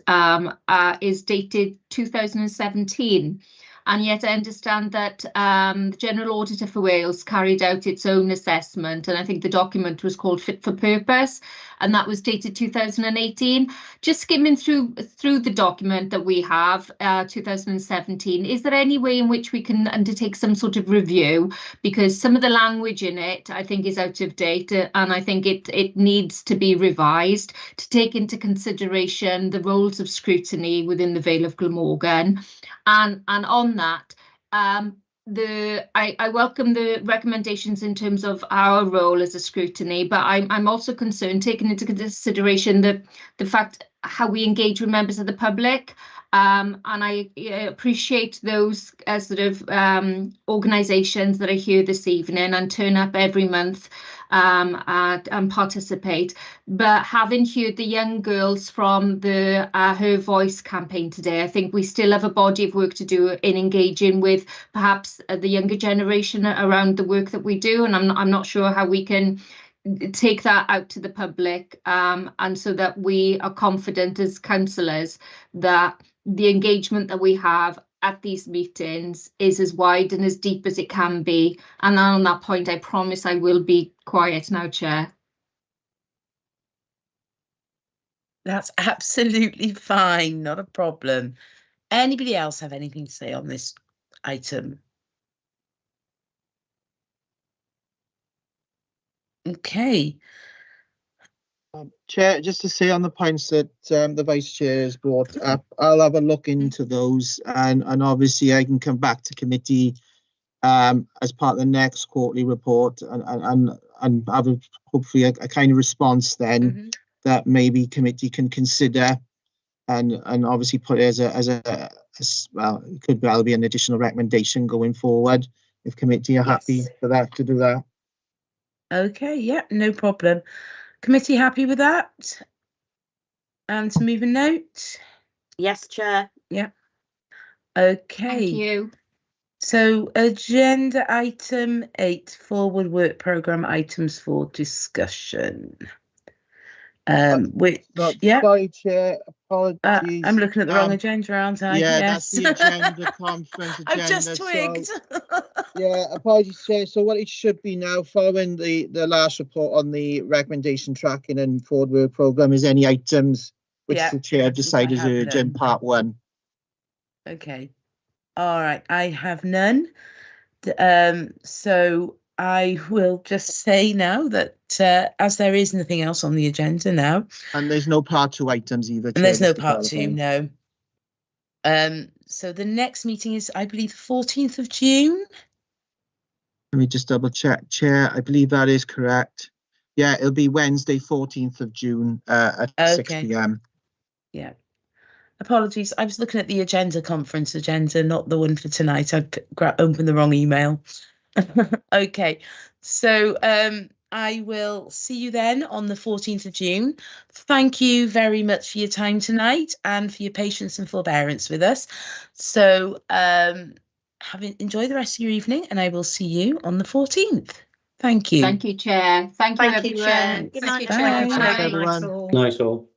is dated 2017. And yet I understand that the General Auditor for Wales carried out its own assessment, and I think the document was called Fit for Purpose, and that was dated 2018. Just skimming through the document that we have, 2017, is there any way in which we can undertake some sort of review? Because some of the language in it, I think, is out of date, and I think it needs to be revised to take into consideration the roles of scrutiny within the Vale of Glamorgan. And on that, I welcome the recommendations in terms of our role as a scrutiny, but I'm also concerned, taking into consideration the fact how we engage with members of the public. And I appreciate those sort of organisations that are here this evening and turn up every month and participate. But having heard the young girls from the Her Voice campaign today, I think we still have a body of work to do in engaging with perhaps the younger generation around the work that we do. And I'm not sure how we can take that out to the public and so that we are confident as councillors that the engagement that we have at these meetings is as wide and as deep as it can be. And on that point, I promise I will be quiet now, Chair. That's absolutely fine, not a problem. Anybody else have anything to say on this item? Okay. Chair, just to say on the points that the Vice Chair has brought up, I'll have a look into those and obviously I can come back to committee as part of the next quarterly report and have hopefully a kind of response then that maybe committee can consider and obviously put it as well, it could well be an additional recommendation going forward if committee are happy for that to do that. Okay, yeah, no problem. Committee happy with that? And to move a note? Yes, Chair. Yeah. Okay. Thank you. So agenda item 8, forward work programme items for discussion. Which, yeah. Sorry, Chair, apologies. I'm looking at the wrong agenda, aren't I? Yeah, yes. that's the agenda conference agenda. I've just twigged. So, yeah, apologies, Chair. So what it should be now, following the last report on the recommendation tracking and forward work programme, is any items which the Chair decided is urgent, part 1. Okay. All right, I have none. So I will just say now that as there is nothing else on the agenda now. And there's no part 2 items either. And there's no part 2, no. So the next meeting is, I believe, the 14th of June. Let me just double check, Chair. I believe that is correct. Yeah, it'll be Wednesday, 14th of June at 6 p.m. Yeah. Apologies, I was looking at the agenda conference agenda, not the one for tonight. I opened the wrong email. Okay, so I will see you then on the 14th of June. Thank you very much for your time tonight and for your patience and forbearance with us. So enjoy the rest of your evening, and I will see you on the 14th. Thank you. Thank you, Chair. Thank you, Thank you, everyone. Chair. Good Thank night. you, Chair. Thank you, Bye. everyone. Night all. Nice all.